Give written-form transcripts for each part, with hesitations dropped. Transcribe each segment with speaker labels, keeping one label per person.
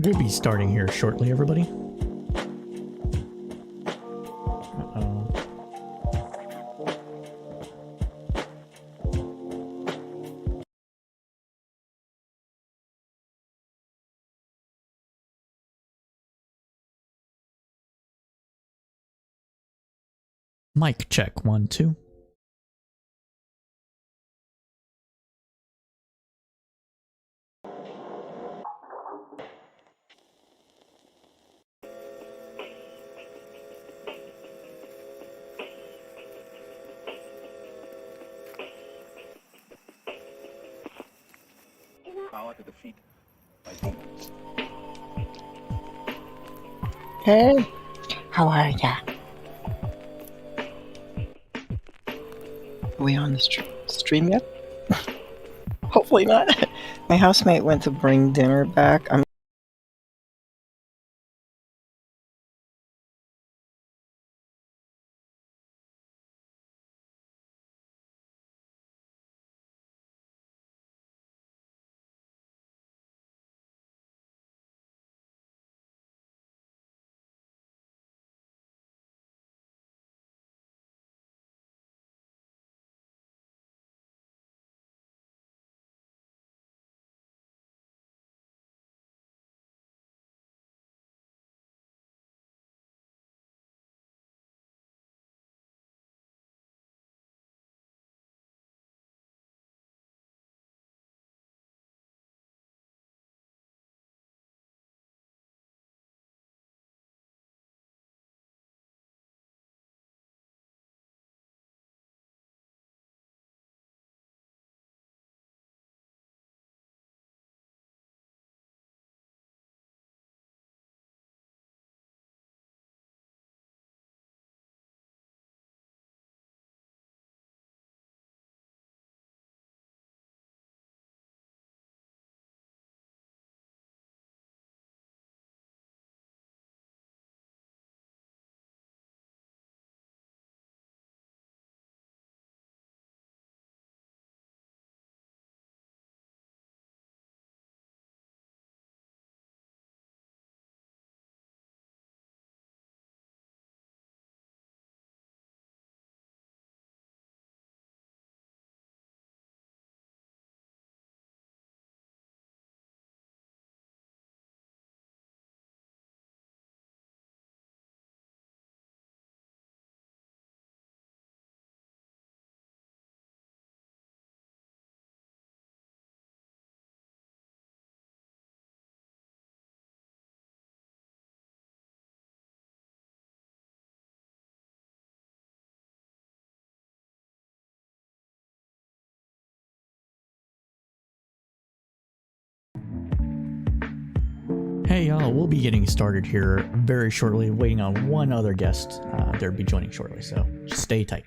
Speaker 1: We'll be starting here shortly, everybody. Uh-oh. Mic check, 1, 2.
Speaker 2: Hey, how are ya? Are we on the stream yet? Hopefully not. My housemate went to bring dinner back. I'm
Speaker 1: Hey y'all, we'll be getting started here very shortly, waiting on one other guest that'll be joining shortly, so just stay tight.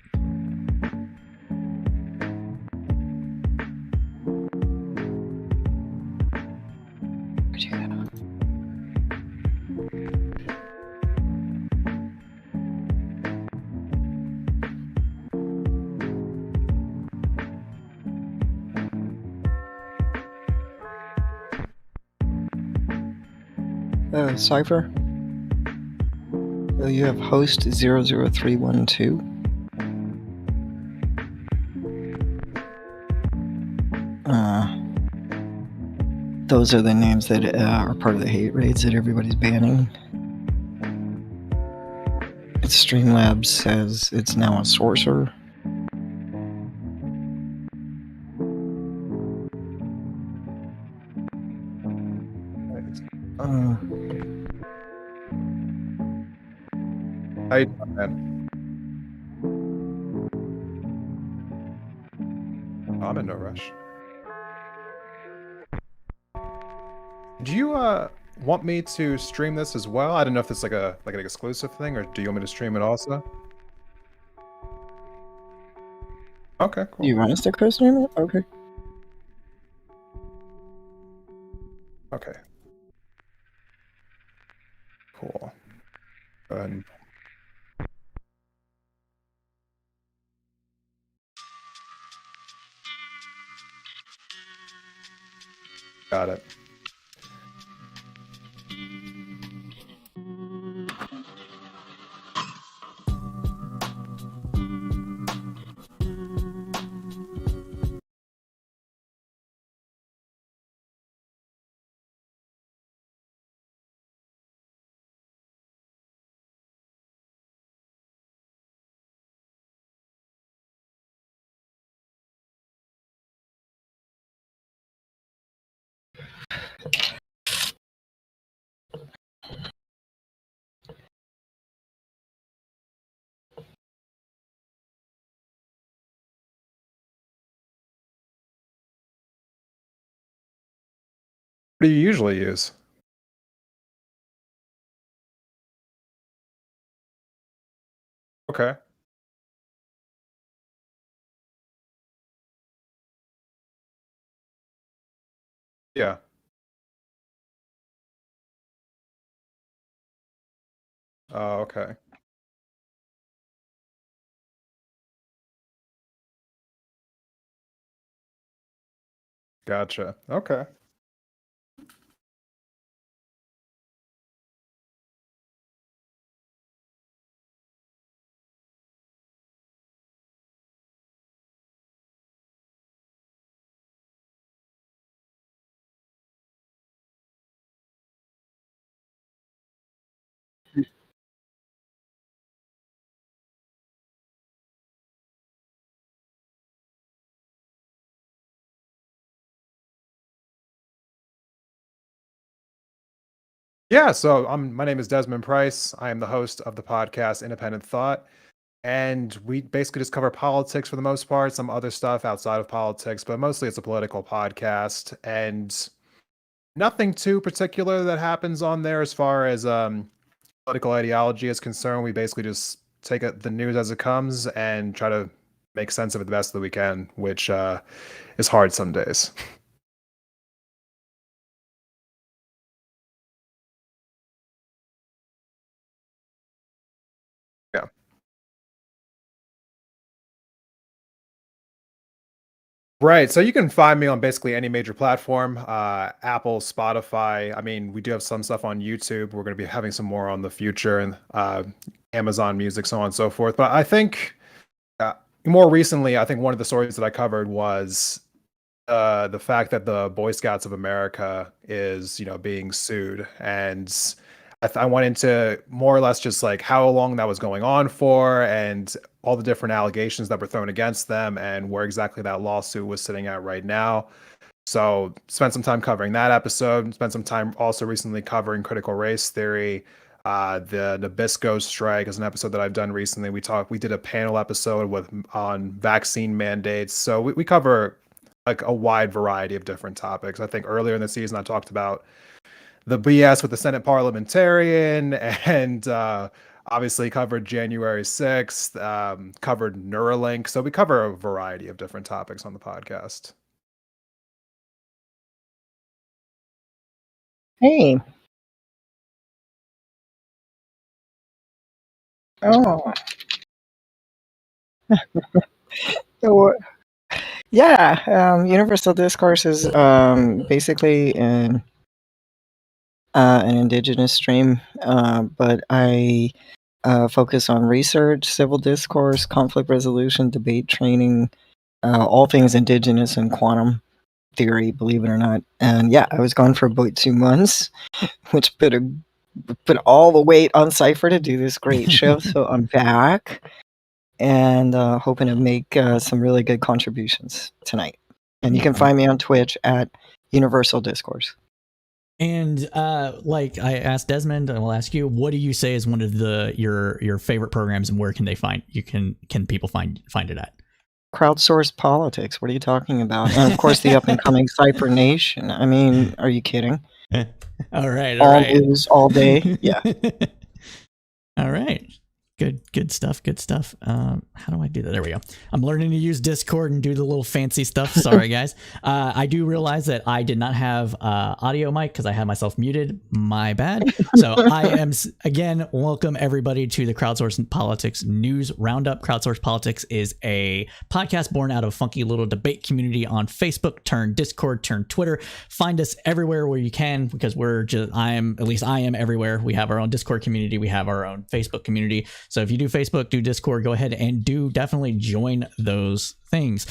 Speaker 2: Cypher? You have host 00312. Those are the names that are part of the hate raids that everybody's banning. Streamlabs says it's now a sorcerer.
Speaker 3: How you doing, man? I'm in no rush. Do you want me to stream this as well? I don't know if it's like an exclusive thing, or do you want me to stream it also? Okay, cool.
Speaker 2: Do you want us to co-stream it? Okay.
Speaker 3: Okay. Cool. Go ahead and... Got it. What do you usually use? Okay. Yeah. Oh, okay. Gotcha. Okay. Yeah, so my name is Desmond Price. I am the host of the podcast Independent Thought, and we basically just cover politics for the most part, some other stuff outside of politics, but mostly it's a political podcast, and nothing too particular that happens on there as far as political ideology is concerned. We basically just take the news as it comes and try to make sense of it the best that we can, which is hard some days. Yeah. Right. So you can find me on basically any major platform, Apple, Spotify. I mean, we do have some stuff on YouTube. We're going to be having some more on the future, and Amazon Music, so on and so forth. But I think more recently, I think one of the stories that I covered was the fact that the Boy Scouts of America is, being sued, and I went into more or less just like how long that was going on for, and all the different allegations that were thrown against them, and where exactly that lawsuit was sitting at right now. So spent some time covering that episode. Spent some time also recently covering critical race theory. The Nabisco strike is an episode that I've done recently. We did a panel episode on vaccine mandates. So we cover like a wide variety of different topics. I think earlier in the season I talked about the BS with the Senate parliamentarian, and obviously covered January 6th, covered Neuralink. So we cover a variety of different topics on the podcast.
Speaker 2: Hey. Oh. So, yeah, Universal Discourse is basically an indigenous stream, but I focus on research, civil discourse, conflict resolution, debate training, all things indigenous and quantum theory, believe it or not. And yeah, I was gone for about 2 months, which put all the weight on Cypher to do this great show. So I'm back and hoping to make some really good contributions tonight. And you can find me on Twitch at Universal Discourse.
Speaker 1: And like I asked Desmond, I will ask you, what do you say is one of your favorite programs, and where can they find can people find it at?
Speaker 2: Crowdsourced Politics. What are you talking about? And of course, the up and coming Cypher Nation. I mean, are you kidding?
Speaker 1: All right.
Speaker 2: News all day. Yeah.
Speaker 1: All right. Good stuff. How do I do that? There we go. I'm learning to use Discord and do the little fancy stuff. Sorry, guys. I do realize that I did not have audio mic because I had myself muted. My bad. So I am, again, welcome everybody to the Crowdsourced Politics News Roundup. Crowdsourced Politics is a podcast born out of funky little debate community on Facebook, turn Discord, turn Twitter. Find us everywhere where you can, because I am everywhere. We have our own Discord community. We have our own Facebook community. So if you do Facebook, do Discord, go ahead and do definitely join those things.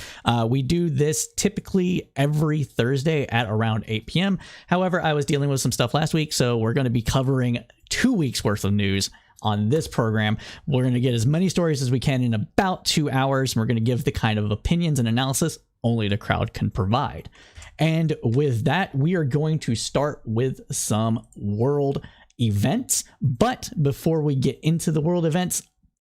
Speaker 1: We do this typically every Thursday at around 8 p.m. However, I was dealing with some stuff last week, so we're going to be covering 2 weeks worth of news on this program. We're going to get as many stories as we can in about 2 hours. We're going to give the kind of opinions and analysis only the crowd can provide. And with that, we are going to start with some world events. But before we get into the world events,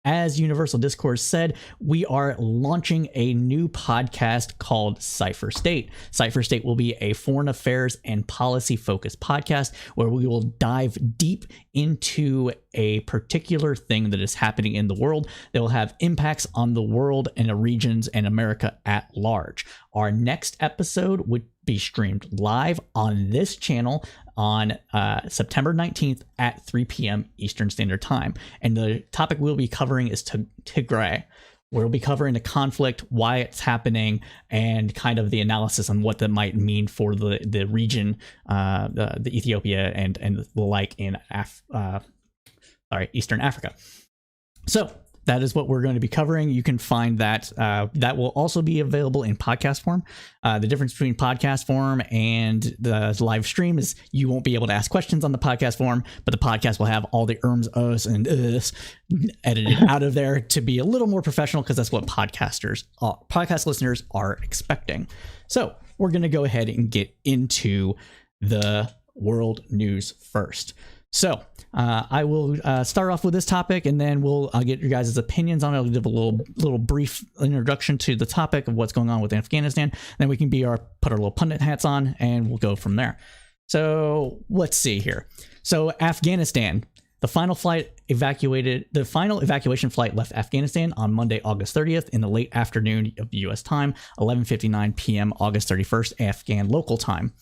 Speaker 1: as Universal Discourse said, we are launching a new podcast called Cypher State. Cypher State will be a foreign affairs and policy focused podcast where we will dive deep into a particular thing that is happening in the world that will have impacts on the world and the regions and America at large. Our next episode would be streamed live on this channel on September 19th at 3 p.m. Eastern Standard Time. And the topic we'll be covering is Tigray. We'll be covering the conflict, why it's happening, and kind of the analysis on what that might mean for the region, the Ethiopia and the like in Eastern Africa. So that is what we're going to be covering. You can find that. That will also be available in podcast form. The difference between podcast form and the live stream is you won't be able to ask questions on the podcast form, but the podcast will have all the ums, us, and edited out of there to be a little more professional, because that's what podcast listeners are expecting. So we're going to go ahead and get into the world news first. So I will start off with this topic, and then I'll get your guys' opinions on it. I'll give a little brief introduction to the topic of what's going on with Afghanistan. Then we can put our little pundit hats on, and we'll go from there. So let's see here. So Afghanistan, the final evacuation flight left Afghanistan on Monday, August 30th in the late afternoon of U.S. time, 11:59 p.m. August 31st, Afghan local time.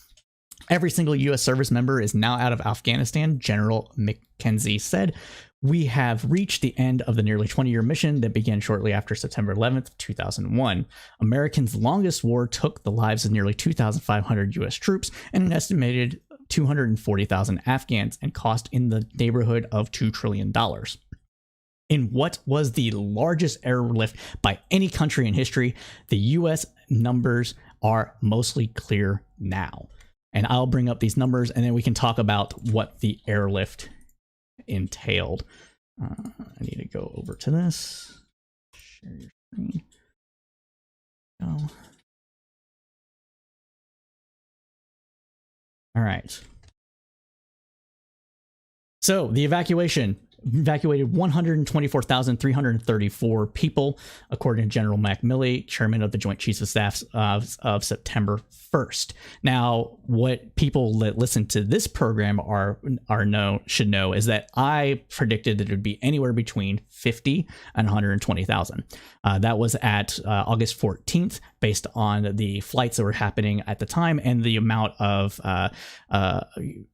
Speaker 1: Every single U.S. service member is now out of Afghanistan, General McKenzie said. We have reached the end of the nearly 20-year mission that began shortly after September 11th, 2001. America's longest war took the lives of nearly 2,500 U.S. troops and an estimated 240,000 Afghans, and cost in the neighborhood of $2 trillion. In what was the largest airlift by any country in history, the U.S. numbers are mostly clear now. And I'll bring up these numbers, and then we can talk about what the airlift entailed. I need to go over to this. Share your screen. Go. All right. So the evacuation evacuated 124,334 people, according to General Mac Milley, chairman of the Joint Chiefs of Staff of September 1st. Now, what people that listen to this program should know is that I predicted that it would be anywhere between 50 and 120,000. That was at August 14th, based on the flights that were happening at the time and the amount of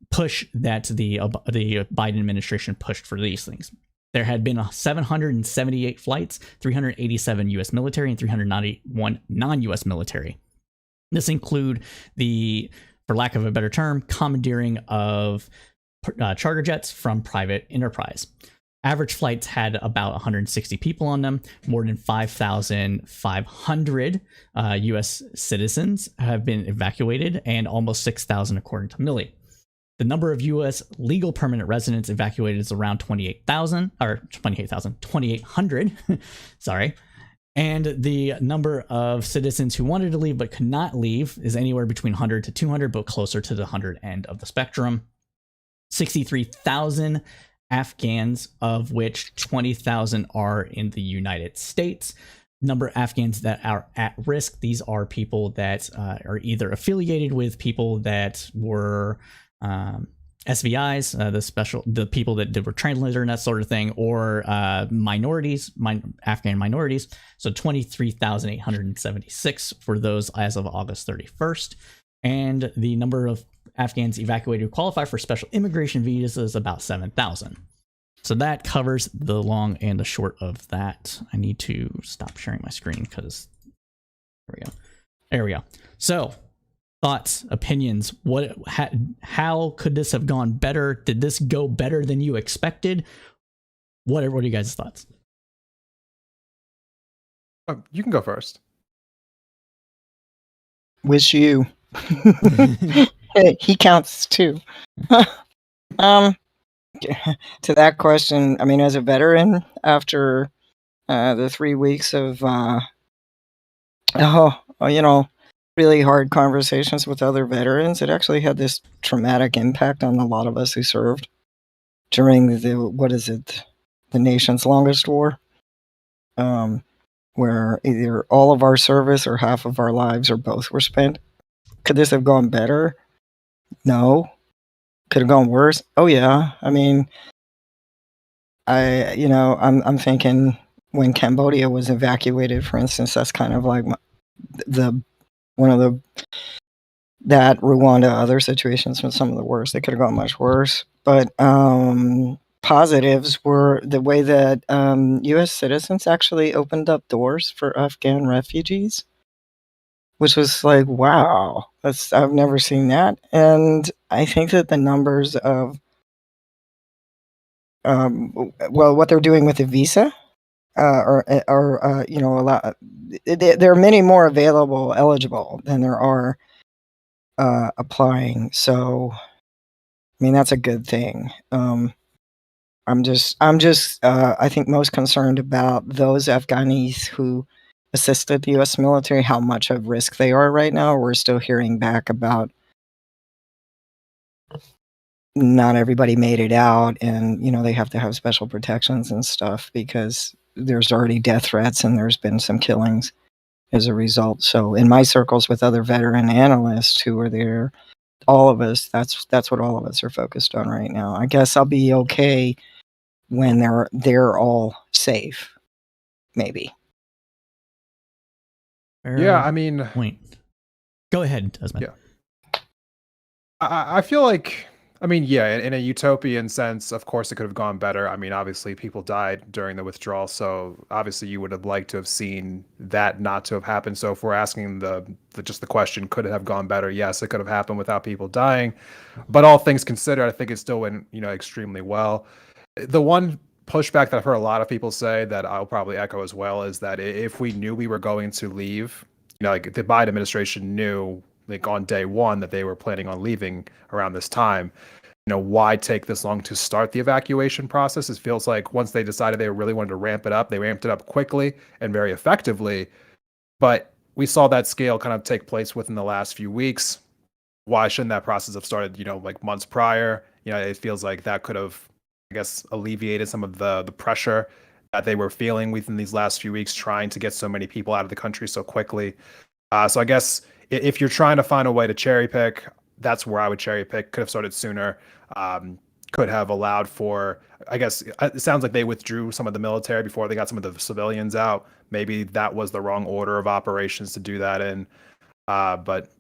Speaker 1: push that the Biden administration pushed for these things. There had been 778 flights, 387 U.S. military, and 391 non-U.S. military. This include the, for lack of a better term, commandeering of charter jets from private enterprise. Average flights had about 160 people on them. More than 5,500 U.S. citizens have been evacuated, and almost 6,000 according to Milley. The number of U.S. legal permanent residents evacuated is around 2,800. Sorry. And the number of citizens who wanted to leave but could not leave is anywhere between 100 to 200, but closer to the 100 end of the spectrum. 63,000 Afghans, of which 20,000 are in the United States. Number of Afghans that are at risk. These are people that are either affiliated with people that were SVIs, the people that were translator and that sort of thing, or minorities, Afghan minorities. So 23,876 for those as of August 31st. And the number of Afghans evacuated who qualify for special immigration visas is about 7,000. So that covers the long and the short of that. I need to stop sharing my screen because there we go. So thoughts, opinions, how could this have gone better? Did this go better than you expected? What are you guys' thoughts?
Speaker 3: You can go first.
Speaker 2: Wish you. Hey, he counts too. To that question, I mean, as a veteran, after the 3 weeks of really hard conversations with other veterans, it actually had this traumatic impact on a lot of us who served during the nation's longest war, where either all of our service or half of our lives or both were spent. Could this have gone better? No. Could have gone worse? Oh yeah. I mean, I'm thinking when Cambodia was evacuated, for instance, that's kind of like that Rwanda, other situations with some of the worst. They could have gone much worse. But positives were the way that U.S. citizens actually opened up doors for Afghan refugees, which was like, wow, I've never seen that. And I think that the numbers of what they're doing with the visa, there are many more eligible than there are applying. So, I mean, that's a good thing. I'm just I think most concerned about those Afghanis who assisted the U.S. military, how much of risk they are right now. We're still hearing back about not everybody made it out, and they have to have special protections and stuff because there's already death threats and there's been some killings as a result. So in my circles with other veteran analysts who are there, all of us, that's what all of us are focused on right now. I guess I'll be okay when they're all safe, maybe.
Speaker 3: Yeah, I mean,
Speaker 1: point. Go ahead, Desmond.
Speaker 3: Yeah. I feel like, in a utopian sense, of course it could have gone better. I mean, obviously people died during the withdrawal, so obviously you would have liked to have seen that not to have happened. So if we're asking the question, could it have gone better? Yes, it could have happened without people dying. But all things considered, I think it still went, extremely well. The one pushback that I've heard a lot of people say that I'll probably echo as well is that if we knew we were going to leave, like the Biden administration knew like on day one that they were planning on leaving around this time, why take this long to start the evacuation process? It feels like once they decided they really wanted to ramp it up, they ramped it up quickly and very effectively. But we saw that scale kind of take place within the last few weeks. Why shouldn't that process have started, like months prior? It feels like that could have guess, alleviated some of the pressure that they were feeling within these last few weeks, trying to get so many people out of the country so quickly. So I guess if you're trying to find a way to cherry pick, that's where I would cherry pick. Could have started sooner. Could have allowed for, I guess it sounds like they withdrew some of the military before they got some of the civilians out. Maybe that was the wrong order of operations to do that in. But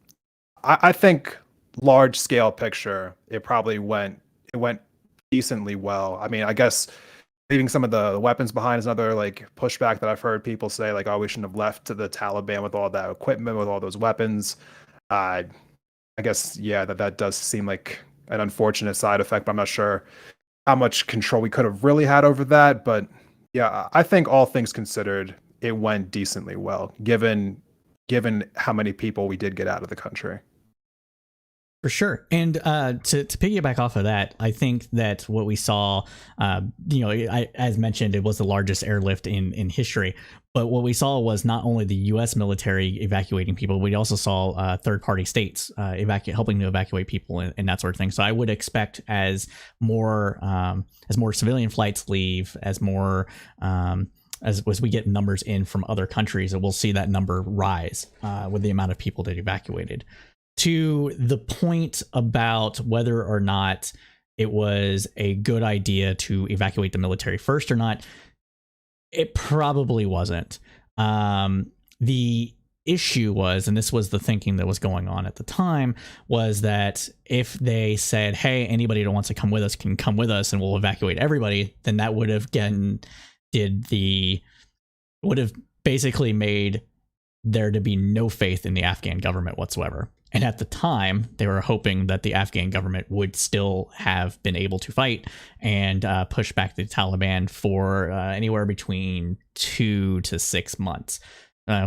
Speaker 3: I think large scale picture, it went decently well. I mean, I guess leaving some of the weapons behind is another like pushback that I've heard people say, like, oh, we shouldn't have left to the Taliban with all that equipment, with all those weapons. I guess, yeah, that does seem like an unfortunate side effect, but I'm not sure how much control we could have really had over that. But yeah, I think all things considered, it went decently well, given how many people we did get out of the country.
Speaker 1: For sure. And to piggyback off of that, I think that what we saw, as mentioned, it was the largest airlift in history. But what we saw was not only the U.S. military evacuating people, we also saw third-party states helping to evacuate people and that sort of thing. So I would expect as more civilian flights leave, as we get numbers in from other countries, that we'll see that number rise with the amount of people that evacuated. To the point about whether or not it was a good idea to evacuate the military first or not, it probably wasn't. The issue was, and this was the thinking that was going on at the time, was that if they said, hey, anybody that wants to come with us can come with us and we'll evacuate everybody, then that would have basically made there to be no faith in the Afghan government whatsoever. And at the time, they were hoping that the Afghan government would still have been able to fight and push back the Taliban for anywhere between 2 to 6 months.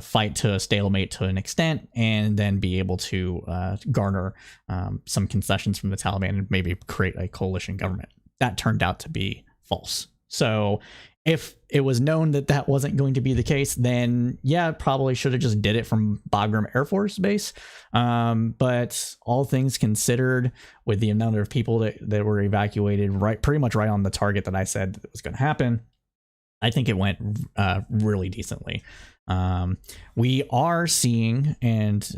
Speaker 1: Fight to a stalemate to an extent, and then be able to garner some concessions from the Taliban and maybe create a coalition government. That turned out to be false. So if it was known that that wasn't going to be the case, then yeah, probably should have just did it from Bagram Air Force Base. But all things considered, with the amount of people that were evacuated, pretty much right on the target that I said that was going to happen, I think it went really decently. We are seeing, and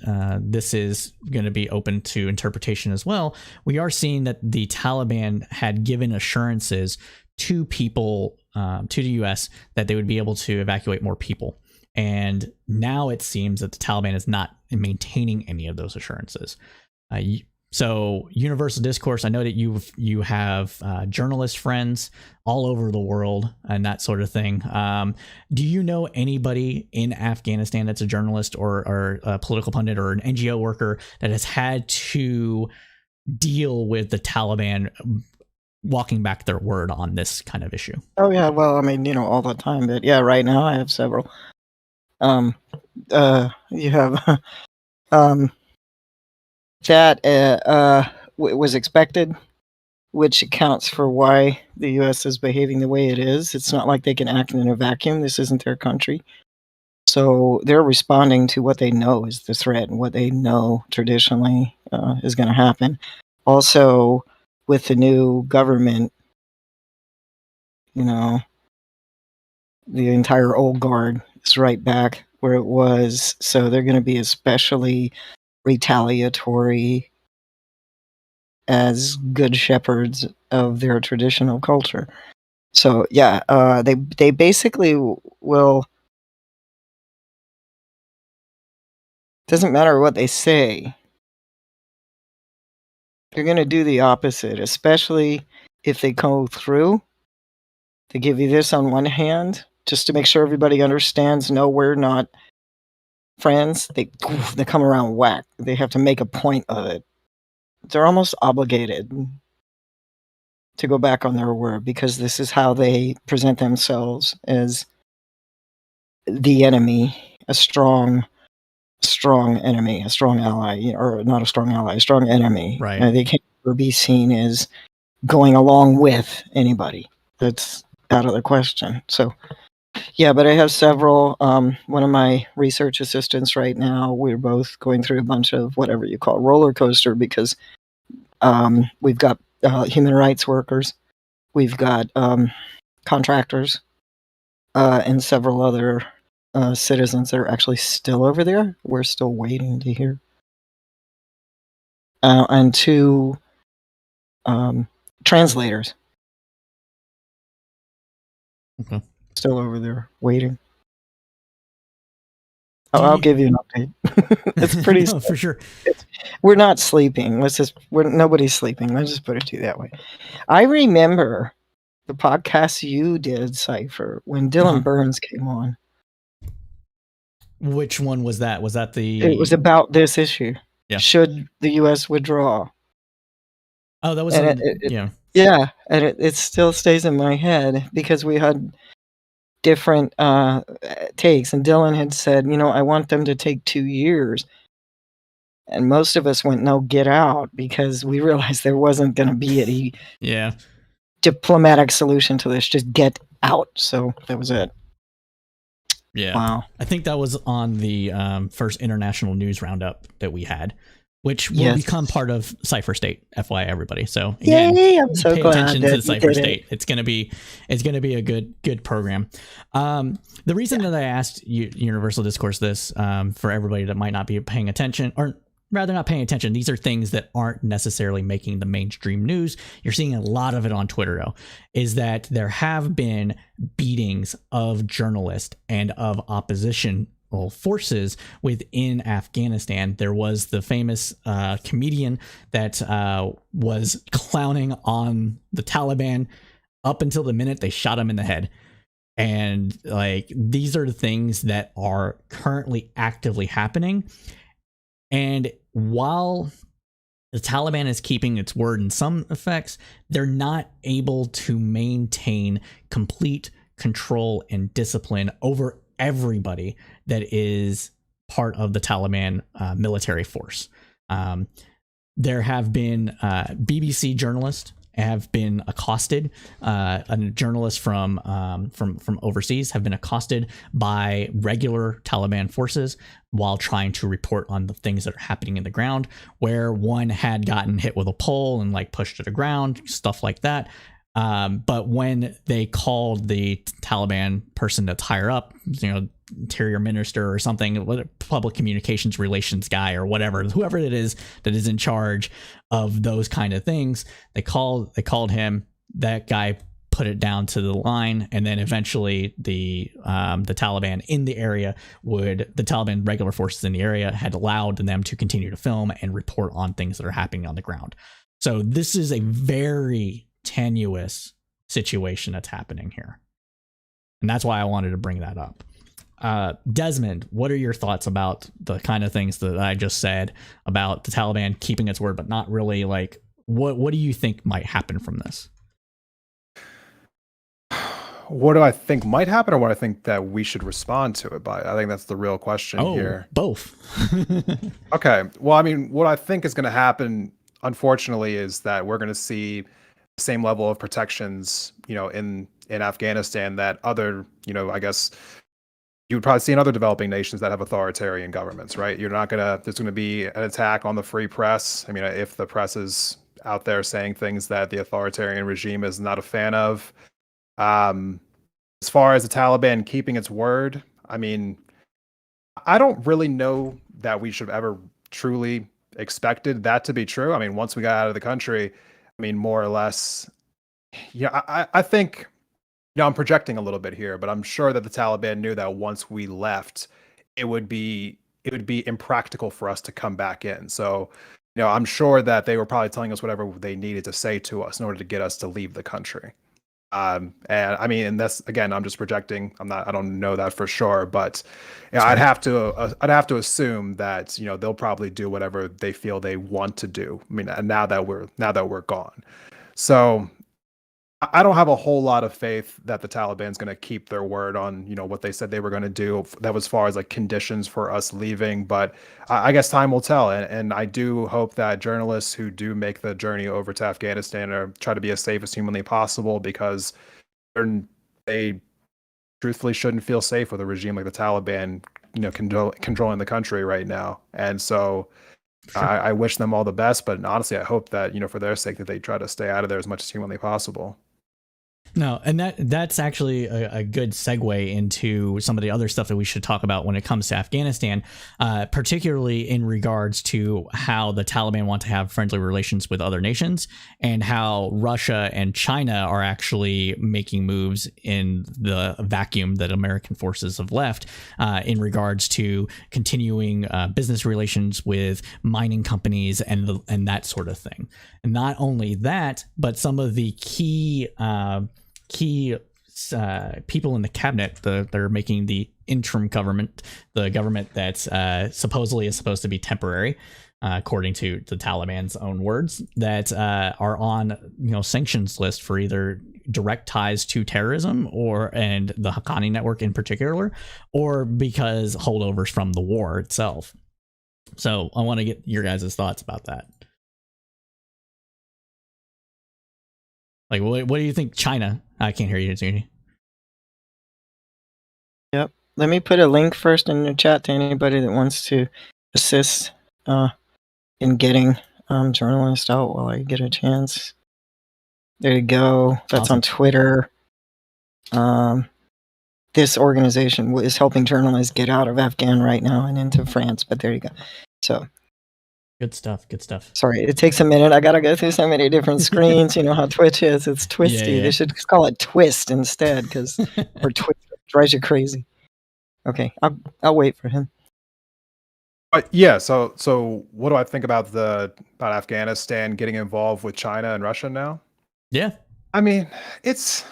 Speaker 1: this is going to be open to interpretation as well, we are seeing that the Taliban had given assurances to people, to the U.S., that they would be able to evacuate more people. And now it seems that the Taliban is not maintaining any of those assurances. So universal discourse, I know that you have journalist friends all over the world and that sort of thing. Do you know anybody in Afghanistan that's a journalist or a political pundit or an NGO worker that has had to deal with the Taliban walking back their word on this kind of issue?
Speaker 2: Oh yeah, well, I mean, all the time, but yeah, right now I have several. You have that was expected, which accounts for why the U.S. is behaving the way it is. It's not like they can act in a vacuum. This isn't their country. So they're responding to what they know is the threat and what they know traditionally is going to happen. Also, with the new government, the entire old guard is right back where it was. So they're going to be especially retaliatory as good shepherds of their traditional culture. So yeah, they basically will. Doesn't matter what they say. They're going to do the opposite, especially if they go through. They give you this on one hand, just to make sure everybody understands, no, we're not friends. They come around whack. They have to make a point of it. They're almost obligated to go back on their word because this is how they present themselves as the enemy, a strong enemy, a strong ally, or not a strong ally, a strong enemy.
Speaker 1: Right.
Speaker 2: They can't ever be seen as going along with anybody. That's out of the question. So, yeah, but I have several. One of my research assistants right now, we're both going through a bunch of whatever you call roller coaster because we've got human rights workers We've got contractors and several other citizens that are actually still over there. We're still waiting to hear. And 2 translators.
Speaker 1: Okay.
Speaker 2: Still over there waiting. I'll give you an update. It's pretty
Speaker 1: no, for sure.
Speaker 2: We're not sleeping. Nobody's sleeping. Let's just put it to you that way. I remember the podcast you did, Cypher, when Dylan Burns came on.
Speaker 1: Which one was that? Was that the...
Speaker 2: It was about this issue.
Speaker 1: Yeah.
Speaker 2: Should the U.S. withdraw?
Speaker 1: Oh, that was...
Speaker 2: Yeah, and it still stays in my head because we had different takes, and Dylan had said, I want them to take 2 years. And most of us went, no, get out, because we realized there wasn't going to be any diplomatic solution to this. Just get out. So that was it.
Speaker 1: Yeah.
Speaker 2: Wow.
Speaker 1: I think that was on the first International News Roundup that we had, which will become part of Cypher State, FYI, everybody. So again,
Speaker 2: I'm so
Speaker 1: pay
Speaker 2: glad
Speaker 1: attention
Speaker 2: that
Speaker 1: to
Speaker 2: you
Speaker 1: Cypher
Speaker 2: did
Speaker 1: State. It's gonna be a good program. The reason that I asked Universal Discourse this, for everybody that might not be paying attention, or rather not paying attention, these are things that aren't necessarily making the mainstream news. You're seeing a lot of it on Twitter, though, is that there have been beatings of journalists and of opposition forces within Afghanistan. There was the famous comedian that was clowning on the Taliban up until the minute they shot him in the head. And like, these are the things that are currently actively happening. And while the Taliban is keeping its word in some effects, they're not able to maintain complete control and discipline over everybody that is part of the Taliban military force. There have been BBC journalists have been accosted. A journalist from overseas have been accosted by regular Taliban forces while trying to report on the things that are happening in the ground, where one had gotten hit with a pole and like pushed to the ground, stuff like that. But when they called the Taliban person that's higher up, interior minister or something, public communications relations guy or whatever, whoever it is that is in charge of those kind of things, they called him. That guy put it down to the line, and then eventually the Taliban in the area the Taliban regular forces in the area had allowed them to continue to film and report on things that are happening on the ground. So this is a very tenuous situation that's happening here, and that's why I wanted to bring that up. Desmond, what are your thoughts about the kind of things that I just said about the Taliban keeping its word but not really, like, what do you think might happen from this?
Speaker 3: What do I think might happen, or what I think that we should respond to it by? I think that's the real question here.
Speaker 1: Both.
Speaker 3: Okay. Well, I mean, what I think is going to happen, unfortunately, is that we're going to see the same level of protections, in Afghanistan that other, I guess you would probably see in other developing nations that have authoritarian governments, right? There's going to be an attack on the free press. I mean, if the press is out there saying things that the authoritarian regime is not a fan of. As far as the Taliban keeping its word, I mean, I don't really know that we should have ever truly expected that to be true. I mean, once we got out of the country, I mean, more or less, I think, I'm projecting a little bit here, but I'm sure that the Taliban knew that once we left, it would be impractical for us to come back in. So, I'm sure that they were probably telling us whatever they needed to say to us in order to get us to leave the country. And I mean, and that's, again, I'm just projecting. I don't know that for sure, but I'd have to assume that, they'll probably do whatever they feel they want to do. I mean, now that we're gone. So I don't have a whole lot of faith that the Taliban's going to keep their word on, what they said they were going to do. That was as far as like conditions for us leaving, but I guess time will tell. And I do hope that journalists who do make the journey over to Afghanistan are try to be as safe as humanly possible, because they truthfully shouldn't feel safe with a regime like the Taliban, controlling the country right now. And so sure. I wish them all the best, but honestly, I hope that, for their sake, that they try to stay out of there as much as humanly possible.
Speaker 1: No, and that's actually a good segue into some of the other stuff that we should talk about when it comes to Afghanistan, particularly in regards to how the Taliban want to have friendly relations with other nations and how Russia and China are actually making moves in the vacuum that American forces have left in regards to continuing business relations with mining companies and that sort of thing. And not only that, but some of the key people in the cabinet that are making the interim government, the government that's supposedly is supposed to be temporary, according to the Taliban's own words, that are on sanctions list for either direct ties to terrorism and the Haqqani network in particular, or because holdovers from the war itself. So I want to get your guys' thoughts about that. Like, what do you think, China? I can't hear you, Zuni.
Speaker 2: Yep. Let me put a link first in the chat to anybody that wants to assist in getting journalists out while I get a chance. There you go. That's
Speaker 1: awesome.
Speaker 2: On Twitter. This organization is helping journalists get out of Afghan right now and into France, but there you go. So
Speaker 1: good stuff.
Speaker 2: Sorry, it takes a minute. I gotta go through so many different screens. You know how Twitch is. It's twisty.
Speaker 1: Yeah.
Speaker 2: They should call it Twist instead, or Twist drives you crazy. Okay, I'll wait for him.
Speaker 3: Yeah, so what do I think about Afghanistan getting involved with China and Russia now?
Speaker 1: Yeah.
Speaker 3: I mean, it's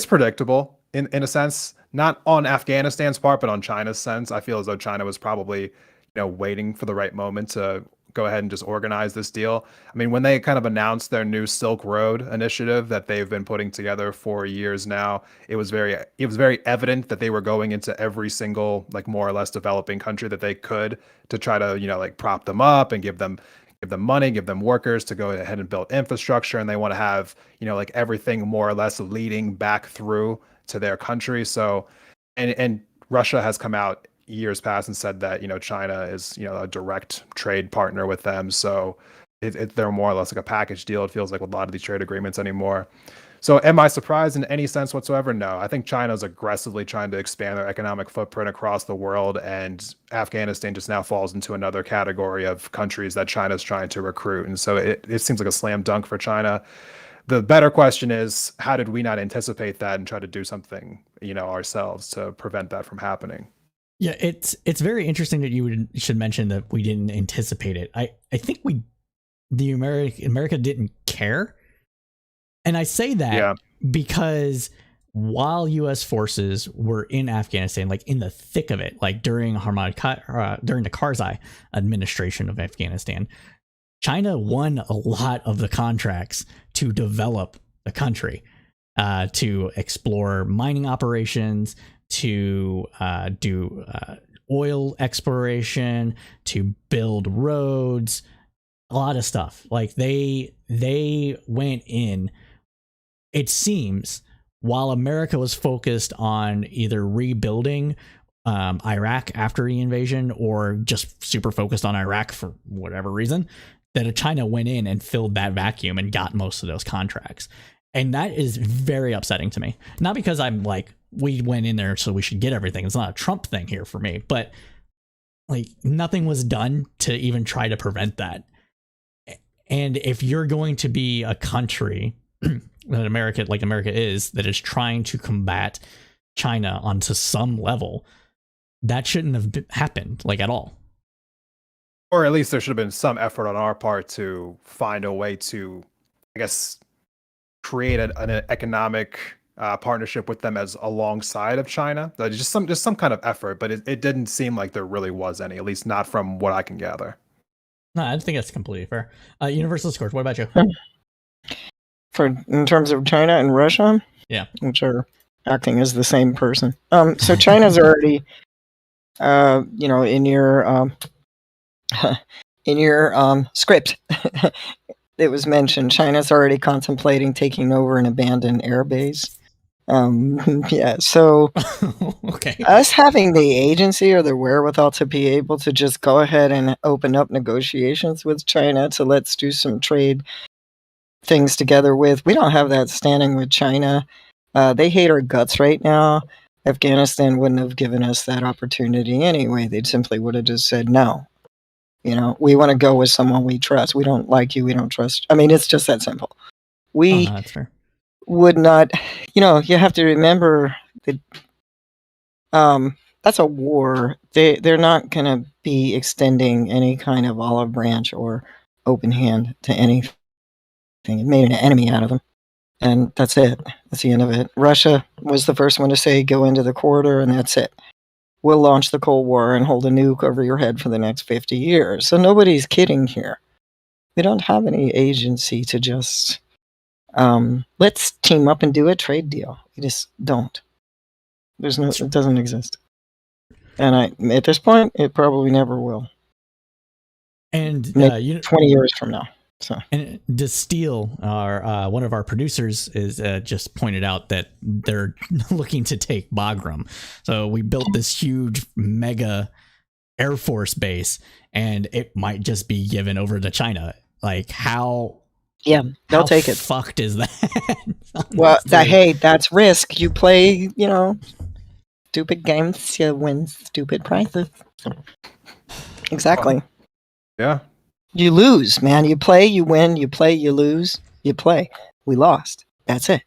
Speaker 3: predictable in a sense, not on Afghanistan's part, but on China's sense. I feel as though China was probably, waiting for the right moment to go ahead and just organize this deal. I mean, when they kind of announced their new Silk Road initiative that they've been putting together for years now, it was very evident that they were going into every single, like, more or less developing country that they could to try to, prop them up and give them money, give them workers to go ahead and build infrastructure. And they want to have, everything more or less leading back through to their country. So, and Russia has come out years past and said that, China is, a direct trade partner with them. So they're more or less like a package deal. It feels like with a lot of these trade agreements anymore. So am I surprised in any sense whatsoever? No. I think China's aggressively trying to expand their economic footprint across the world, and Afghanistan just now falls into another category of countries that China's trying to recruit. And so it seems like a slam dunk for China. The better question is, how did we not anticipate that and try to do something, ourselves to prevent that from happening?
Speaker 1: Yeah, it's very interesting that you should mention that we didn't anticipate it. I think America didn't care. And I say that because while U.S. forces were in Afghanistan, like in the thick of it, like during the Karzai administration of Afghanistan, China won a lot of the contracts to develop the country, to explore mining operations, to do oil exploration, to build roads, a lot of stuff. Like they went in, it seems, while America was focused on either rebuilding Iraq after the invasion or just super focused on Iraq for whatever reason, that China went in and filled that vacuum and got most of those contracts. And that is very upsetting to me. Not because I'm like, we went in there so we should get everything. It's not a Trump thing here for me, but like nothing was done to even try to prevent that. And if you're going to be a country that America is, that is trying to combat China onto some level, that shouldn't have happened, like, at all.
Speaker 3: Or at least there should have been some effort on our part to find a way to, I guess, create an economic partnership with them as alongside of China. Just some kind of effort, but it didn't seem like there really was any, at least not from what I can gather.
Speaker 1: No, I think that's completely fair. Universal Discourse, what about you?
Speaker 2: In terms of China and Russia?
Speaker 1: Yeah.
Speaker 2: Which are acting as the same person. So China's already, in your script, it was mentioned China's already contemplating taking over an abandoned airbase. So
Speaker 1: okay.
Speaker 2: Us having the agency or the wherewithal to be able to just go ahead and open up negotiations with China to let's do some trade things together with. We don't have that standing with China. They hate our guts right now. Afghanistan wouldn't have given us that opportunity anyway. They simply would have just said no. We want to go with someone we trust. We don't like you. We don't trust. I mean, it's just that simple. We
Speaker 1: that's fair.
Speaker 2: would not. You have to remember that that's a war. They're not going to be extending any kind of olive branch or open hand to anything. It made an enemy out of them. And that's it. That's the end of it. Russia was the first one to say go into the corridor, and that's it. We'll launch the Cold War and hold a nuke over your head for the next 50 years. So nobody's kidding here. We don't have any agency to just let's team up and do a trade deal. We just don't. It doesn't exist. And at this point, it probably never will.
Speaker 1: And
Speaker 2: 20 years from now. So,
Speaker 1: and Distill, our one of our producers, is just pointed out that they're looking to take Bagram. So we built this huge mega Air Force base, and it might just be given over to China. Like how?
Speaker 2: Yeah, they'll take it.
Speaker 1: Fucked is that?
Speaker 2: Well, hey, that's risk. You play, stupid games, you win stupid prizes. Exactly.
Speaker 3: Yeah.
Speaker 2: You lose, man. You play, you win. You play, you lose. You play. We lost. That's it.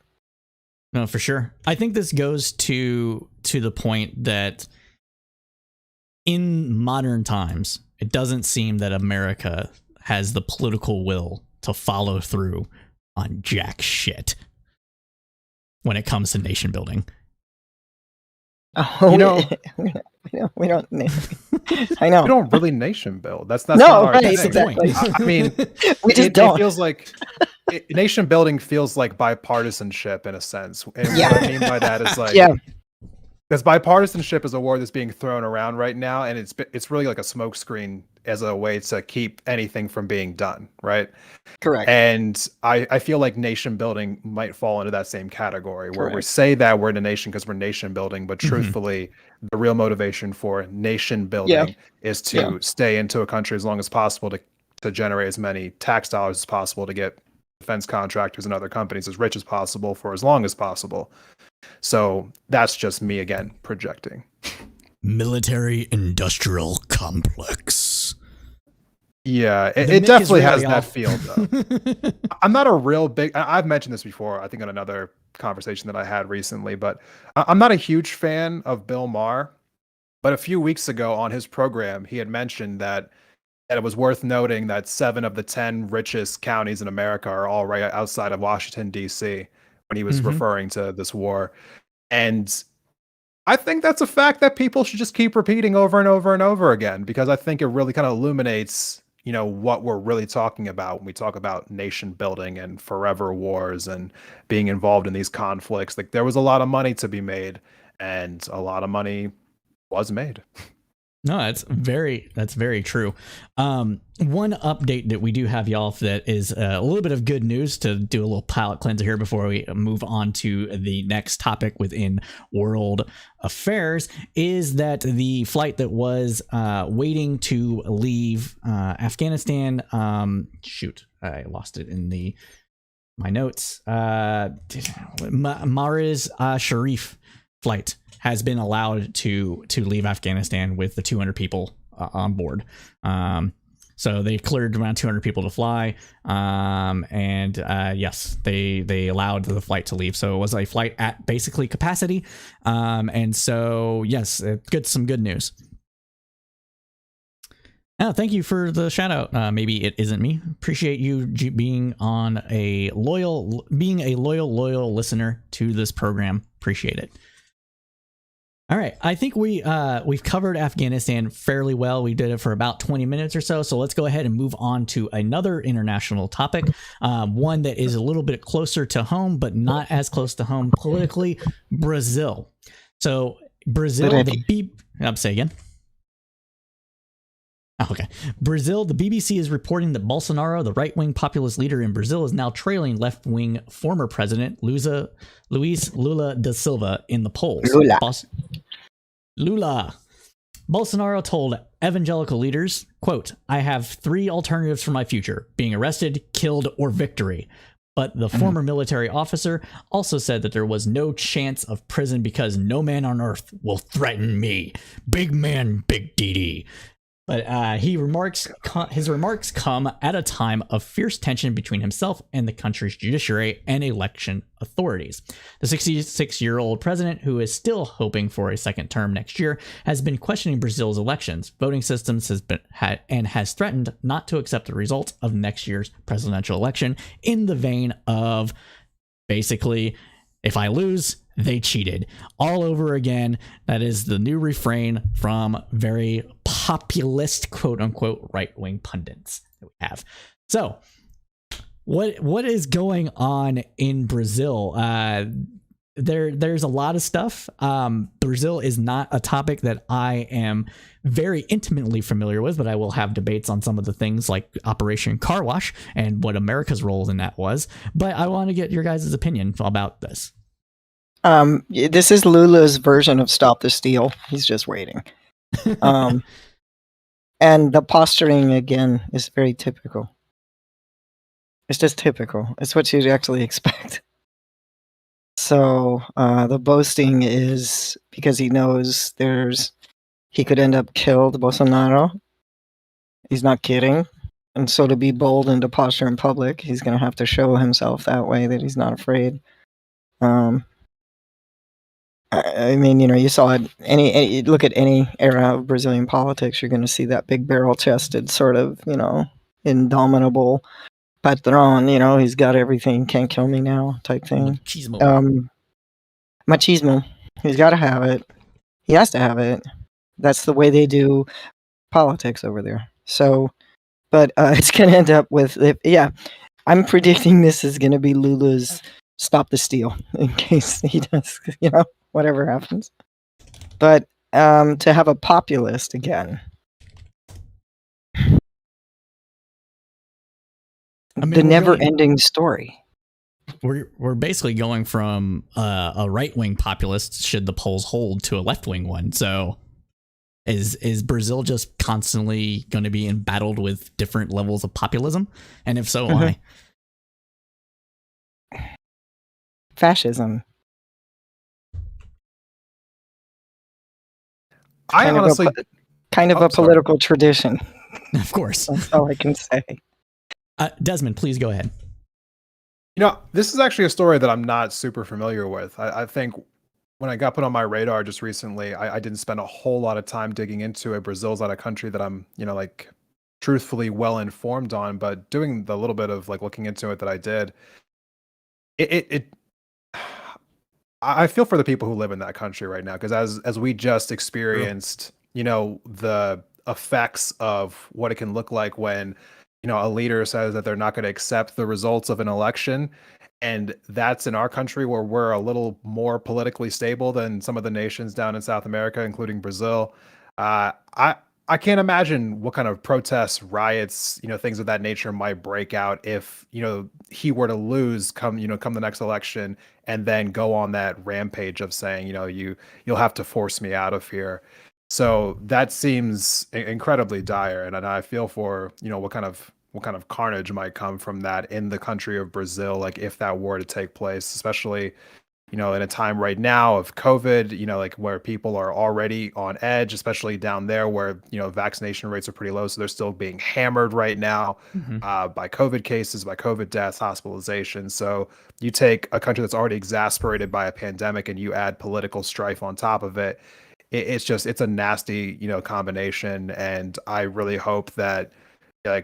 Speaker 1: No, for sure. I think this goes to the point that in modern times, it doesn't seem that America has the political will to follow through on jack shit when it comes to nation building.
Speaker 2: Oh, we don't. I know.
Speaker 3: We don't really nation build. That's
Speaker 2: no,
Speaker 3: not our
Speaker 2: right,
Speaker 3: thing.
Speaker 2: exactly.
Speaker 3: I mean,
Speaker 2: we just don't.
Speaker 3: It feels like nation building feels like bipartisanship in a sense. And
Speaker 2: Yeah.
Speaker 3: what I mean by that is like,
Speaker 2: Yeah.
Speaker 3: because bipartisanship is a word that's being thrown around right now, and it's really like a smokescreen as a way to keep anything from being done, right?
Speaker 2: Correct.
Speaker 3: And I feel like nation building might fall into that same category where we
Speaker 2: Correct.
Speaker 3: say that we're in a nation because we're nation building, but truthfully, the real motivation for nation building is to stay into a country as long as possible to generate as many tax dollars as possible to get defense contractors and other companies as rich as possible for as long as possible. So that's just me again projecting.
Speaker 1: Military industrial complex.
Speaker 3: Yeah, it definitely has that feel though. I'm not a real big, I've mentioned this before, I think on another conversation that I had recently, but I'm not a huge fan of Bill Maher. But a few weeks ago on his program, he had mentioned that it was worth noting that 7 of the 10 richest counties in America are all right outside of Washington, D.C. when he was referring to this war. And I think that's a fact that people should just keep repeating over and over and over again, because I think it really kind of illuminates, what we're really talking about when we talk about nation building and forever wars and being involved in these conflicts. Like there was a lot of money to be made, and a lot of money was made.
Speaker 1: No, that's very true. One update that we do have, y'all, that is a little bit of good news to do a little palate cleanser here before we move on to the next topic within world affairs, is that the flight that was waiting to leave Afghanistan, I lost it in my notes. Mariz Sharif flight has been allowed to leave Afghanistan with the 200 people on board. So they cleared around 200 people to fly. Yes, they allowed the flight to leave. So it was a flight at basically capacity. And so, yes, some good news. Thank you for the shout out. Maybe it isn't me. Appreciate you being a loyal listener to this program. Appreciate it. All right, I think we've covered Afghanistan fairly well. We did it for about 20 minutes or so. So let's go ahead and move on to another international topic, one that is a little bit closer to home, but not as close to home politically. Brazil. So Brazil, say again. Okay. Brazil, the BBC is reporting that Bolsonaro, the right-wing populist leader in Brazil, is now trailing left-wing former president Luiz Lula da Silva in the polls. Lula. Bolsonaro told evangelical leaders, quote, "I have 3 alternatives for my future: being arrested, killed, or victory. But the former military officer also said that there was no chance of prison because no man on earth will threaten me. Big man, Big DD. But his remarks come at a time of fierce tension between himself and the country's judiciary and election authorities. The 66-year-old president, who is still hoping for a second term next year, has been questioning Brazil's elections, voting systems and has threatened not to accept the results of next year's presidential election in the vein of basically, if I lose, they cheated all over again. That is the new refrain from very populist, quote unquote, right wing pundits that we have. So what is going on in Brazil? There's a lot of stuff. Brazil is not a topic that I am very intimately familiar with, but I will have debates on some of the things like Operation Car Wash and what America's role in that was. But I want to get your guys' opinion about this.
Speaker 2: This is Lula's version of Stop the Steal. He's just waiting. And the posturing, again, is very typical. It's just typical. It's what you'd actually expect. So the boasting is because he knows he could end up killed, Bolsonaro. He's not kidding. And so to be bold and to posture in public, he's going to have to show himself that way, that he's not afraid. I mean, you saw it. Look at any era of Brazilian politics, you're going to see that big barrel-chested sort of, indomitable patron. He's got everything, can't kill me now type thing. Machismo. He's got to have it. He has to have it. That's the way they do politics over there. So, but it's going to end up with, I'm predicting this is going to be Lula's Stop the Steal in case he does, whatever happens. But to have a populist again. The never-ending story.
Speaker 1: We're basically going from a right-wing populist, should the polls hold, to a left-wing one. So is Brazil just constantly going to be embattled with different levels of populism? And if so, why?
Speaker 2: Fascism.
Speaker 3: Kind
Speaker 2: of a political tradition.
Speaker 1: Of course.
Speaker 2: That's all I can say.
Speaker 1: Desmond, please go ahead.
Speaker 3: This is actually a story that I'm not super familiar with. I think when I got put on my radar just recently, I didn't spend a whole lot of time digging into it. Brazil's not a country that I'm, truthfully well informed on, but doing the little bit of looking into it that I did, I feel for the people who live in that country right now, because as we just experienced, the effects of what it can look like when, a leader says that they're not going to accept the results of an election. And that's in our country where we're a little more politically stable than some of the nations down in South America, including Brazil. I can't imagine what kind of protests, riots, things of that nature might break out if, he were to lose come the next election and then go on that rampage of saying, you'll have to force me out of here. So that seems incredibly dire. And I feel for, what kind of carnage might come from that in the country of Brazil, if that were to take place, especially, in a time right now of COVID, where people are already on edge, especially down there where, vaccination rates are pretty low. So they're still being hammered right now by COVID cases, by COVID deaths, hospitalizations. So you take a country that's already exasperated by a pandemic and you add political strife on top of it. It's a nasty, combination. And I really hope that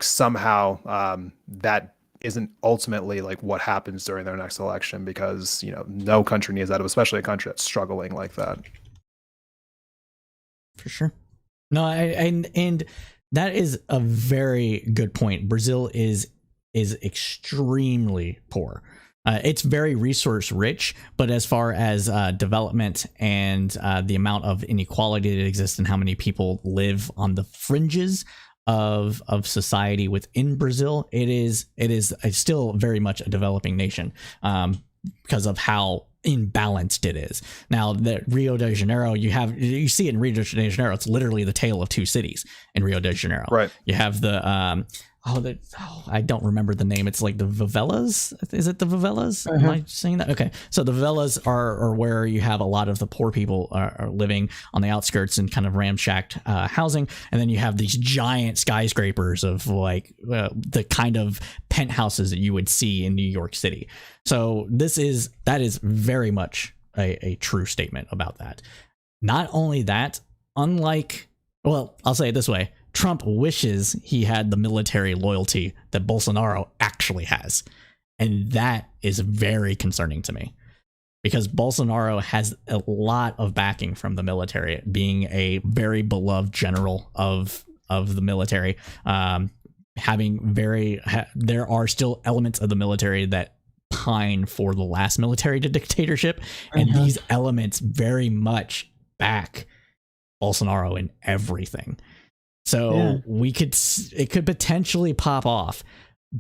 Speaker 3: somehow that isn't ultimately what happens during their next election, because no country needs that, especially a country that's struggling like that.
Speaker 1: For sure. No, and that is a very good point. Brazil is extremely poor. It's very resource rich, but as far as development and the amount of inequality that exists and how many people live on the fringes of society within Brazil, it's still very much a developing nation because of how imbalanced it is. Now, the Rio de Janeiro, you see it in Rio de Janeiro, it's literally the tale of two cities in Rio de Janeiro.
Speaker 3: Right.
Speaker 1: You have the I don't remember the name. It's like the favelas. Is it the favelas? Am I saying that? Okay. So the favelas are where you have a lot of the poor people are living on the outskirts in kind of ramshacked housing. And then you have these giant skyscrapers of like the kind of penthouses that you would see in New York City. So that is very much a true statement about that. Not only that, I'll say it this way. Trump wishes he had the military loyalty that Bolsonaro actually has. And that is very concerning to me because Bolsonaro has a lot of backing from the military, being a very beloved general of the military. There are still elements of the military that pine for the last military dictatorship. And these elements very much back Bolsonaro in everything. So it could potentially pop off,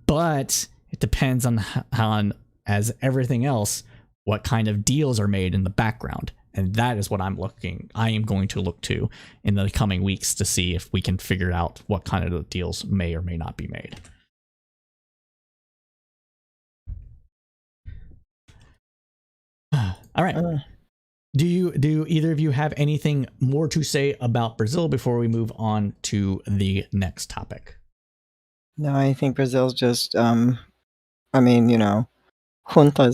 Speaker 1: but it depends on as everything else, what kind of deals are made in the background. And that is what I am going to look to in the coming weeks to see if we can figure out what kind of deals may or may not be made. All right. Do either of you have anything more to say about Brazil before we move on to the next topic?
Speaker 2: No, I think Brazil's just, juntas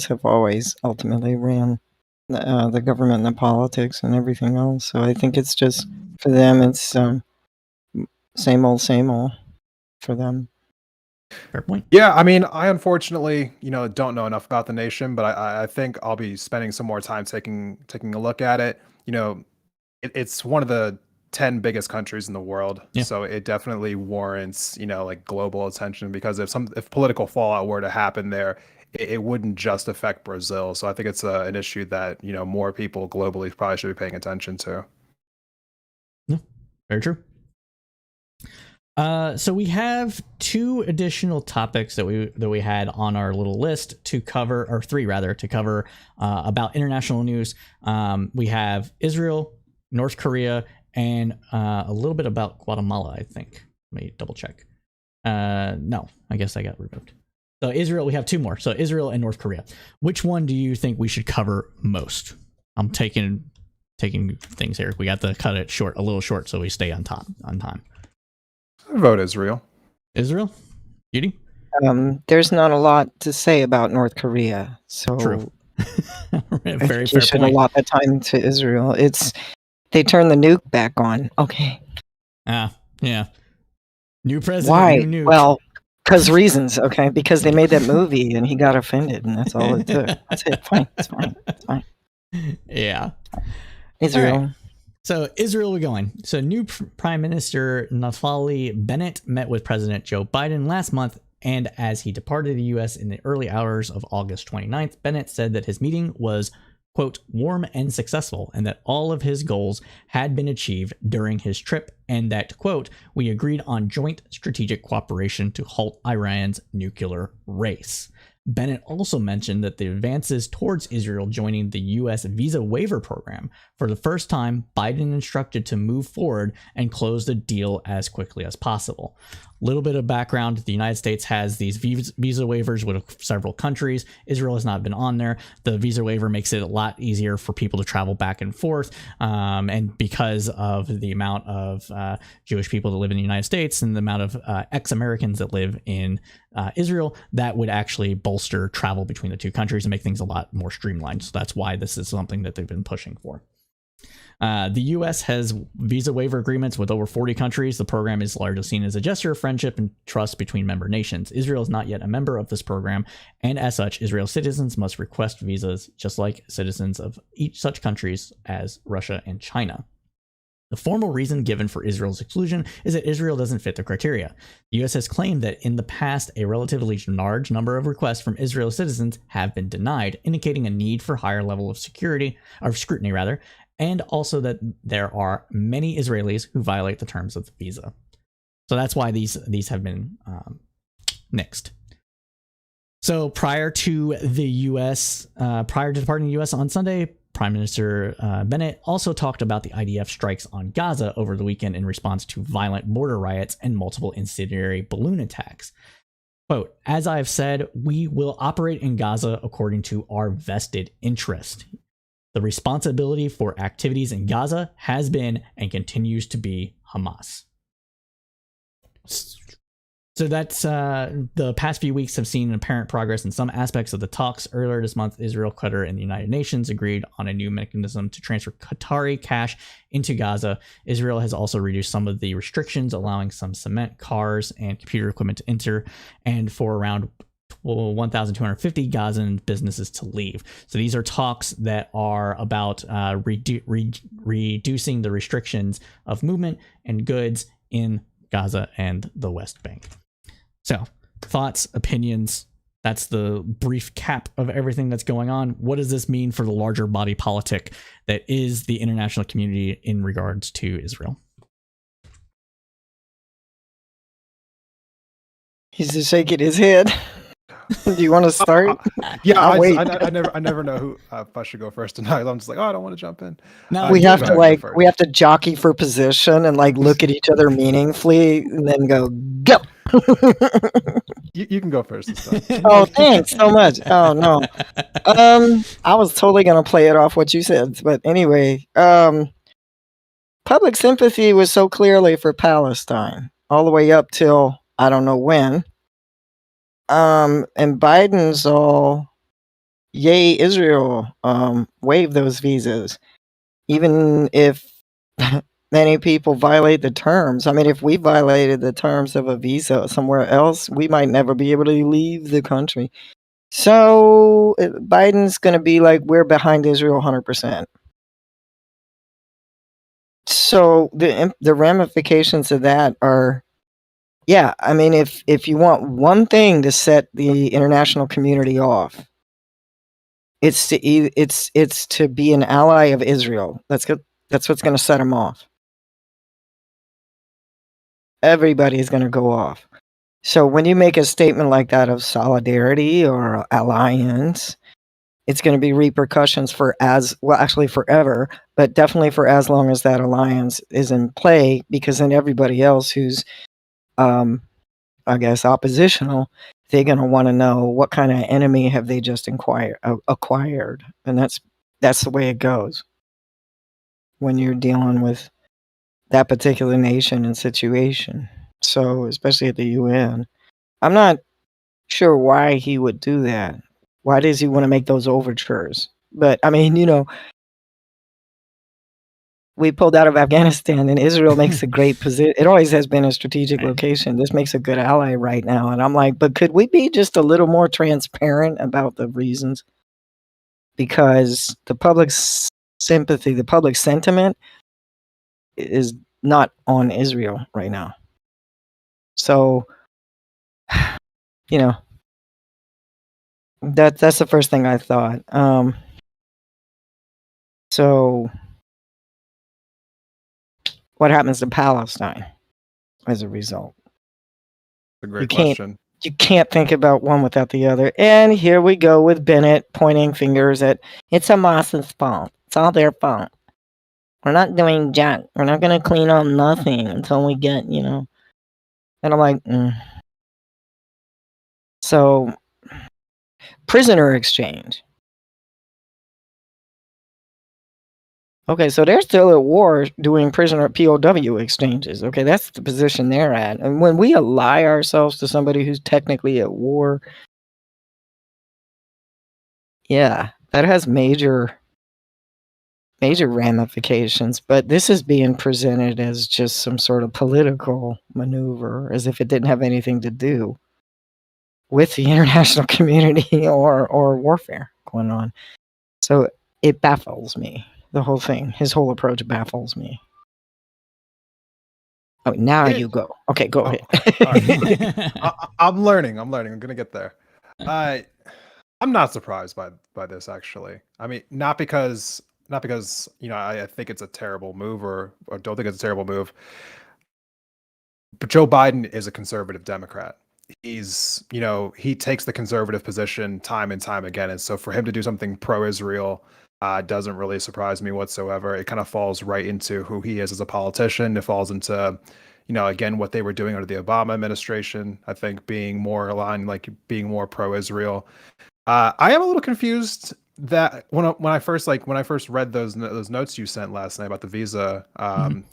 Speaker 2: have always ultimately ran the government and the politics and everything else. So I think it's just, for them, it's same old for them.
Speaker 1: Fair point.
Speaker 3: Yeah, I mean, I unfortunately, don't know enough about the nation, but I think I'll be spending some more time taking a look at it. It's one of the 10 biggest countries in the world, so it definitely warrants, like global attention because if political fallout were to happen there, it wouldn't just affect Brazil. So I think it's an issue that more people globally probably should be paying attention to.
Speaker 1: Yeah, very true. So we have two additional topics that we had on our little list to cover, or three rather, to cover about international news. We have Israel, North Korea, and a little bit about Guatemala, I think. Let me double check. No, I guess I got removed. So Israel, we have two more. So Israel and North Korea. Which one do you think we should cover most? I'm taking things here. We got to cut it a little short, so we stay on time.
Speaker 3: I vote Israel.
Speaker 1: Israel? Judy?
Speaker 2: There's not a lot to say about North Korea, so
Speaker 1: true.
Speaker 2: Very fair point. A lot of time to Israel. They turned the nuke back on. Okay.
Speaker 1: Yeah. New president.
Speaker 2: Why?
Speaker 1: New nuke.
Speaker 2: Well, reasons. Okay, because they made that movie and he got offended, and that's all it took. That's it. Fine. It's fine.
Speaker 1: Yeah.
Speaker 2: Israel.
Speaker 1: So Israel, we're going. So new Prime Minister Naftali Bennett met with President Joe Biden last month, and as he departed the U.S. in the early hours of August 29th, Bennett said that his meeting was, quote, warm and successful, and that all of his goals had been achieved during his trip, and that, quote, we agreed on joint strategic cooperation to halt Iran's nuclear race. Bennett also mentioned that the advances towards Israel joining the U.S. visa waiver program. For the first time, Biden instructed to move forward and close the deal as quickly as possible. Little bit of background. The United States has these visa waivers with several countries. Israel has not been on there. The visa waiver makes it a lot easier for people to travel back and forth. And because of the amount of Jewish people that live in the United States and the amount of ex-Americans that live in Israel, that would actually bolster travel between the two countries and make things a lot more streamlined. So that's why this is something that they've been pushing for. The U.S. has visa waiver agreements with over 40 countries. The program is largely seen as a gesture of friendship and trust between member nations. Israel is not yet a member of this program, and as such, Israel citizens must request visas just like citizens of each such countries as Russia and China. The formal reason given for Israel's exclusion is that Israel doesn't fit the criteria. The U.S. has claimed that in the past, a relatively large number of requests from Israel citizens have been denied, indicating a need for higher level of scrutiny, and also that there are many Israelis who violate the terms of the visa. So that's why these have been nixed. So prior to departing the U.S. on Sunday, Prime Minister Bennett also talked about the IDF strikes on Gaza over the weekend in response to violent border riots and multiple incendiary balloon attacks. Quote, as I've said, we will operate in Gaza according to our vested interest. The responsibility for activities in Gaza has been and continues to be Hamas. So that's the past few weeks have seen apparent progress in some aspects of the talks. Earlier this month, Israel, Qatar, and the United Nations agreed on a new mechanism to transfer Qatari cash into Gaza. Israel has also reduced some of the restrictions, allowing some cement, cars, and computer equipment to enter, and for around 1,250 Gazan businesses to leave. So these are talks that are about reducing the restrictions of movement and goods in Gaza and the West Bank. So, thoughts, opinions, that's the brief cap of everything that's going on. What does this mean for the larger body politic that is the international community in regards to Israel?
Speaker 2: He's just shaking his head. Do you want to start?
Speaker 3: Yeah,
Speaker 2: I
Speaker 3: never know who if I should go first tonight. I'm just like, oh, I don't want to jump in.
Speaker 1: No,
Speaker 2: we have to jockey for position and like look at each other meaningfully and then go.
Speaker 3: You can go first this time.
Speaker 2: Oh, thanks so much. Oh no, I was totally gonna play it off what you said, but anyway, public sympathy was so clearly for Palestine all the way up till I don't know when. And Biden's all yay Israel, waive those visas, even if many people violate the terms. I mean, if we violated the terms of a visa somewhere else, we might never be able to leave the country. So Biden's going to be like, we're behind Israel 100%. So the ramifications of that are, yeah, I mean, if you want one thing to set the international community off, it's to be an ally of Israel. That's what's going to set them off. Everybody is going to go off. So when you make a statement like that of solidarity or alliance, it's going to be repercussions for actually forever, but definitely for as long as that alliance is in play, because then everybody else who's, I guess, oppositional, they're going to want to know what kind of enemy have they just acquired. And that's the way it goes when you're dealing with that particular nation and situation. So, especially at the UN, I'm not sure why he would do that. Why does he want to make those overtures? But I mean, we pulled out of Afghanistan, and Israel makes a great position. It always has been a strategic location. This makes a good ally right now. And I'm like, but could we be just a little more transparent about the reasons? Because the public sympathy, the public sentiment is not on Israel right now. So, that's the first thing I thought. So what happens to Palestine as a result?
Speaker 3: That's a great question.
Speaker 2: You can't think about one without the other. And here we go with Bennett pointing fingers at it's Hamas's fault. It's all their fault. We're not doing jack. We're not going to clean up nothing until we get, And I'm like, So, prisoner exchange. Okay, so they're still at war doing prisoner POW exchanges. Okay, that's the position they're at. And when we ally ourselves to somebody who's technically at war, yeah, that has major ramifications. But this is being presented as just some sort of political maneuver, as if it didn't have anything to do with the international community or warfare going on. So it baffles me. The whole thing, his whole approach baffles me. Oh, now you go. Okay, go ahead.
Speaker 3: Right. I'm learning. I'm going to get there. I'm not surprised by this, actually. I mean, not because I think it's a terrible move or don't think it's a terrible move. But Joe Biden is a conservative Democrat. He's, he takes the conservative position time and time again. And so for him to do something pro-Israel doesn't really surprise me whatsoever. It kind of falls right into who he is as a politician. It falls into, again, what they were doing under the Obama administration. I think being more aligned, like being more pro-Israel. I am a little confused that when I first read those notes you sent last night about the visa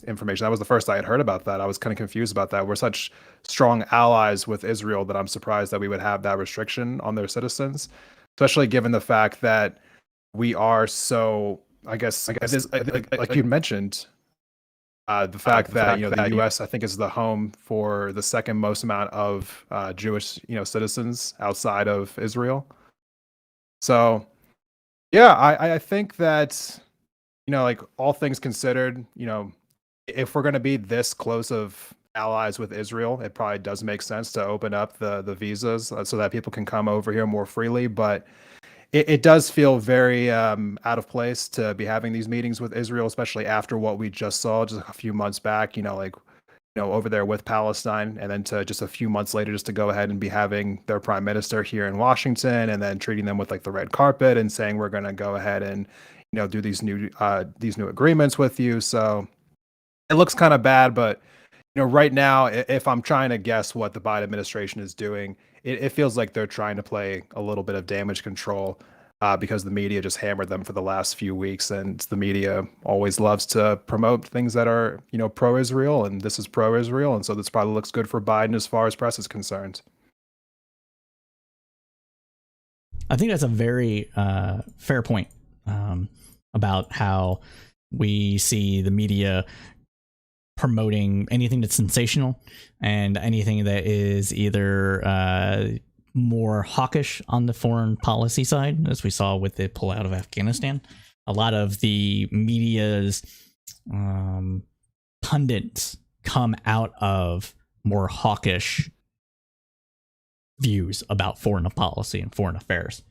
Speaker 3: information, that was the first I had heard about that. I was kind of confused about that. We're such strong allies with Israel that I'm surprised that we would have that restriction on their citizens, especially given the fact that we are so, I guess like you mentioned, the fact that the U.S. I think is the home for the second most amount of Jewish citizens outside of Israel. So yeah, I think that like all things considered, if we're going to be this close of allies with Israel, it probably does make sense to open up the visas so that people can come over here more freely. But it does feel very out of place to be having these meetings with Israel, especially after what we just saw just a few months back, over there with Palestine, and then to just a few months later, just to go ahead and be having their prime minister here in Washington, and then treating them with like the red carpet and saying, we're going to go ahead and, do these new agreements with you. So it looks kind of bad, but right now, if I'm trying to guess what the Biden administration is doing, it feels like they're trying to play a little bit of damage control because the media just hammered them for the last few weeks, and the media always loves to promote things that are, pro-Israel, and this is pro-Israel, and so this probably looks good for Biden as far as press is concerned.
Speaker 1: I think that's a very fair point about how we see the media promoting anything that's sensational and anything that is either more hawkish on the foreign policy side, as we saw with the pullout of Afghanistan. A lot of the media's pundits come out of more hawkish views about foreign policy and foreign affairs.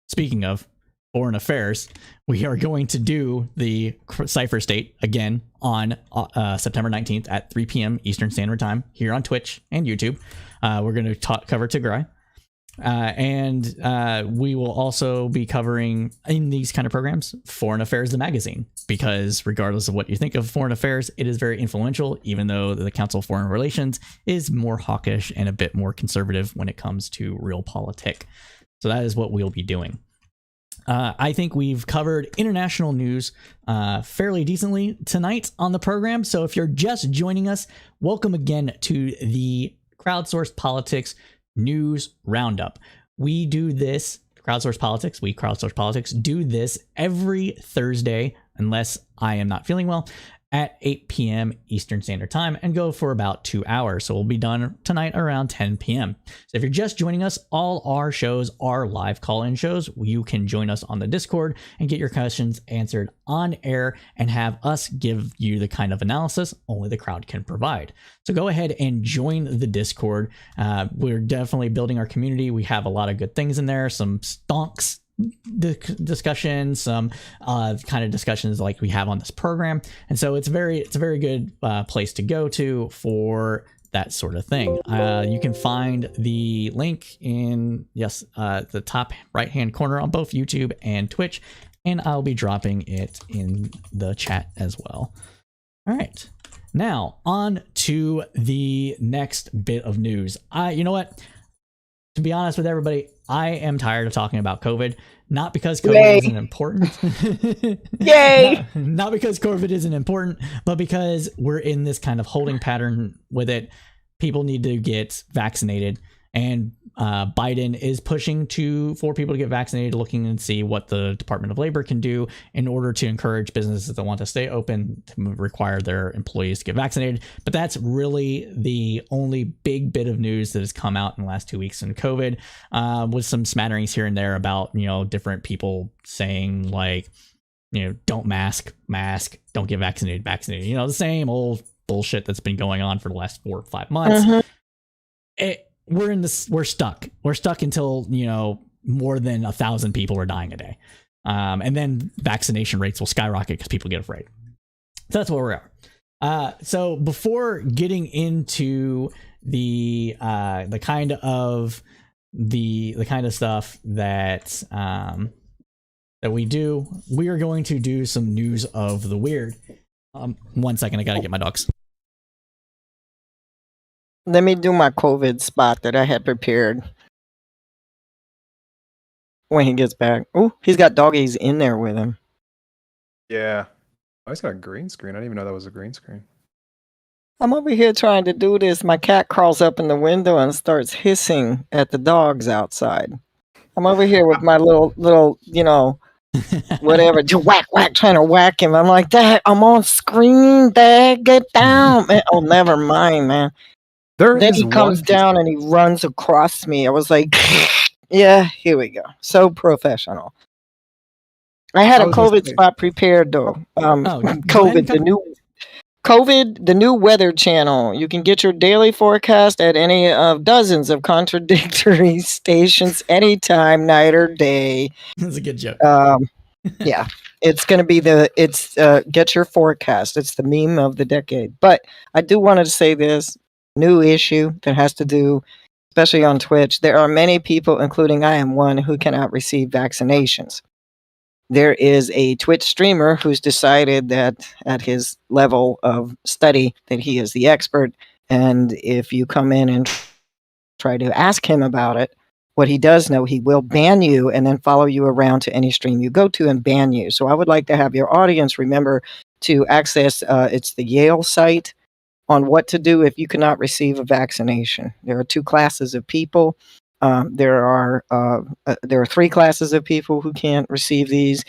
Speaker 1: Speaking of foreign affairs, we are going to do the Cypher State again on September 19th at 3 p.m. Eastern Standard Time here on Twitch and YouTube. We're going to cover Tigray. And we will also be covering, in these kind of programs, Foreign Affairs, the magazine, because regardless of what you think of foreign affairs, it is very influential, even though the Council of Foreign Relations is more hawkish and a bit more conservative when it comes to realpolitik. So that is what we'll be doing. I think we've covered international news fairly decently tonight on the program. So if you're just joining us, welcome again to the Crowdsourced Politics News Roundup. We do this, Crowdsourced Politics, do this every Thursday, unless I am not feeling well, at 8 p.m. Eastern Standard Time, and go for about 2 hours. So we'll be done tonight around 10 p.m. So if you're just joining us, all our shows are live call-in shows. You can join us on the Discord and get your questions answered on air and have us give you the kind of analysis only the crowd can provide. So go ahead and join the Discord. We're definitely building our community. We have a lot of good things in there, some stonks discussions, some kind of discussions like we have on this program, and so it's a very good place to go to for that sort of thing. You can find the link in the top right hand corner on both YouTube and Twitch, and I'll be dropping it in the chat as well. All right, now on to the next bit of news. You know what? To be honest with everybody, I am tired of talking about COVID. Not because COVID isn't important.
Speaker 2: Yay!
Speaker 1: Not because COVID isn't important, but because we're in this kind of holding pattern with it. People need to get vaccinated, and Biden is pushing for people to get vaccinated, looking and see what the Department of Labor can do in order to encourage businesses that want to stay open to require their employees to get vaccinated. But that's really the only big bit of news that has come out in the last 2 weeks in COVID, with some smatterings here and there about, different people saying like, don't mask, don't get vaccinated. The same old bullshit that's been going on for the last 4 or 5 months. We're stuck until more than 1,000 people are dying a day, and then vaccination rates will skyrocket because people get afraid. So that's where we are. So before getting into the kind of stuff that that we do, we are going to do some news of the weird. 1 second, I gotta get my dogs.
Speaker 2: Let me do my COVID spot that I had prepared when he gets back. Oh, he's got doggies in there with him.
Speaker 3: Yeah. Oh, he's got a green screen. I didn't even know that was a green screen.
Speaker 2: I'm over here trying to do this. My cat crawls up in the window and starts hissing at the dogs outside. I'm over here with my little, whatever, just whack, trying to whack him. I'm like, Dad, I'm on screen, Dad, get down. Man. Oh, never mind, man. Then he comes down and he runs across me. I was like, yeah, here we go. So professional. I had a COVID spot prepared though. COVID, the new weather channel. You can get your daily forecast at any of dozens of contradictory stations anytime, night or day.
Speaker 1: That's a good joke.
Speaker 2: Yeah, it's going to be get your forecast. It's the meme of the decade. But I do want to say this new issue that has to do, especially on Twitch. There are many people, including I am one, who cannot receive vaccinations. There is a Twitch streamer who's decided that at his level of study that he is the expert. And if you come in and try to ask him about it, what he does know, he will ban you and then follow you around to any stream you go to and ban you. So I would like to have your audience remember to access, it's the Yale site on what to do if you cannot receive a vaccination. There are two classes of people. There are 3 classes of people who can't receive these.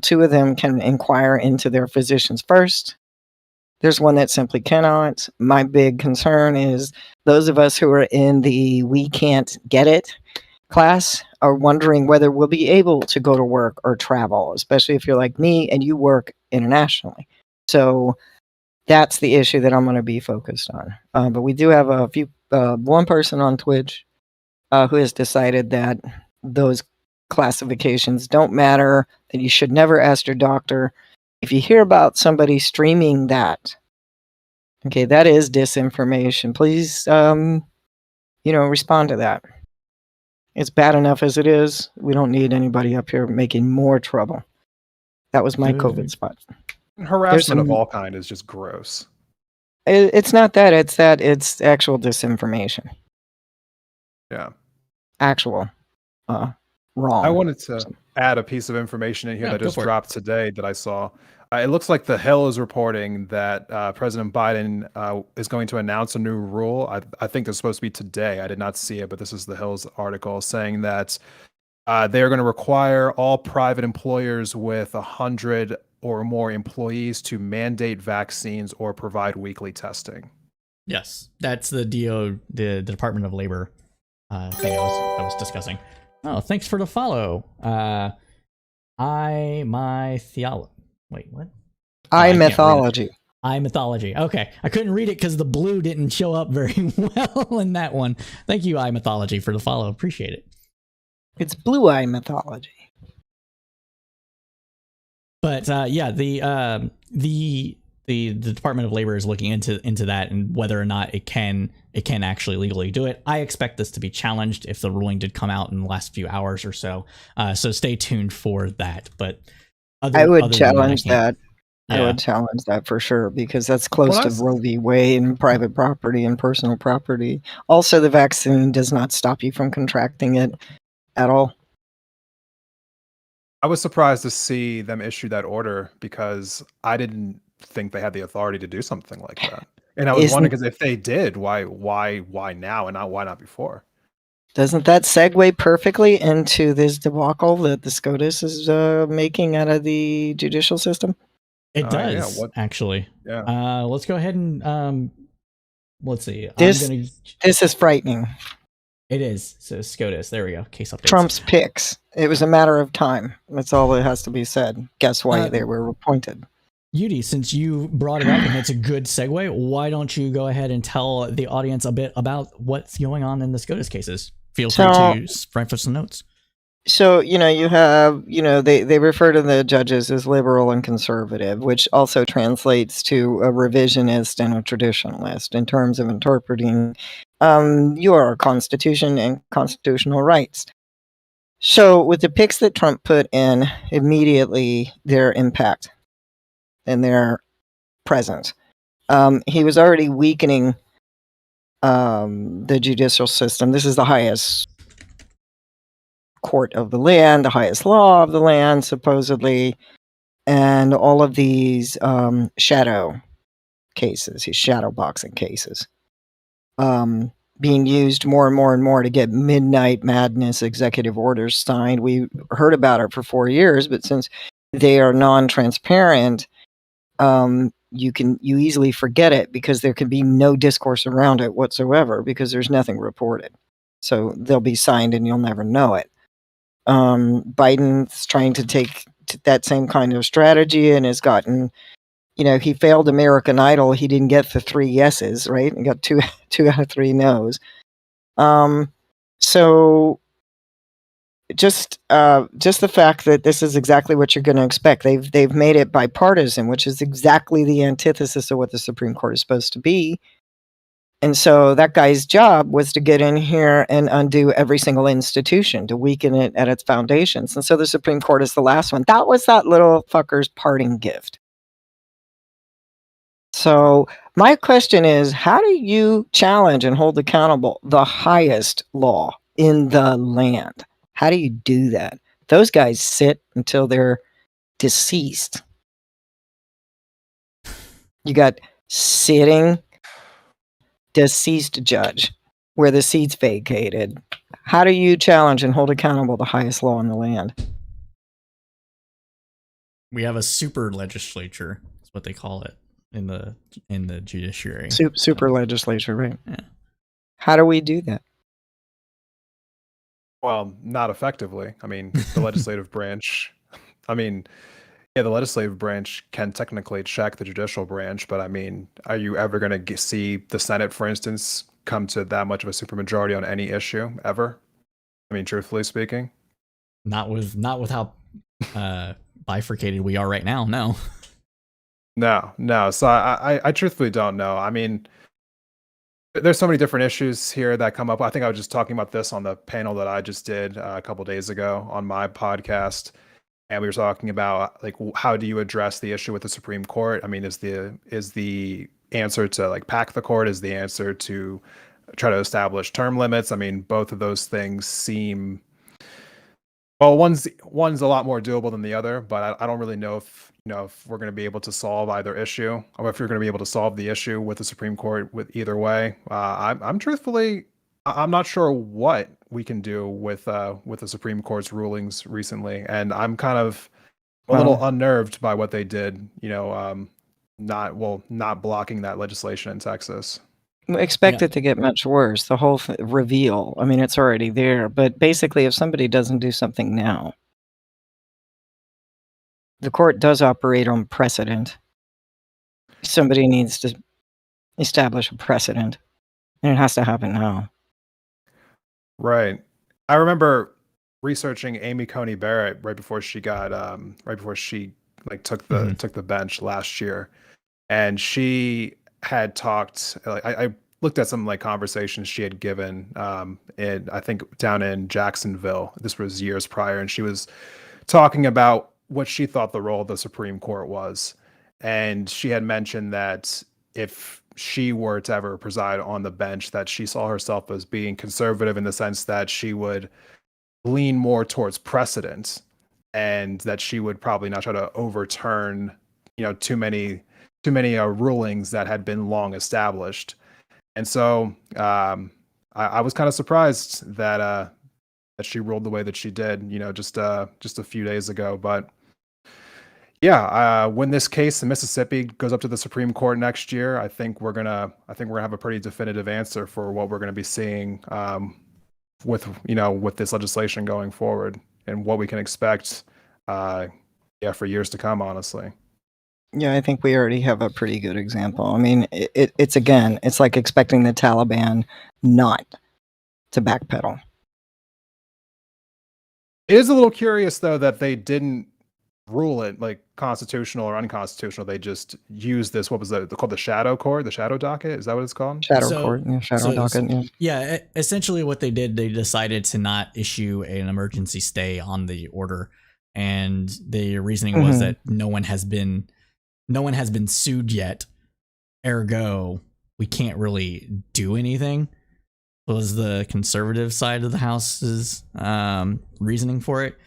Speaker 2: 2 of them can inquire into their physicians first. There's one that simply cannot. My big concern is those of us who are in the we can't get it class are wondering whether we'll be able to go to work or travel, especially if you're like me and you work internationally. So that's the issue that I'm going to be focused on. But we do have one person on Twitch who has decided that those classifications don't matter, that you should never ask your doctor. If you hear about somebody streaming that, okay, that is disinformation. Please, respond to that. It's bad enough as it is. We don't need anybody up here making more trouble. That was my COVID spot.
Speaker 3: Harassment of all kind is just gross.
Speaker 2: It's not that. It's actual disinformation.
Speaker 3: Yeah.
Speaker 2: Actual wrong.
Speaker 3: I wanted to add a piece of information in here that just dropped today that I saw. It looks like The Hill is reporting that President Biden is going to announce a new rule. I think it's supposed to be today. I did not see it, but this is The Hill's article saying that they are going to require all private employers with 100 or more employees to mandate vaccines or provide weekly testing.
Speaker 1: Yes, that's the Department of Labor thing I was discussing. Oh, thanks for the follow. Wait, what?
Speaker 2: iMythology.
Speaker 1: iMythology. Okay, I couldn't read it because the blue didn't show up very well in that one. Thank you, iMythology, for the follow. Appreciate it.
Speaker 2: It's blue eye mythology.
Speaker 1: But yeah, the Department of Labor is looking into that and whether or not it can actually legally do it. I expect this to be challenged if the ruling did come out in the last few hours or so. So stay tuned for that. But
Speaker 2: I would challenge that. Yeah. I would challenge that for sure because that's close to Roe v. Wade and private property and personal property. Also, the vaccine does not stop you from contracting it at all.
Speaker 3: I was surprised to see them issue that order because I didn't think they had the authority to do something like that. And I was wondering because if they did, why now and why not before?
Speaker 2: Doesn't that segue perfectly into this debacle that the SCOTUS is making out of the judicial system?
Speaker 1: It does, actually.
Speaker 3: Yeah.
Speaker 1: Let's go ahead and let's see.
Speaker 2: This is frightening.
Speaker 1: It is. So SCOTUS. There we go. Case updates.
Speaker 2: Trump's picks. It was a matter of time. That's all that has to be said. Guess why they were appointed.
Speaker 1: Yudi, since you brought it up and it's a good segue, why don't you go ahead and tell the audience a bit about what's going on in the SCOTUS cases? Feel free to write for some notes.
Speaker 2: So, you have, they refer to the judges as liberal and conservative, which also translates to a revisionist and a traditionalist in terms of interpreting your constitution and constitutional rights. So with the picks that Trump put in, immediately their impact and their presence. He was already weakening the judicial system. This is the highest court of the land, the highest law of the land, supposedly, and all of these shadow cases, these shadow boxing cases, being used more and more and more to get midnight madness executive orders signed. We heard about it for 4 years, but since they are non-transparent, you easily forget it because there can be no discourse around it whatsoever because there's nothing reported. So they'll be signed and you'll never know it. Biden's trying to take that same kind of strategy and has gotten, he failed American Idol. He didn't get the 3 yeses, right? He got two out of 3 no's. So just the fact that this is exactly what you're going to expect. They've made it bipartisan, which is exactly the antithesis of what the Supreme Court is supposed to be. And so that guy's job was to get in here and undo every single institution, to weaken it at its foundations. And so the Supreme Court is the last one. That was that little fucker's parting gift. So my question is, how do you challenge and hold accountable the highest law in the land? How do you do that? Those guys sit until they're deceased. You got sitting deceased judge where the seat's vacated. How do you challenge and hold accountable the highest law in the land?
Speaker 1: We have a super legislature. That's what they call it in the judiciary.
Speaker 2: Super legislature, right?
Speaker 1: Yeah.
Speaker 2: How do we do that?
Speaker 3: Well, not effectively. I mean, the legislative branch, the legislative branch can technically check the judicial branch, but I mean, are you ever going to see the Senate, for instance, come to that much of a supermajority on any issue ever? I mean, truthfully speaking,
Speaker 1: not with how bifurcated we are right now.
Speaker 3: No. So I truthfully don't know. I mean, there's so many different issues here that come up. I think I was just talking about this on the panel that I just did a couple days ago on my podcast. And we were talking about like, how do you address the issue with the Supreme Court? I mean, is the answer to like pack the court? Is the answer to try to establish term limits? I mean, both of those things seem, well, one's a lot more doable than the other, but I don't really know if we're going to be able to solve either issue, or if you're going to be able to solve the issue with the Supreme Court with either way. I'm not sure what we can do with the Supreme Court's rulings recently, and I'm kind of a little unnerved by what they did. Not blocking that legislation in Texas.
Speaker 2: Expect it to get much worse. The whole reveal. I mean, it's already there. But basically, if somebody doesn't do something now, the court does operate on precedent. Somebody needs to establish a precedent, and it has to happen now.
Speaker 3: Right. I remember researching Amy Coney Barrett right before she got took the bench last year, and she had talked. I looked at some like conversations she had given I think down in Jacksonville. This was years prior, and she was talking about what she thought the role of the Supreme Court was. And she had mentioned that if she were to ever preside on the bench, that she saw herself as being conservative in the sense that she would lean more towards precedent, and that she would probably not try to overturn, too many rulings that had been long established. And so I was kind of surprised that she ruled the way that she did, just a few days ago. But yeah, when this case in Mississippi goes up to the Supreme Court next year, I think we're gonna have a pretty definitive answer for what we're gonna be seeing with this legislation going forward, and what we can expect for years to come, honestly.
Speaker 2: Yeah, I think we already have a pretty good example. I mean, it's like expecting the Taliban not to backpedal.
Speaker 3: It is a little curious, though, that they didn't rule it like constitutional or unconstitutional. They just use this. What was that called? The shadow court, the shadow docket. Is that what it's called?
Speaker 2: Shadow
Speaker 1: So-
Speaker 2: court, yeah, shadow docket. Yeah.
Speaker 1: Yeah, essentially what they did, they decided to not issue an emergency stay on the order, and the reasoning was that no one has been sued yet, ergo we can't really do anything. Was the conservative side of the House's reasoning for it,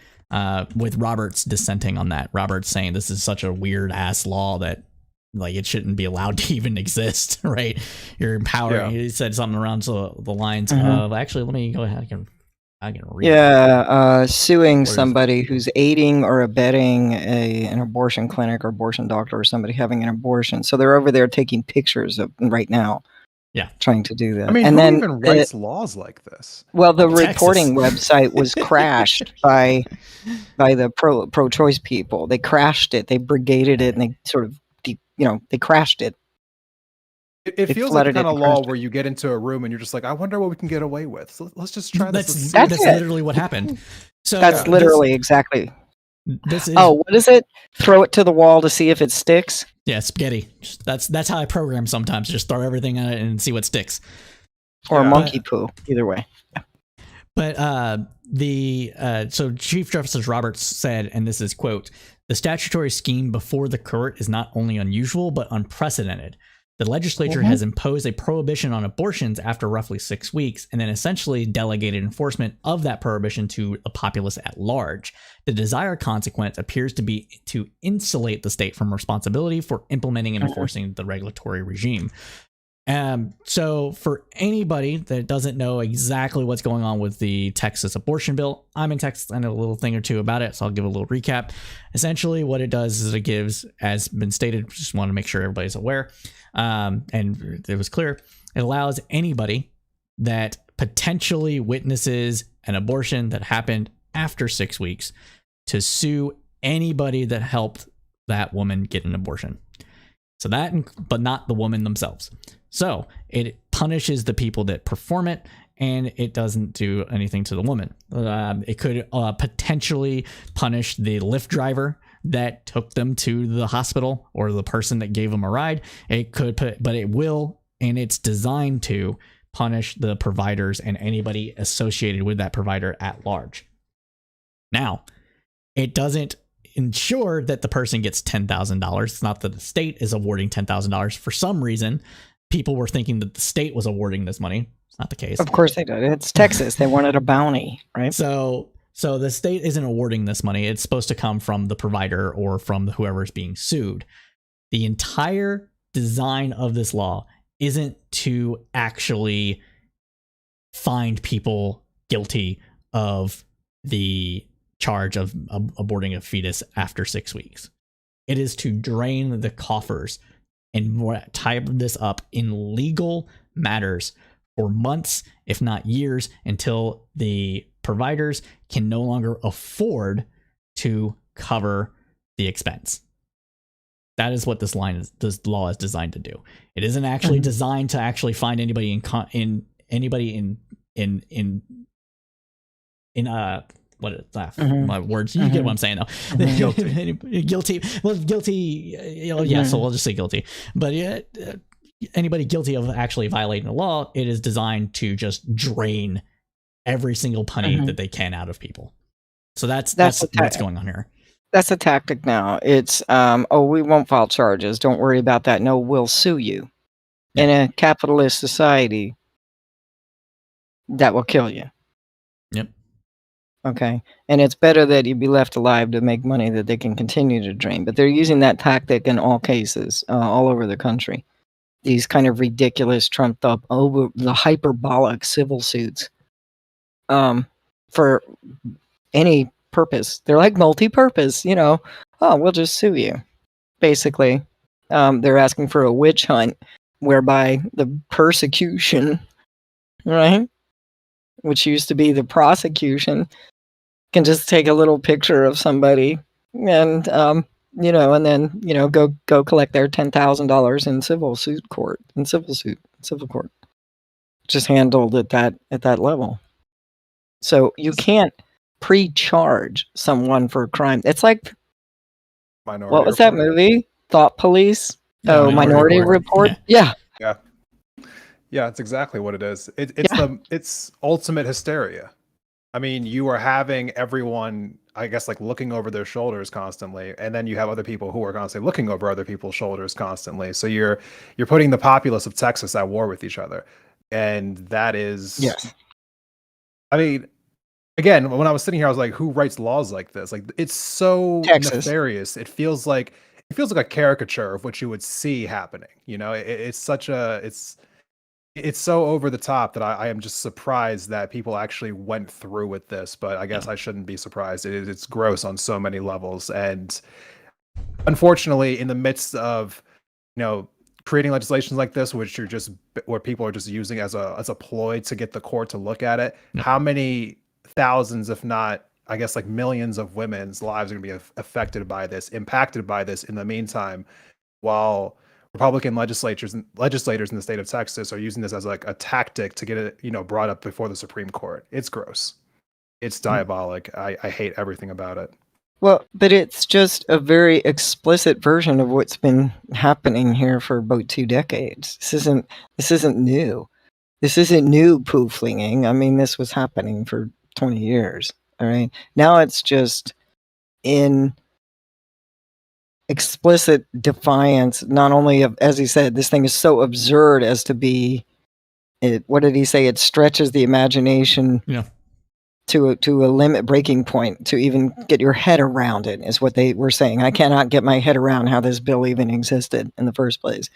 Speaker 1: with Roberts dissenting on that. Roberts saying this is such a weird ass law that like it shouldn't be allowed to even exist, right? You're empowering. Yeah. He said something around the lines of, actually, let me go ahead. I can read.
Speaker 2: Yeah, suing somebody who's aiding or abetting an abortion clinic or abortion doctor or somebody having an abortion. So they're over there taking pictures of right now.
Speaker 1: Yeah,
Speaker 2: trying to do that.
Speaker 3: I mean,
Speaker 2: and
Speaker 3: who
Speaker 2: then
Speaker 3: even writes laws like this?
Speaker 2: Well, the
Speaker 1: Texas.
Speaker 2: reporting website was crashed by the pro-choice people. They crashed it. They brigaded it, and they sort of, they crashed it.
Speaker 3: It feels like the kind of law where you get into a room and you're just like, I wonder what we can get away with. So let's just try this.
Speaker 1: That's literally what happened. So
Speaker 2: that's literally exactly.
Speaker 1: This is,
Speaker 2: what is it? Throw it to the wall to see if it sticks?
Speaker 1: Yeah, spaghetti. That's how I program sometimes. Just throw everything at it and see what sticks.
Speaker 2: Or monkey poo. Either way.
Speaker 1: But so Chief Justice Roberts said, and this is quote, "The statutory scheme before the court is not only unusual but unprecedented. The legislature has imposed a prohibition on abortions after roughly 6 weeks, and then essentially delegated enforcement of that prohibition to the populace at large. The desired consequence appears to be to insulate the state from responsibility for implementing and enforcing the regulatory regime." So for anybody that doesn't know exactly what's going on with the Texas abortion bill, I'm in Texas. I know a little thing or two about it, so I'll give a little recap. Essentially, what it does is it gives, as been stated, just want to make sure everybody's aware, and it was clear, it allows anybody that potentially witnesses an abortion that happened after 6 weeks to sue anybody that helped that woman get an abortion. So that, but not the woman themselves. So it punishes the people that perform it, and it doesn't do anything to the woman. It could potentially punish the Lyft driver that took them to the hospital or the person that gave them a ride. It could, but it will, and it's designed to punish the providers and anybody associated with that provider at large. Now, it doesn't ensure that the person gets $10,000. It's not that the state is awarding $10,000. For some reason, people were thinking that the state was awarding this money. It's not the case.
Speaker 2: Of course they did. It's Texas. They wanted a bounty, right?
Speaker 1: So the state isn't awarding this money. It's supposed to come from the provider or from whoever is being sued. The entire design of this law isn't to actually find people guilty of the charge of aborting a fetus after 6 weeks. It is to drain the coffers and tie this up in legal matters for months, if not years, until the providers can no longer afford to cover the expense. That is what this law is designed to do. It isn't actually designed to actually find anybody what is that? My words. You get what I'm saying, though. Guilty. Well, guilty. Yeah. So we'll just say guilty. But anybody guilty of actually violating the law, it is designed to just drain every single penny that they can out of people. So that's what's going on here.
Speaker 2: That's a tactic now. It's we won't file charges. Don't worry about that. No, we'll sue you. Yeah. In a capitalist society, that will kill you.
Speaker 1: Yep.
Speaker 2: Okay. And it's better that you be left alive to make money that they can continue to drain. But they're using that tactic in all cases, all over the country. These kind of ridiculous, trumped up, over the hyperbolic civil suits for any purpose. They're like multi-purpose, we'll just sue you. Basically, they're asking for a witch hunt whereby the persecution, right, which used to be the prosecution, can just take a little picture of somebody and and then go collect their $10,000 in civil court, just handled at that level. So you can't pre-charge someone for a crime. It's like
Speaker 3: Minority
Speaker 2: What was that
Speaker 3: Report.
Speaker 2: movie? Thought Police?
Speaker 1: Yeah,
Speaker 2: Oh, Minority Report? Yeah.
Speaker 3: Yeah. Yeah, it's exactly what it is. It's ultimate hysteria. I mean, you are having everyone, I guess, like looking over their shoulders constantly, and then you have other people who are constantly looking over other people's shoulders constantly. So you're putting the populace of Texas at war with each other, and that is,
Speaker 2: Yes.
Speaker 3: I mean, again, when I was sitting here, I was like, who writes laws like this? Like, it's so
Speaker 2: Texas.
Speaker 3: nefarious. It feels like a caricature of what you would see happening. You know, it's such a it's so over the top that I am just surprised that people actually went through with this. But I guess I shouldn't be surprised. It's gross on so many levels, and unfortunately, in the midst of creating legislation like this, which where people are just using as a ploy to get the court to look at it, how many thousands, if not, I guess, like millions of women's lives are going to be affected by this, impacted by this in the meantime, while Republican legislators in the state of Texas are using this as like a tactic to get it, brought up before the Supreme Court. It's gross. It's diabolic. I hate everything about it.
Speaker 2: Well, but it's just a very explicit version of what's been happening here for about 2 decades. This isn't new. This isn't new poo flinging. I mean, this was happening for 20 years. All right. Now it's just in explicit defiance, not only of, as he said, this thing is so absurd as to be, what did he say? It stretches the imagination to a limit breaking point to even get your head around it, is what they were saying. I cannot get my head around how this bill even existed in the first place.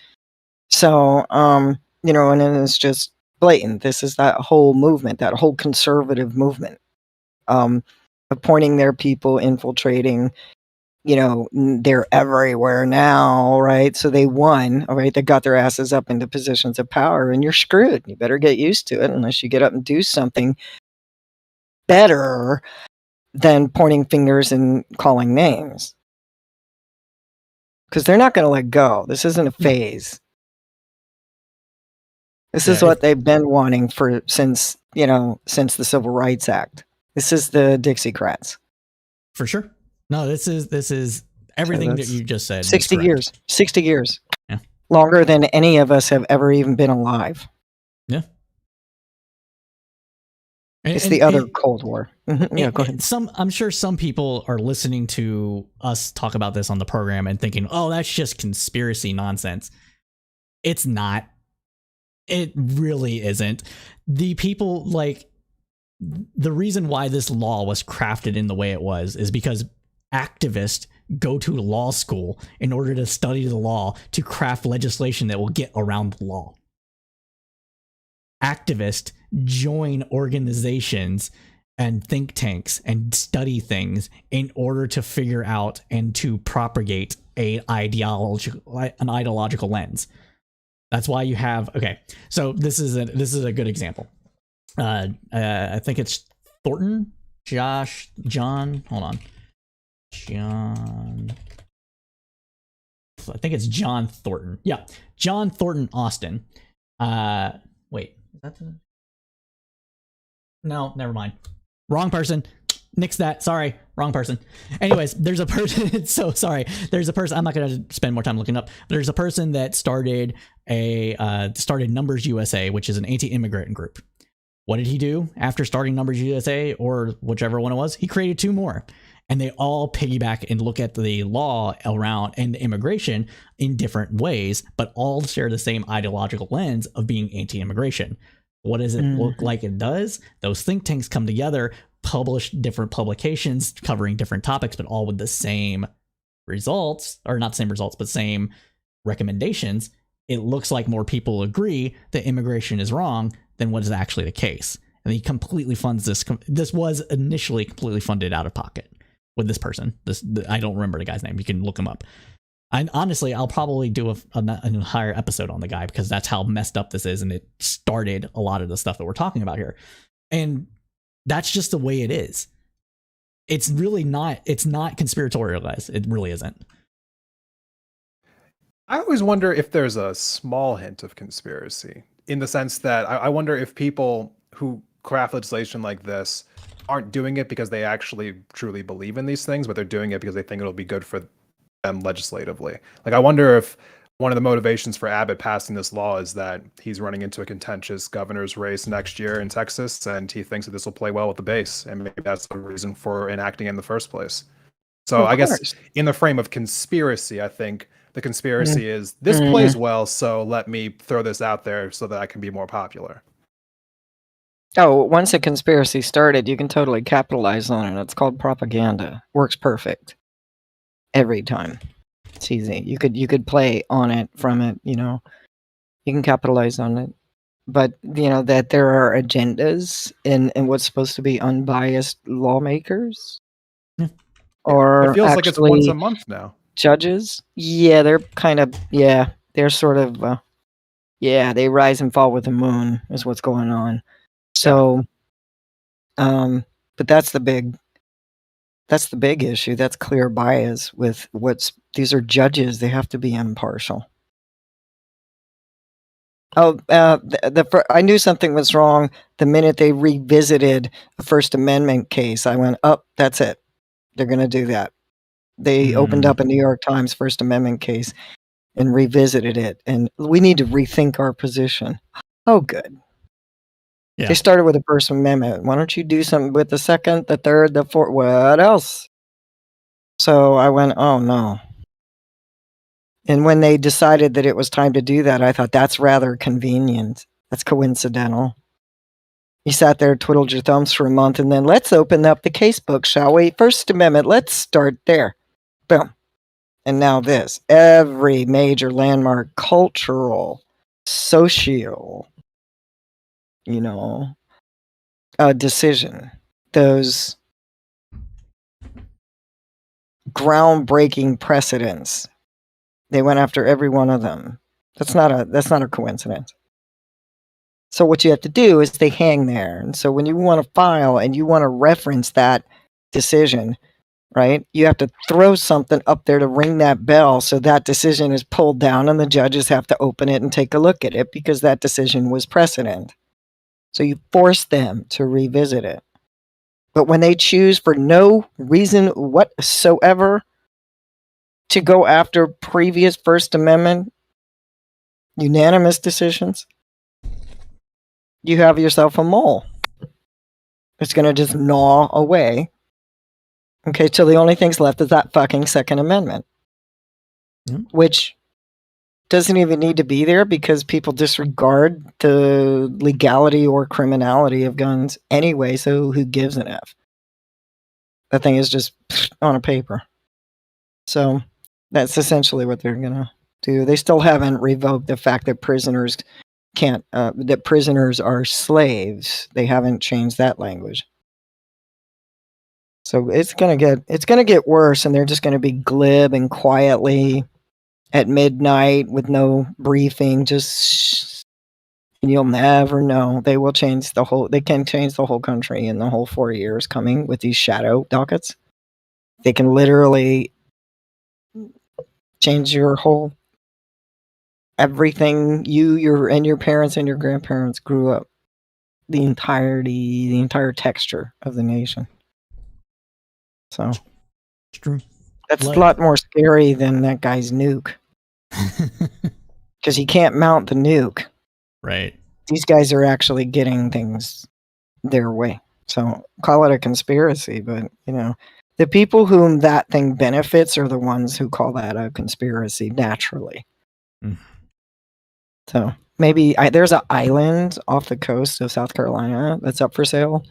Speaker 2: So, and then it's just blatant. This is that whole movement, that whole conservative movement, appointing their people, infiltrating. They're everywhere now, right? So they won, all right? They got their asses up into positions of power, and you're screwed. You better get used to it unless you get up and do something better than pointing fingers and calling names. Because they're not going to let go. This isn't a phase. This is what they've been wanting since the Civil Rights Act. This is the Dixiecrats.
Speaker 1: For sure. No, this is everything that you just said.
Speaker 2: 60 years. 60 years.
Speaker 1: Yeah.
Speaker 2: Longer than any of us have ever even been alive.
Speaker 1: Yeah.
Speaker 2: It's the other Cold War. Yeah, go ahead.
Speaker 1: I'm sure some people are listening to us talk about this on the program and thinking, oh, that's just conspiracy nonsense. It's not. It really isn't. The people, the reason why this law was crafted in the way it was is because activists go to law school in order to study the law to craft legislation that will get around the law. Activists join organizations and think tanks and study things in order to figure out and to propagate an ideological lens. That's why you have, so this is a good example. I think it's Thornton, John, hold on. John, I think it's John Thornton. Yeah, John Thornton Austin. Wait, is that the... No, never mind. Wrong person. Nix that. Sorry, wrong person. Anyways, there's a person. So sorry. There's a person. I'm not going to spend more time looking up. There's a person that started Numbers USA, which is an anti-immigrant group. What did he do after starting Numbers USA, or whichever one it was? He created 2 more. And they all piggyback and look at the law around and immigration in different ways, but all share the same ideological lens of being anti-immigration. What does it look like it does? Those think tanks come together, publish different publications covering different topics, but all with the same results, or not same results, but same recommendations. It looks like more people agree that immigration is wrong than what is actually the case. And he completely funds this. This was initially completely funded out of pocket with this person. I don't remember the guy's name. You can look him up. And honestly, I'll probably do an entire episode on the guy because that's how messed up this is. And it started a lot of the stuff that we're talking about here. And that's just the way it is. It's really not. It's not conspiratorial, guys. It really isn't.
Speaker 3: I always wonder if there's a small hint of conspiracy, in the sense that I wonder if people who craft legislation like this aren't doing it because they actually truly believe in these things, but they're doing it because they think it'll be good for them legislatively. Like, I wonder if one of the motivations for Abbott passing this law is that he's running into a contentious governor's race next year in Texas, and he thinks that this will play well with the base, and maybe that's the reason for enacting it in the first place. So I guess in the frame of conspiracy, I think the conspiracy is this plays well, so let me throw this out there so that I can be more popular.
Speaker 2: Oh, once a conspiracy started, you can totally capitalize on it. It's called propaganda. Works perfect every time. It's easy. You could play on it, from it. You can capitalize on it. But that there are agendas in what's supposed to be unbiased lawmakers, or
Speaker 3: it feels like it's once a
Speaker 2: actually
Speaker 3: month now.
Speaker 2: judges. Yeah, they're kind of they're sort of they rise and fall with the moon is what's going on. So, but that's the big issue. That's clear bias with these are judges. They have to be impartial. Oh, I knew something was wrong the minute they revisited the First Amendment case. I went, that's it. They're going to do that. They opened up a New York Times First Amendment case and revisited it. And we need to rethink our position. Oh, good. Yeah. They started with the First Amendment. Why don't you do something with the Second, the Third, the Fourth? What else? So I went, oh, no. And when they decided that it was time to do that, I thought that's rather convenient. That's coincidental. You sat there, twiddled your thumbs for a month, and then let's open up the casebook, shall we? First Amendment, let's start there. Boom. And now this. Every major landmark, cultural, social, decision. Those groundbreaking precedents. They went after every one of them. That's not a coincidence. So what you have to do is they hang there. And so when you want to file and you want to reference that decision, right, you have to throw something up there to ring that bell so that decision is pulled down and the judges have to open it and take a look at it because that decision was precedent. So you force them to revisit it. But when they choose for no reason whatsoever to go after previous First Amendment unanimous decisions, you have yourself a mole. It's going to just gnaw away. Okay, till the only thing's left is that fucking Second Amendment, which doesn't even need to be there because people disregard the legality or criminality of guns anyway, so who gives an F? That thing is just on a paper. So that's essentially what they're going to do. They still haven't revoked the fact that prisoners that prisoners are slaves. They haven't changed that language. So it's gonna get worse, and they're just gonna be glib and quietly at midnight with no briefing. And you'll never know. They will change they can change the whole country in the whole 4 years coming with these shadow dockets. They can literally change your whole everything your parents and your grandparents grew up, the entire texture of the nation. So
Speaker 1: it's true.
Speaker 2: That's a lot more scary than that guy's nuke. Because he can't mount the nuke.
Speaker 1: Right.
Speaker 2: These guys are actually getting things their way. So call it a conspiracy, but the people whom that thing benefits are the ones who call that a conspiracy naturally. So maybe there's an island off the coast of South Carolina that's up for sale.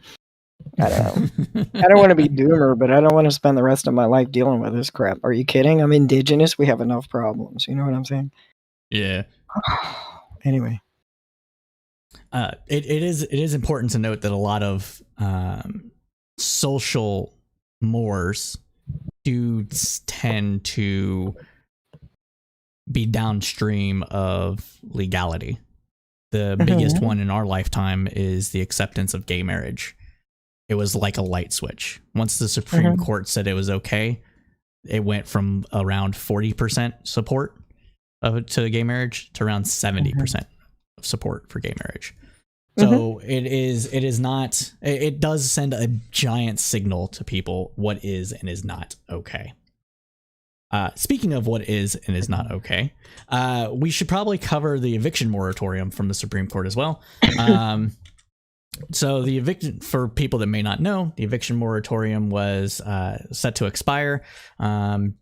Speaker 2: I don't know. I don't want to be doomer, but I don't want to spend the rest of my life dealing with this crap. Are you kidding? I'm indigenous. We have enough problems. You know what I'm saying?
Speaker 1: Yeah.
Speaker 2: Anyway.
Speaker 1: It is important to note that a lot of social mores do tend to be downstream of legality. The biggest one in our lifetime is the acceptance of gay marriage. It was like a light switch. Once the Supreme Court said it was okay, it went from around 40% support to gay marriage to around 70% of support for gay marriage. So it does send a giant signal to people what is and is not okay. Speaking of what is and is not okay, we should probably cover the eviction moratorium from the Supreme Court as well. So the eviction, for people that may not know, the eviction moratorium was set to expire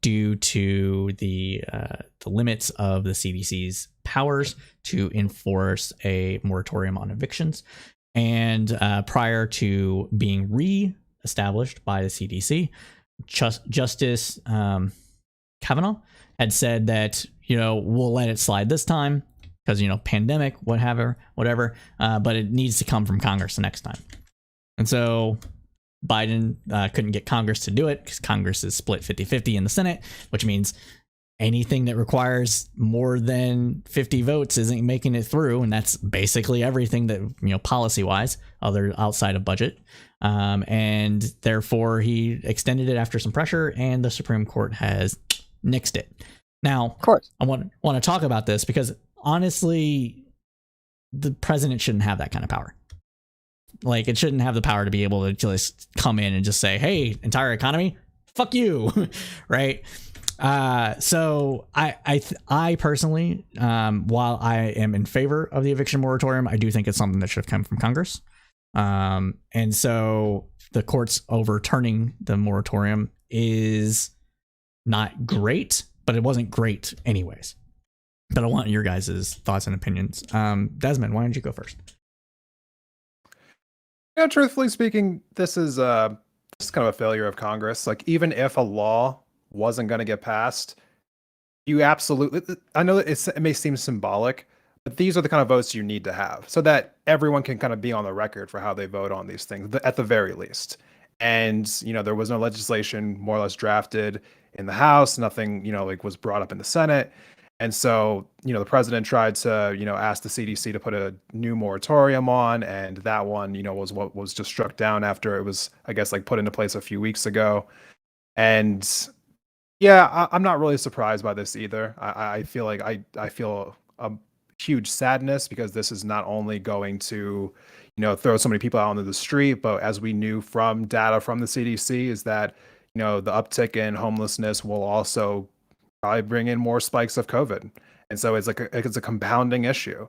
Speaker 1: due to the limits of the CDC's powers to enforce a moratorium on evictions. And prior to being re-established by the CDC, Justice Kavanaugh had said that, we'll let it slide this time because, pandemic, whatever, but it needs to come from Congress the next time. And so Biden couldn't get Congress to do it because Congress is split 50-50 in the Senate, which means anything that requires more than 50 votes isn't making it through. And that's basically everything that, policy wise, other outside of budget. And therefore he extended it after some pressure, and the Supreme Court has nixed it. Now,
Speaker 2: Of course.
Speaker 1: I want to talk about this because honestly, the president shouldn't have that kind of power. Like, it shouldn't have the power to be able to just come in and just say, hey, entire economy, fuck you. Right. So I personally, while I am in favor of the eviction moratorium, I do think it's something that should have come from Congress. And so the courts overturning the moratorium is not great, but it wasn't great anyways. But I want your guys' thoughts and opinions. Desmond, why don't you go first?
Speaker 3: Yeah, truthfully speaking, this is kind of a failure of Congress. Like, even if a law wasn't going to get passed, you absolutely, I know that it may seem symbolic, but these are the kind of votes you need to have so that everyone can kind of be on the record for how they vote on these things, at the very least. And, there was no legislation more or less drafted in the House, nothing, was brought up in the Senate. And so, the president tried to, ask the CDC to put a new moratorium on, and that one, was what was just struck down after it was, I guess, put into place a few weeks ago. And yeah, I'm not really surprised by this either. I feel like I feel a huge sadness because this is not only going to, throw so many people out onto the street, but as we knew from data from the CDC is that, the uptick in homelessness will also probably bring in more spikes of COVID. And so it's a compounding issue.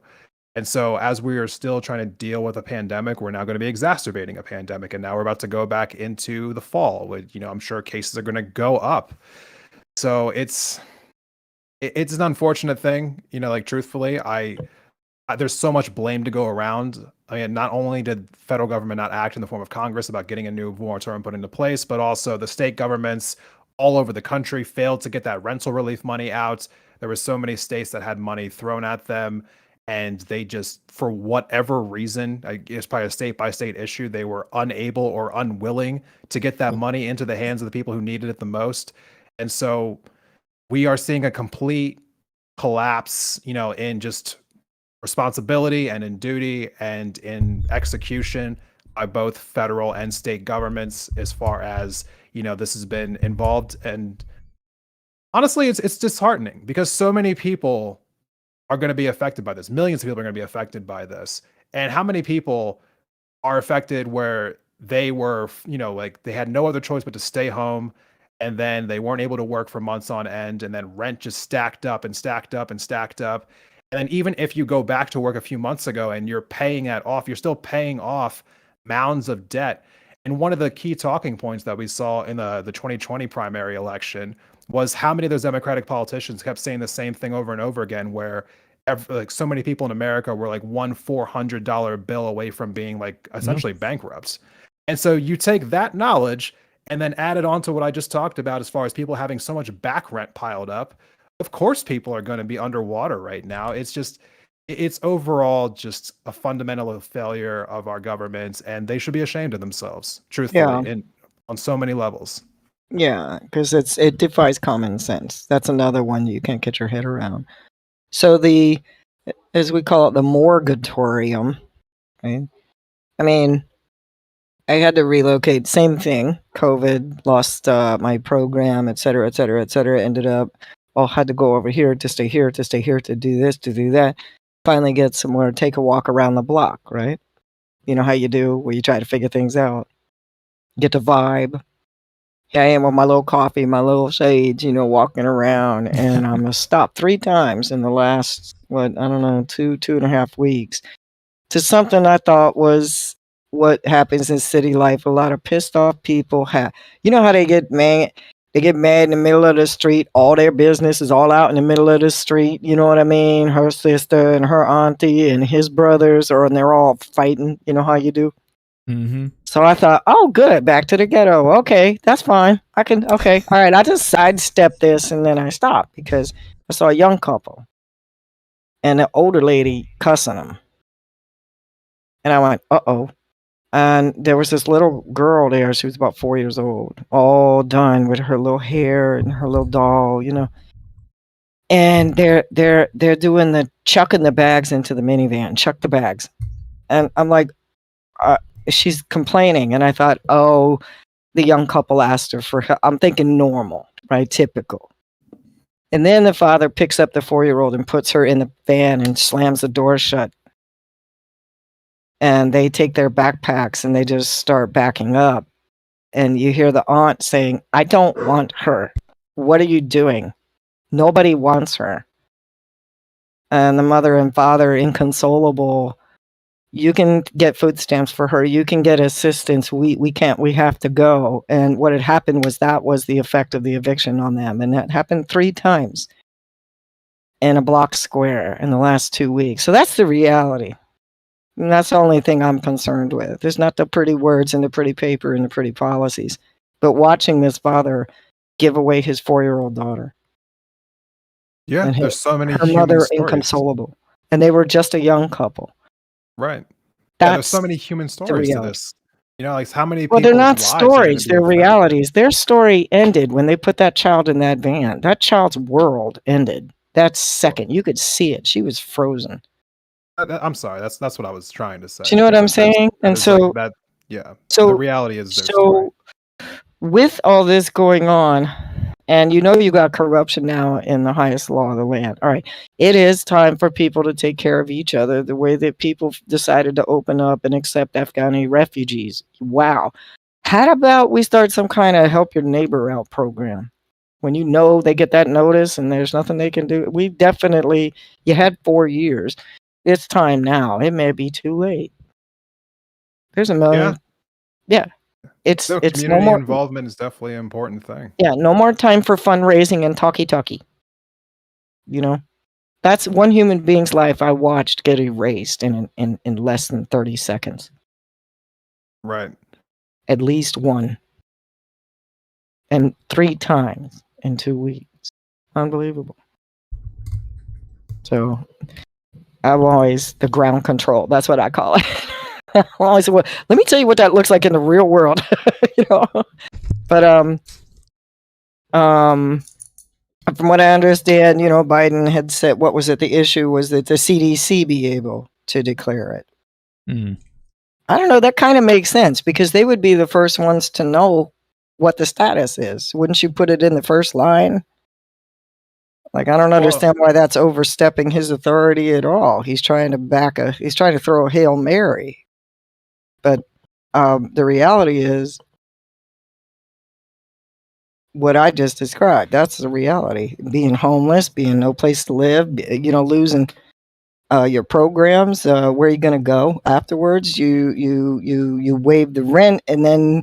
Speaker 3: And so as we are still trying to deal with a pandemic, we're now going to be exacerbating a pandemic. And now we're about to go back into the fall with, I'm sure cases are going to go up. So it's an unfortunate thing, truthfully, there's so much blame to go around. I mean, not only did federal government not act in the form of Congress about getting a new moratorium put into place, but also the state governments all over the country failed to get that rental relief money out. There were so many states that had money thrown at them, and they just, for whatever reason, it's probably a state by state issue, they were unable or unwilling to get that money into the hands of the people who needed it the most. And so we are seeing a complete collapse, in just responsibility and in duty and in execution by both federal and state governments as far as, this has been involved. And honestly, it's disheartening because so many people are going to be affected by this. Millions of people are going to be affected by this. And how many people are affected where they were, they had no other choice but to stay home, and then they weren't able to work for months on end, and then rent just stacked up and stacked up and stacked up. And then even if you go back to work a few months ago and you're paying that off, you're still paying off mounds of debt. And one of the key talking points that we saw in the 2020 primary election was how many of those Democratic politicians kept saying the same thing over and over again, where so many people in America were like one $400 bill away from being essentially bankrupt. And so you take that knowledge and then add it on to what I just talked about as far as people having so much back rent piled up. Of course, people are going to be underwater right now. It's overall just a fundamental failure of our governments, and they should be ashamed of themselves, truthfully, on so many levels.
Speaker 2: Yeah, because it defies common sense. That's another one you can't get your head around. So as we call it, the moratorium, right? I mean, I had to relocate, same thing, COVID, lost my program, et cetera, et cetera, et cetera. Ended up, had to go over here, to stay here, to do this, to do that. Finally get somewhere, take a walk around the block, right? You know how you do, where you try to figure things out. Get the vibe. Here I am with my little coffee, my little shades, walking around, and I'm stopped 3 times in the last, I don't know, 2.5 weeks to something I thought was what happens in city life. A lot of pissed off people how they get mad? They get mad in the middle of the street. All their business is all out in the middle of the street. You know what I mean? Her sister and her auntie and his brothers, and they're all fighting. You know how you do?
Speaker 1: Mm-hmm.
Speaker 2: So I thought, oh, good, back to the ghetto. Okay, that's fine. Okay, all right. I just sidestepped this and then I stopped because I saw a young couple and an older lady cussing them. And I went, uh-oh. And there was this little girl there. She was about 4 years old, all done with her little hair and her little doll, And they're doing the chucking the bags into the minivan, chuck the bags. And I'm like, she's complaining. And I thought, oh, the young couple asked her for help. I'm thinking normal, right? Typical. And then the father picks up the 4-year-old and puts her in the van and slams the door shut. And they take their backpacks and they just start backing up. And you hear the aunt saying, I don't want her. What are you doing? Nobody wants her. And the mother and father, inconsolable, you can get food stamps for her. You can get assistance. We can't. We have to go. And what had happened was that was the effect of the eviction on them. And that happened 3 times in a block square in the last 2 weeks. So that's the reality. And that's the only thing I'm concerned with. There's not the pretty words and the pretty paper and the pretty policies, but watching this father give away his 4-year-old daughter.
Speaker 3: Yeah,
Speaker 2: and
Speaker 3: there's so many
Speaker 2: her
Speaker 3: human
Speaker 2: mother
Speaker 3: stories.
Speaker 2: inconsolable. And they were just a young couple.
Speaker 3: Right. Yeah, there's so
Speaker 2: That's
Speaker 3: many human stories to
Speaker 2: reality.
Speaker 3: this. Like how many
Speaker 2: Well,
Speaker 3: people's
Speaker 2: they're not
Speaker 3: lives are gonna
Speaker 2: stories,
Speaker 3: be
Speaker 2: they're
Speaker 3: affected?
Speaker 2: realities. Their story ended when they put that child in that van. That child's world ended. That second. You could see it. She was frozen.
Speaker 3: I'm sorry. That's what I was trying to say.
Speaker 2: Do you know what I'm
Speaker 3: Because that's-
Speaker 2: saying?
Speaker 3: that
Speaker 2: And
Speaker 3: is like
Speaker 2: so,
Speaker 3: that. Yeah.
Speaker 2: so,
Speaker 3: The reality is their story.
Speaker 2: so with all this going on, and you got corruption now in the highest law of the land. All right. It is time for people to take care of each other the way that people decided to open up and accept Afghani refugees. Wow. How about we start some kind of help your neighbor out program? When they get that notice and there's nothing they can do. You had 4 years. It's time now. It may be too late. There's a million. Yeah. It's no
Speaker 3: community
Speaker 2: more
Speaker 3: involvement is definitely an important thing.
Speaker 2: Yeah, no more time for fundraising and talkie-talkie. That's one human being's life I watched get erased in less than 30 seconds.
Speaker 3: Right.
Speaker 2: At least one. And 3 times in 2 weeks. Unbelievable. So I'm always the ground control. That's what I call it. Let me tell you what that looks like in the real world. But from what I understand, Biden had said, what was it? The issue was that the CDC be able to declare it.
Speaker 1: Mm.
Speaker 2: I don't know. That kind of makes sense because they would be the first ones to know what the status is. Wouldn't you put it in the first line? Like, I don't understand why that's overstepping his authority at all. He's trying to throw a Hail Mary. But the reality is what I just described. That's the reality. Being homeless, being no place to live, losing your programs. Where are you going to go afterwards? You waive the rent, and then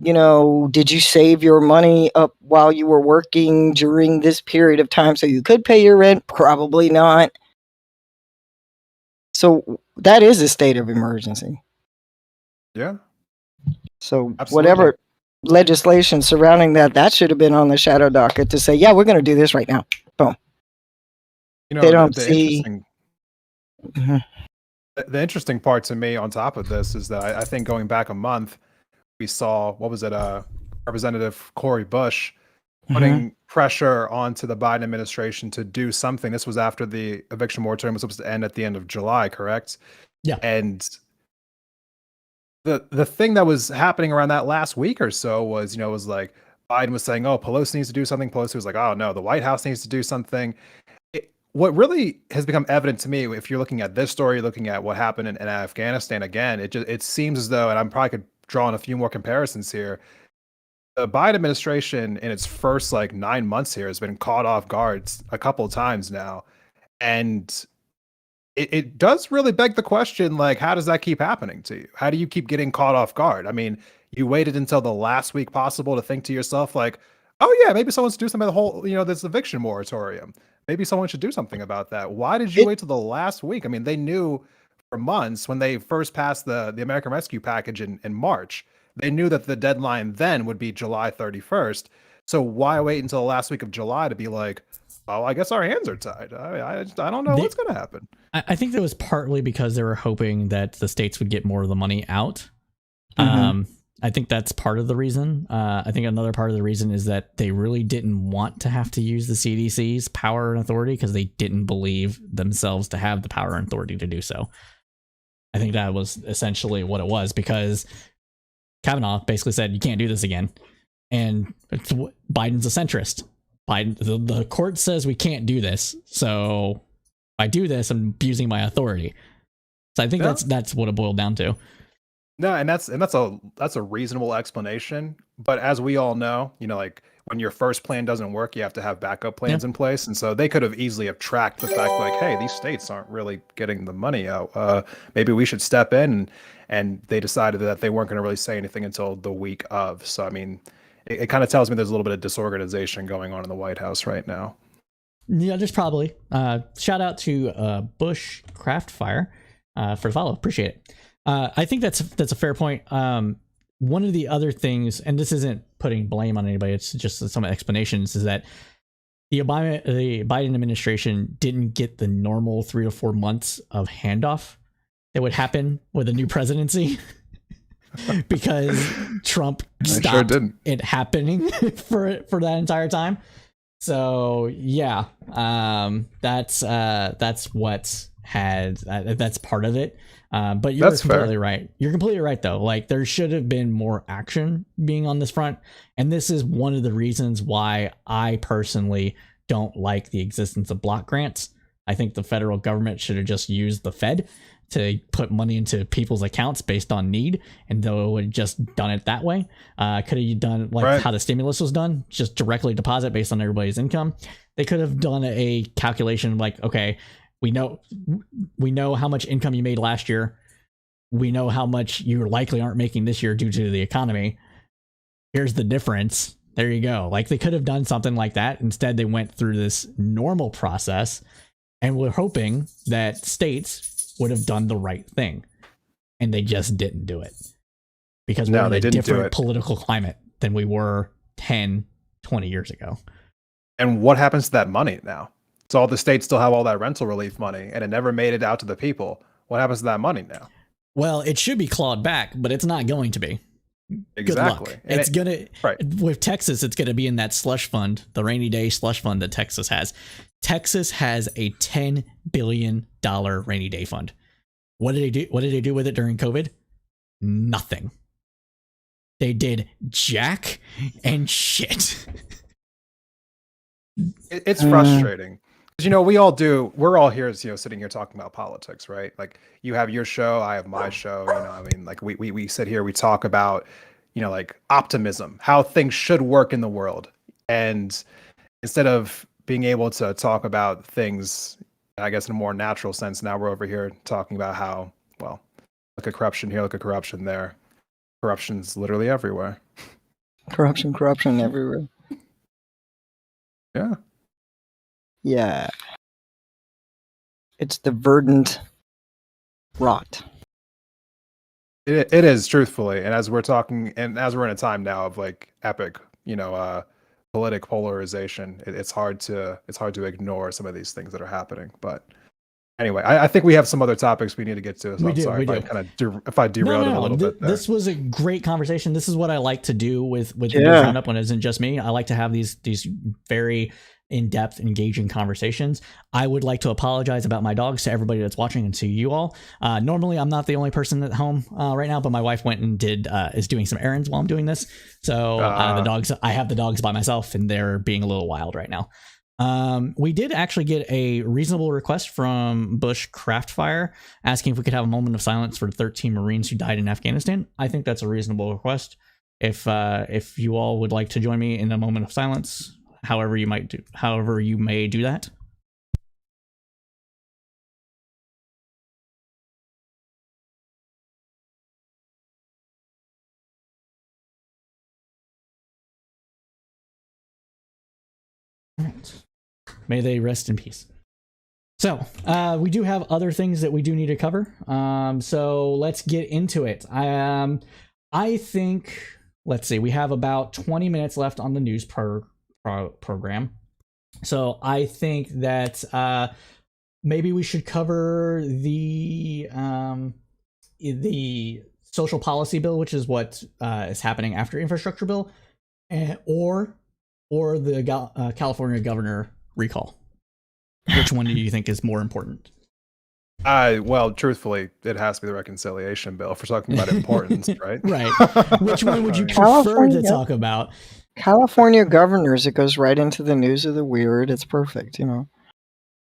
Speaker 2: did you save your money up while you were working during this period of time so you could pay your rent? Probably not. So that is a state of emergency.
Speaker 3: Yeah.
Speaker 2: So
Speaker 3: Absolutely.
Speaker 2: Whatever legislation surrounding that should have been on the shadow docket to say, yeah, we're going to do this right now. Boom. They don't see.
Speaker 3: The interesting part to me on top of this is that I think going back a month, we saw, Representative Cori Bush putting pressure onto the Biden administration to do something. This was after the eviction moratorium was supposed to end at the end of July, correct?
Speaker 1: Yeah.
Speaker 3: And the thing that was happening around that last week or so was, was like Biden was saying, oh, Pelosi needs to do something. Pelosi was like, oh, no, the White House needs to do something. What really has become evident to me, if you're looking at this story, looking at what happened in Afghanistan again, it seems as though, and I probably could draw on a few more comparisons here, the Biden administration in its first like 9 months here has been caught off guard a couple of times now. And it does really beg the question, like, how does that keep happening to you? How do you keep getting caught off guard? I mean, you waited until the last week possible to think to yourself, like, oh yeah, maybe someone should do something about the whole, this eviction moratorium. Maybe someone should do something about that. Why did you wait till the last week? I mean, they knew for months when they first passed the American Rescue Package in March. They knew that the deadline then would be July 31st. So why wait until the last week of July to be like, oh, I guess our hands are tied. I don't know what's going to happen.
Speaker 1: I think that was partly because they were hoping that the states would get more of the money out. I think that's part of the reason. I think another part of the reason is that they really didn't want to have to use the CDC's power and authority because they didn't believe themselves to have the power and authority to do so. I think that was essentially what it was, because Kavanaugh basically said, you can't do this again. And Biden's a centrist. The court says we can't do this. So if I do this, I'm abusing my authority. So I think that's what it boiled down to.
Speaker 3: No, and that's a reasonable explanation. But as we all know, like when your first plan doesn't work, you have to have backup plans in place. And so they could have easily have tracked the fact like, hey, these states aren't really getting the money out. Maybe we should step in. And they decided that they weren't going to really say anything until the week of. So, I mean, it kind of tells me there's a little bit of disorganization going on in the White House right now.
Speaker 1: Yeah, there's probably. Shout out to Bush Craftfire for the follow. Appreciate it. I think that's a fair point. One of the other things, and this isn't putting blame on anybody, it's just some explanations, is that the Biden administration didn't get the normal 3 to 4 months of handoff that would happen with a new presidency. Because Trump stopped it happening for that entire time. So yeah, that's part of it. But you're completely right. You're completely right though. Like there should have been more action being on this front. And this is one of the reasons why I personally don't like the existence of block grants. I think the federal government should have just used the Fed to put money into people's accounts based on need, and though it would have just done it that way, could have done like how the stimulus was done, just directly deposit based on everybody's income. They could have done a calculation like, okay, we know how much income you made last year, we know how much you likely aren't making this year due to the economy. Here's the difference. There you go. Like they could have done something like that. Instead, they went through this normal process, and we're hoping that states would have done the right thing, and they just didn't do it because we're in a different political climate than we were 10, 20 years ago.
Speaker 3: And what happens to that money now? So all the states still have all that rental relief money, and it never made it out to the people. What happens to that money now?
Speaker 1: Well, it should be clawed back, but it's not going to be.
Speaker 3: Exactly.
Speaker 1: Good luck. It's gonna with Texas. It's gonna be in that slush fund, the rainy day slush fund that Texas has. Texas has a $10 billion rainy day fund. What did they do? What did they do with it during COVID? Nothing. They did jack and shit.
Speaker 3: It's frustrating. Because, we're all here, sitting here talking about politics, right? Like you have your show, I have my show, like we sit here, we talk about, like optimism, how things should work in the world. And instead of being able to talk about things, I guess in a more natural sense, now we're over here talking about how, well, look at corruption here, look at corruption there. Corruption's literally everywhere.
Speaker 2: Corruption everywhere.
Speaker 3: Yeah.
Speaker 2: Yeah. It's the verdant rot.
Speaker 3: It is, truthfully. And as we're talking, and as we're in a time now of like epic, politic polarization, it's hard to ignore some of these things that are happening. But anyway, I think we have some other topics we need to get to. So I'm sorry if I derailed it a little bit there.
Speaker 1: This was a great conversation. This is what I like to do with the News Roundup when it isn't just me. I like to have these very in-depth, engaging conversations. I would like to apologize about my dogs to everybody that's watching and to you all. Normally, I'm not the only person at home right now, but my wife went and is doing some errands while I'm doing this. So I have the dogs by myself, and they're being a little wild right now. We did actually get a reasonable request from Bush Craftfire asking if we could have a moment of silence for 13 Marines who died in Afghanistan. I think that's a reasonable request. if you all would like to join me in a moment of silence, however you may do that. All right. May they rest in peace. So we do have other things that we do need to cover. So let's get into it. I think, let's see, we have about 20 minutes left on the news program. So I think that maybe we should cover the social policy bill, which is what is happening after infrastructure bill, or the California governor recall. Which one do you think is more important?
Speaker 3: Well, truthfully, it has to be the reconciliation bill if we're talking about importance, right?
Speaker 1: Right. Which one would you prefer to talk about?
Speaker 2: California governors, it goes right into the news of the weird. It's perfect, you know.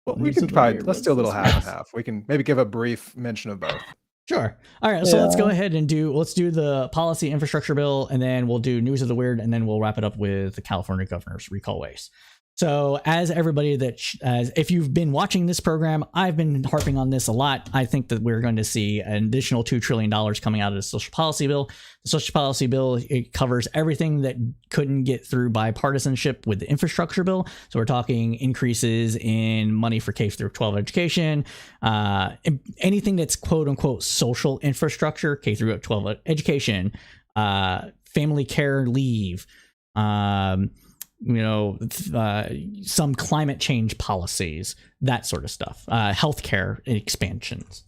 Speaker 3: Well, we can probably, let's do a little half and half. We can maybe give a brief mention of both.
Speaker 1: Sure. All right. So let's go ahead and let's do the policy infrastructure bill, and then we'll do news of the weird, and then we'll wrap it up with the California governor's recall waste. So as everybody if you've been watching this program, I've been harping on this a lot. I think that we're going to see an additional $2 trillion coming out of the social policy bill. The social policy bill, it covers everything that couldn't get through bipartisanship with the infrastructure bill. So we're talking increases in money for K through 12 education, anything that's quote unquote social infrastructure, K through 12 education, family care leave, some climate change policies, that sort of stuff, healthcare expansions,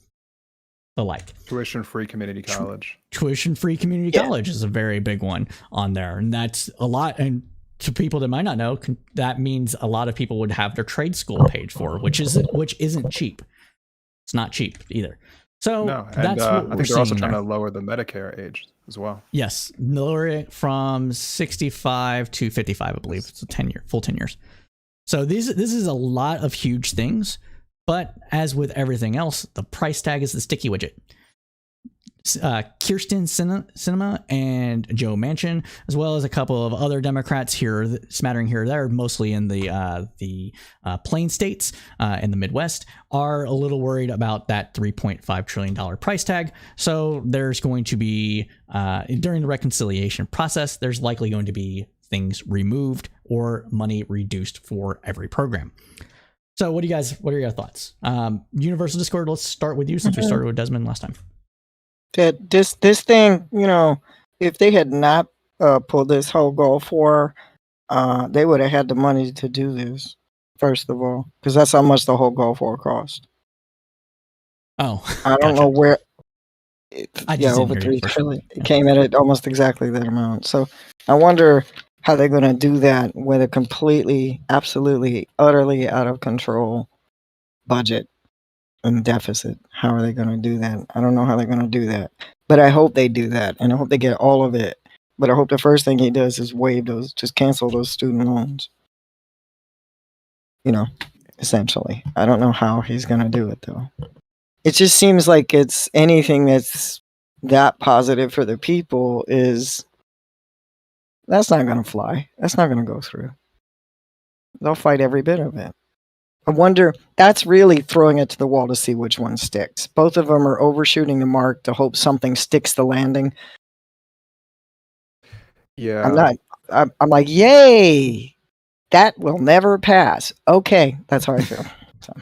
Speaker 1: the like.
Speaker 3: Tuition-free community college.
Speaker 1: Tuition-free community college is a very big one on there, and that's a lot. And to people that might not know, that means a lot of people would have their trade school paid for, which isn't cheap. It's not cheap either. So that's what
Speaker 3: I think they're also trying to lower the Medicare age as well.
Speaker 1: Yes, lower it from 65 to 55, I believe. It's full 10 years. So this is a lot of huge things, but as with everything else, the price tag is the sticky widget. Kirsten Sinema and Joe Manchin, as well as a couple of other Democrats here, smattering here or there, mostly in the plain states in the Midwest, are a little worried about that $3.5 trillion price tag. So there's going to be, during the reconciliation process, there's likely going to be things removed or money reduced for every program. So what are your thoughts? Universal Discord, let's start with you since we started with Desmond last time.
Speaker 2: That this thing, if they had not pulled this whole Gulf War, they would have had the money to do this, first of all, because that's how much the whole Gulf War cost.
Speaker 1: Oh,
Speaker 2: I don't know where. Over $3 trillion.
Speaker 1: Sure.
Speaker 2: It came at almost exactly that amount. So I wonder how they're going to do that with a completely, absolutely, utterly out of control budget and deficit. How are they going to do that? I don't know how they're going to do that, but I hope they do that, and I hope they get all of it. But I hope the first thing he does is just cancel those student loans. Essentially. I don't know how he's going to do it, though. It just seems like it's anything that's that positive for the people that's not going to fly. That's not going to go through. They'll fight every bit of it. I wonder, that's really throwing it to the wall to see which one sticks. Both of them are overshooting the mark to hope something sticks the landing.
Speaker 3: Yeah.
Speaker 2: I'm like, yay! That will never pass. Okay, that's how I feel. So.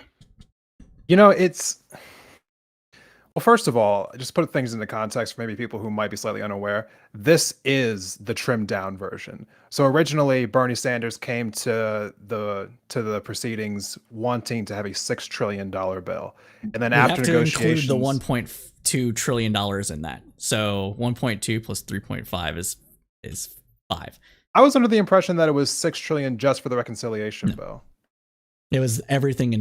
Speaker 3: Well, first of all, just put things into context for maybe people who might be slightly unaware. This is the trimmed down version. So originally, Bernie Sanders came to the proceedings wanting to have a $6 trillion bill, and then after negotiations,
Speaker 1: include the $1.2 trillion in that. So 1.2 plus 3.5 is 5.
Speaker 3: I was under the impression that it was $6 trillion just for the reconciliation bill.
Speaker 1: It was everything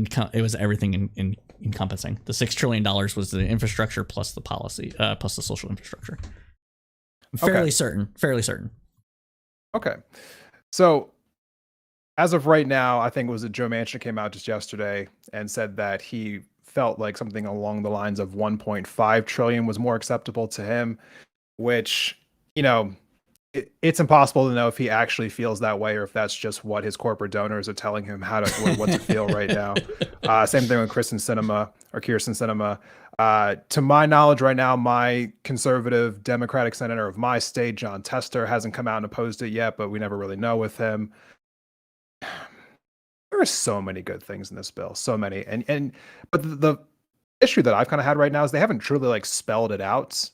Speaker 1: encompassing. The $6 trillion was the infrastructure plus the policy, plus the social infrastructure. Fairly certain.
Speaker 3: Okay. So as of right now, I think it was that Joe Manchin came out just yesterday and said that he felt like something along the lines of 1.5 trillion was more acceptable to him, which, it's impossible to know if he actually feels that way or if that's just what his corporate donors are telling him what to feel right now. Same thing with Kyrsten Sinema. To my knowledge right now, my conservative Democratic senator of my state, John Tester, hasn't come out and opposed it yet, but we never really know with him. There are so many good things in this bill, so many. But the issue that I've kind of had right now is they haven't truly like spelled it out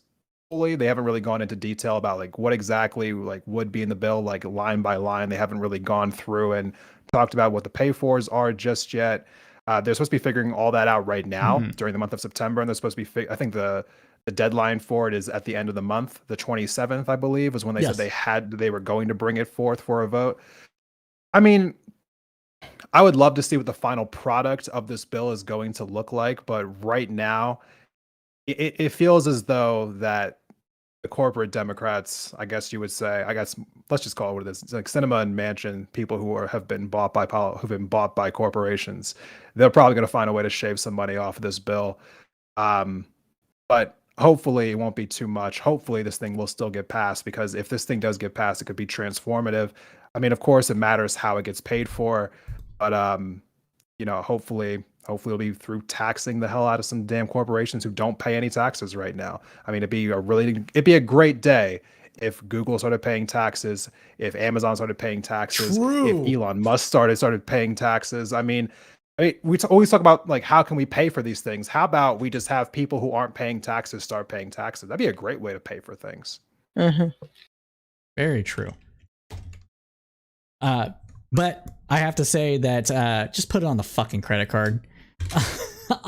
Speaker 3: fully. They haven't really gone into detail about like what exactly like would be in the bill, like line by line. They haven't really gone through and talked about what the pay fors are just yet. They're supposed to be figuring all that out right now during the month of September, and they're supposed to be. I think the deadline for it is at the end of the month, the 27th, I believe, was when they said they were going to bring it forth for a vote. I mean, I would love to see what the final product of this bill is going to look like, but right now, it feels as though that the corporate Democrats, I guess you would say, let's just call it what it is. It's like Sinema and Manchin, people who have been bought by corporations. They're probably going to find a way to shave some money off of this bill, but hopefully it won't be too much. Hopefully this thing will still get passed, because if this thing does get passed, it could be transformative. I mean, of course, it matters how it gets paid for, but hopefully it'll be through taxing the hell out of some damn corporations who don't pay any taxes right now. I mean, it'd be a great day if Google started paying taxes, if Amazon started paying taxes, if Elon Musk started paying taxes. I mean, we always talk about like, how can we pay for these things? How about we just have people who aren't paying taxes start paying taxes? That'd be a great way to pay for things.
Speaker 1: Very true. But I have to say that just put it on the fucking credit card.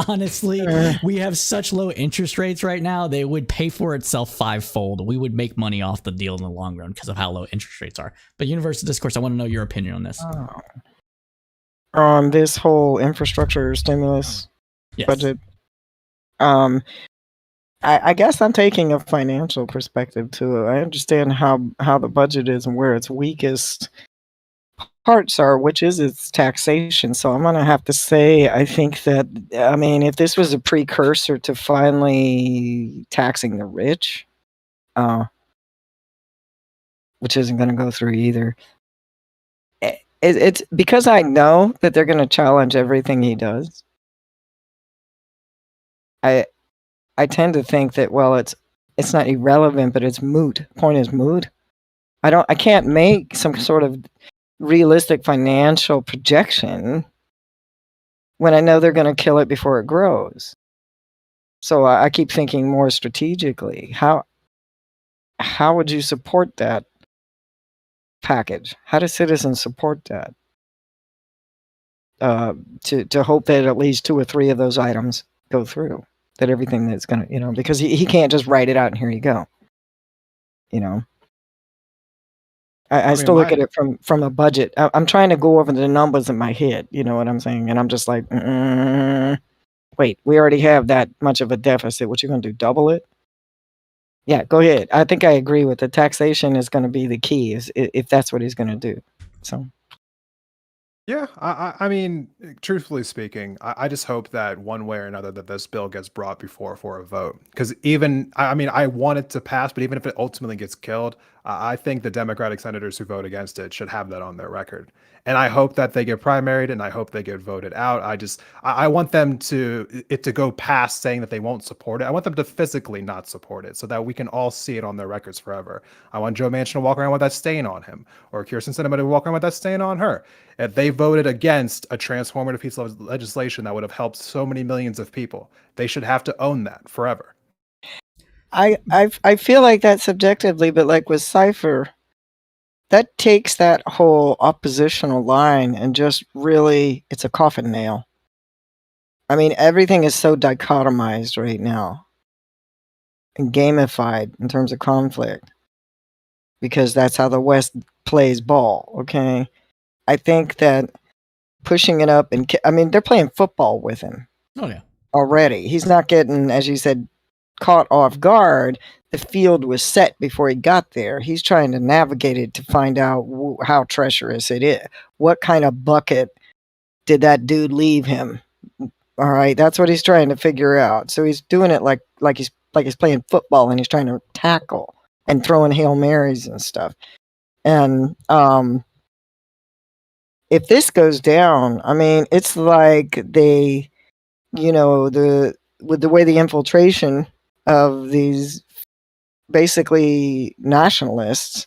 Speaker 1: Honestly, we have such low interest rates right now, they would pay for itself fivefold. We would make money off the deal in the long run because of how low interest rates are. But Universal Discourse, I want to know your opinion on this.
Speaker 2: On this whole infrastructure stimulus budget. I guess I'm taking a financial perspective to it. I understand how the budget is and where its weakest parts are, which is its taxation. So I'm gonna have to say, I think that, I mean, if this was a precursor to finally taxing the rich, which isn't gonna go through either, it's because I know that they're gonna challenge everything he does. I tend to think that, well, it's not irrelevant, but it's moot. Point is moot. I can't make some sort of realistic financial projection when I know they're going to kill it before it grows. So I keep thinking more strategically. How would you support that package? How do citizens support that? To hope that at least 2 or 3 of those items go through. That everything that's going to, because he can't just write it out and here you go. I still look at it from a budget. I'm trying to go over the numbers in my head, you know what I'm saying? And I'm just like, wait, we already have that much of a deficit. What you going to do, double it? Yeah, go ahead. I think I agree with the taxation is going to be the key, if that's what he's going to do. So.
Speaker 3: Yeah, I mean, truthfully speaking, I just hope that one way or another that this bill gets brought before for a vote. Because I want it to pass, but even if it ultimately gets killed, I think the Democratic senators who vote against it should have that on their record. And I hope that they get primaried, and I hope they get voted out. I want them to go past saying that they won't support it. I want them to physically not support it so that we can all see it on their records forever. I want Joe Manchin to walk around with that stain on him, or Kyrsten Sinema to walk around with that stain on her. If they voted against a transformative piece of legislation that would have helped so many millions of people, they should have to own that forever.
Speaker 2: I feel like that subjectively, but like with Cypher, that takes that whole oppositional line and just really, it's a coffin nail. I mean, everything is so dichotomized right now and gamified in terms of conflict, because that's how the West plays ball, okay? I think that pushing it up, and they're playing football with him.
Speaker 1: Oh, yeah.
Speaker 2: Already. He's not getting, as you said, caught off guard. The field was set before he got there. He's trying to navigate it to find out how treacherous it is. What kind of bucket did that dude leave him? All right, that's what he's trying to figure out. So he's doing it like he's playing football, and he's trying to tackle and throwing Hail Marys and stuff. And if this goes down, I mean, it's like they, with the way the infiltration of these basically nationalists,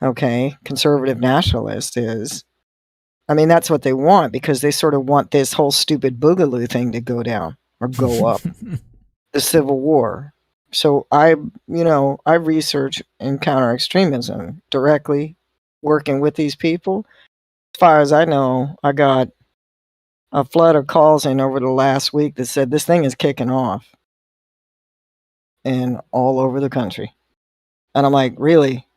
Speaker 2: okay, conservative nationalists is, I mean, that's what they want, because they sort of want this whole stupid boogaloo thing to go down or go up, the Civil War. So I research and counter extremism directly, working with these people. As far as I know, I got a flood of calls in over the last week that said this thing is kicking off, and all over the country. And I'm like, really?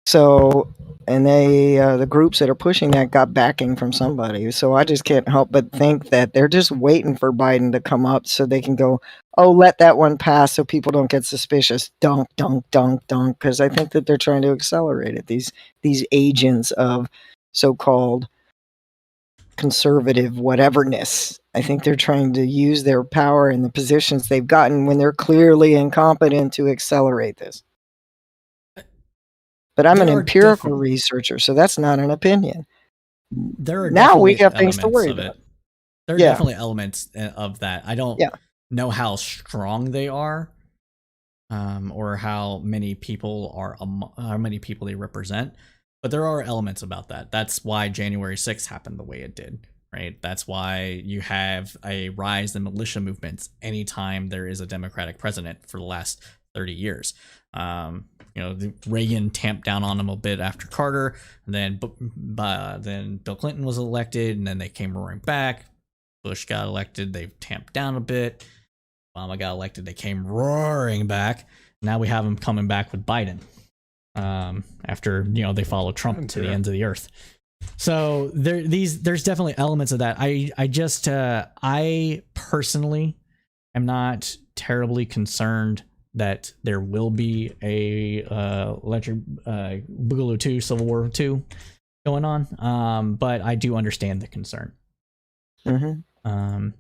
Speaker 2: So, and they, the groups that are pushing that got backing from somebody. So I just can't help but think that they're just waiting for Biden to come up so they can go, oh, let that one pass so people don't get suspicious. Dunk, dunk, dunk, dunk. Because I think that they're trying to accelerate it. These agents of so-called conservative whateverness. I think they're trying to use their power and the positions they've gotten when they're clearly incompetent to accelerate this. But I'm an empirical researcher, so that's not an opinion.
Speaker 1: There are
Speaker 2: now we have things to worry about.
Speaker 1: There are definitely elements of that. I don't know how strong they are, or how many people they represent. But there are elements about that. That's why January 6th happened the way it did, right? That's why you have a rise in militia movements anytime there is a Democratic president for the last 30 years. Reagan tamped down on them a bit after Carter, and then Bill Clinton was elected, and then they came roaring back. Bush got elected, they tamped down a bit. Obama got elected, they came roaring back. Now we have them coming back with Biden. After they follow Trump to the ends of the earth. So there's definitely elements of that. I personally am not terribly concerned that there will be a Electric Boogaloo 2, Civil War 2 going on. But I do understand the concern.
Speaker 2: Mm-hmm.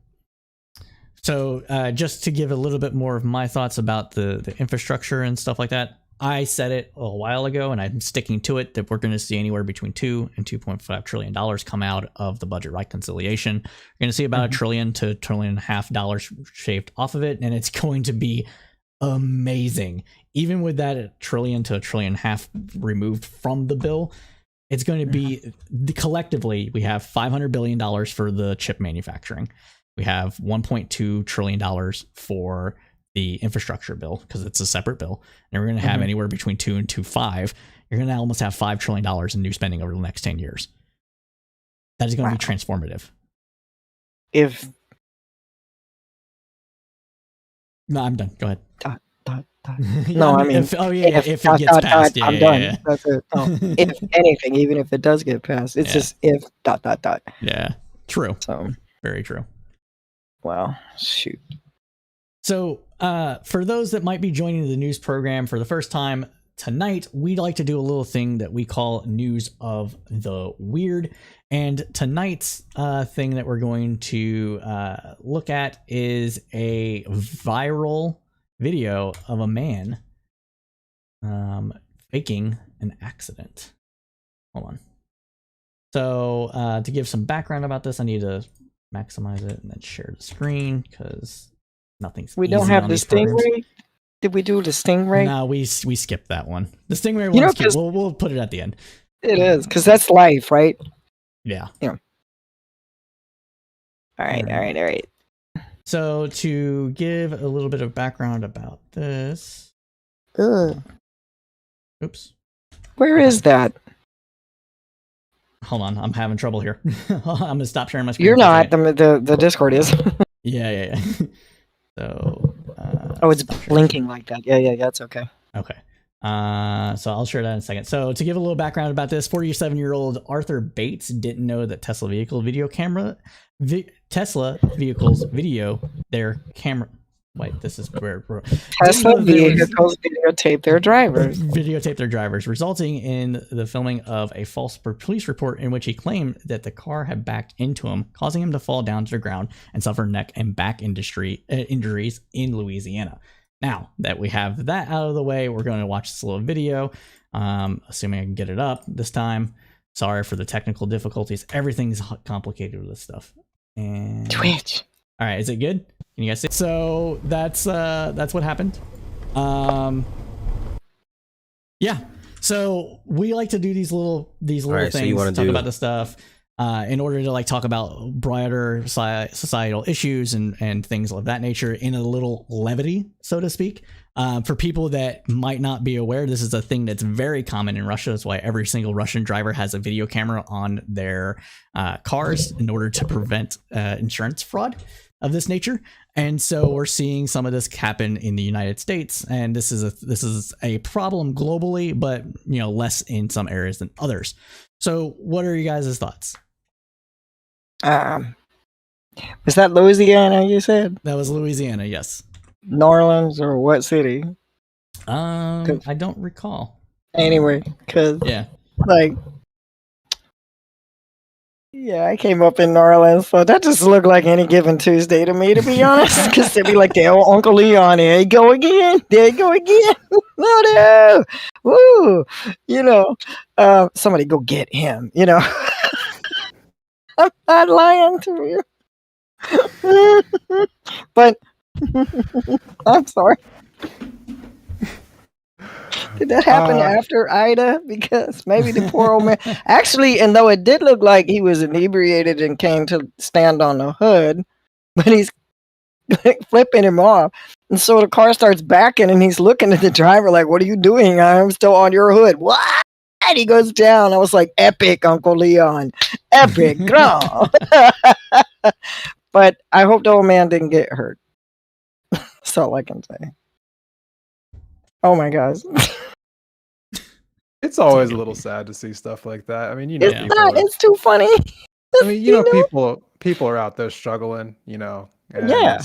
Speaker 1: So just to give a little bit more of my thoughts about the infrastructure and stuff like that, I said it a while ago, and I'm sticking to it, that we're going to see anywhere between $2 and $2.5 trillion come out of the budget reconciliation. You're going to see about $1 trillion to $1.5 trillion shaved off of it, and it's going to be amazing. Even with that $1 trillion to $1.5 trillion removed from the bill, it's going to be, collectively, we have $500 billion for the chip manufacturing. We have $1.2 trillion for the infrastructure bill, because it's a separate bill, and we're going to have anywhere between 2 and 2.5. You're going to almost have $5 trillion in new spending over the next 10 years. That is going to be transformative. No, I'm done. Go ahead.
Speaker 2: No, I mean,
Speaker 1: if it gets passed,
Speaker 2: I'm done. Yeah. That's it. No. If anything, even if it does get passed, it's just if ...
Speaker 1: Yeah, true.
Speaker 2: So
Speaker 1: very true.
Speaker 2: Wow, shoot.
Speaker 1: So, for those that might be joining the news program for the first time tonight, we'd like to do a little thing that we call News of the Weird. And tonight's thing that we're going to look at is a viral video of a man faking an accident. Hold on. So, to give some background about this, I need to maximize it and then share the screen, because nothing's
Speaker 2: we don't have the Stingray. Did we do the Stingray?
Speaker 1: No, we skipped that one. The Stingray one, we'll put it at the end.
Speaker 2: It is, because that's life, right?
Speaker 1: Yeah.
Speaker 2: All right.
Speaker 1: So to give a little bit of background about this. Oops.
Speaker 2: Where is that?
Speaker 1: Hold on, I'm having trouble here. I'm gonna stop sharing my screen.
Speaker 2: You're not. The Discord is.
Speaker 1: Yeah. So.
Speaker 2: It's blinking like that. Yeah. That's okay.
Speaker 1: Okay. So I'll share that in a second. So to give a little background about this, 47-year-old Arthur Bates didn't know that Tesla vehicles video their camera. Wait, this is where
Speaker 2: Tesla vehicles videotape their drivers.
Speaker 1: Resulting in the filming of a false police report in which he claimed that the car had backed into him, causing him to fall down to the ground and suffer neck and back injuries in Louisiana. Now that we have that out of the way, we're going to watch this little video. Assuming I can get it up this time. Sorry for the technical difficulties. Everything's complicated with this stuff. And
Speaker 2: Twitch.
Speaker 1: all right, is it good? Can you guys see? So that's what happened. Yeah. So we like to do these little
Speaker 4: right,
Speaker 1: things,
Speaker 4: so
Speaker 1: talk about the stuff, in order to like talk about broader societal issues and things of that nature in a little levity, so to speak. For people that might not be aware, this is a thing that's very common in Russia. That's why every single Russian driver has a video camera on their cars in order to prevent insurance fraud of this nature. And so we're seeing some of this happen in the United States, and this is a problem globally, but less in some areas than others. So what are you guys' thoughts?
Speaker 2: Was that Louisiana you said?
Speaker 1: That was Louisiana, yes.
Speaker 2: New Orleans or what city?
Speaker 1: I don't recall.
Speaker 2: Anyway, because
Speaker 1: Yeah.
Speaker 2: Yeah, I came up in New Orleans, so that just looked like any given Tuesday to me, to be honest. Because they'd be like, "Oh, Uncle Leon, there you go again. There you go again. No, woo, somebody go get him. I'm not lying to you, but I'm sorry. Did that happen after Ida? Because maybe the poor old man... Actually, and though it did look like he was inebriated and came to stand on the hood, but he's flipping him off. And so the car starts backing and he's looking at the driver like, "What are you doing? I'm still on your hood." What? And he goes down. I was like, epic, Uncle Leon. Epic. Girl. But I hope the old man didn't get hurt. That's all I can say. Oh my gosh.
Speaker 3: It's always a little sad to see stuff like that. I mean,
Speaker 2: It's
Speaker 3: people
Speaker 2: not.
Speaker 3: are,
Speaker 2: It's too funny.
Speaker 3: I mean, people are out there struggling, and
Speaker 2: Yeah.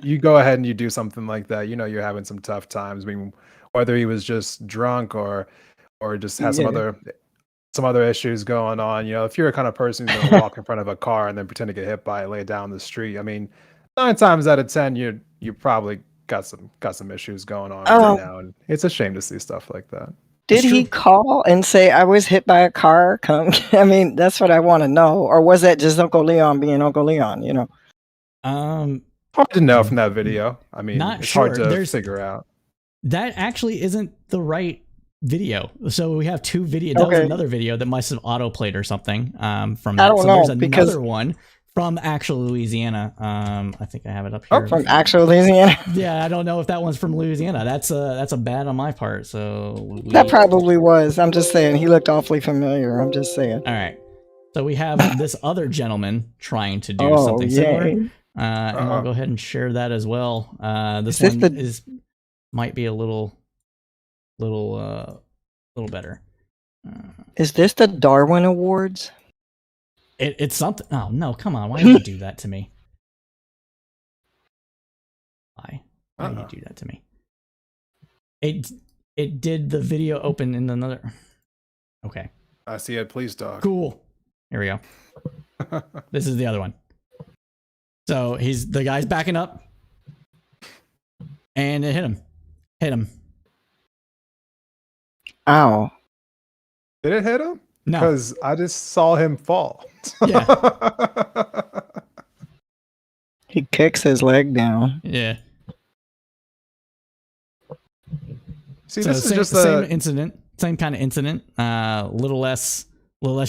Speaker 3: you go ahead and you do something like that, you're having some tough times. I mean, whether he was just drunk or just has some other issues going on. If you're a kind of person who's gonna walk in front of a car and then pretend to get hit by it, lay down the street, I mean, 9 times out of 10, you probably got some issues going on right now, and it's a shame to see stuff like that.
Speaker 2: Did he call and say, "I was hit by a car"? I mean, that's what I want to know. Or was that just Uncle Leon being Uncle Leon?
Speaker 3: Hard to know from that video. I mean, it's hard to figure out.
Speaker 1: That actually isn't the right video. So we have 2 videos. That was another video that must have autoplayed or something from that.
Speaker 2: I don't know,
Speaker 1: there's another one from actual Louisiana. I think I have it up here.
Speaker 2: Oh, from actual Louisiana?
Speaker 1: Yeah, I don't know if that one's from Louisiana. That's a bad on my part. So
Speaker 2: that probably was. I'm just saying, he looked awfully familiar. I'm just saying.
Speaker 1: All right. So we have this other gentleman trying to do something similar. And I'll go ahead and share that as well. This one might be a little better.
Speaker 2: Is this the Darwin Awards?
Speaker 1: It's something. Oh no! Come on! Why did you do that to me? Why did you do that to me? It did the video open in another. Okay.
Speaker 3: I see it. Please, dog.
Speaker 1: Cool. Here we go. This is the other one. So the guy's backing up, and it hit him. Hit him.
Speaker 2: Ow.
Speaker 3: Did it hit him?
Speaker 1: No.
Speaker 3: Because I just saw him fall.
Speaker 1: Yeah.
Speaker 2: He kicks his leg down.
Speaker 1: Yeah.
Speaker 3: See,
Speaker 1: So
Speaker 3: this is just
Speaker 1: same incident, same kind of incident. Little less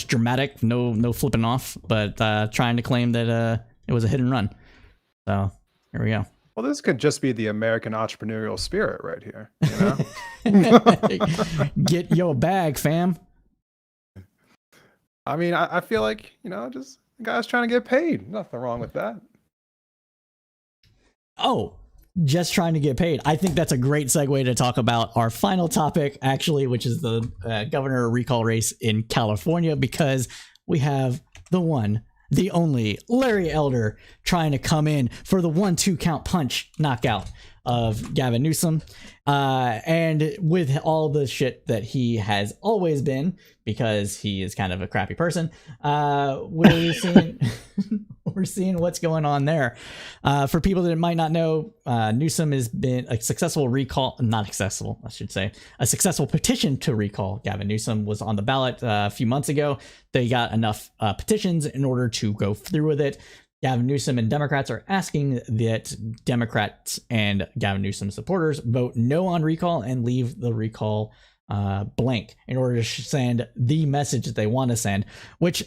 Speaker 1: dramatic. No flipping off, but trying to claim that it was a hit and run. So here we go.
Speaker 3: Well, this could just be the American entrepreneurial spirit right here.
Speaker 1: Get your bag, fam.
Speaker 3: I mean, I feel like, just the guy's trying to get paid. Nothing wrong with that.
Speaker 1: Oh, just trying to get paid. I think that's a great segue to talk about our final topic, actually, which is the governor recall race in California, because we have the one, the only Larry Elder trying to come in for the 1-2 count punch knockout of Gavin Newsom. And with all the shit that he has always been, because he is kind of a crappy person, we're seeing we're seeing what's going on there. For people that might not know, Newsom has been a successful petition to recall Gavin Newsom was on the ballot a few months ago. They got enough petitions in order to go through with it. Gavin Newsom and Democrats are asking that Democrats and Gavin Newsom supporters vote no on recall and leave the recall blank in order to send the message that they want to send, which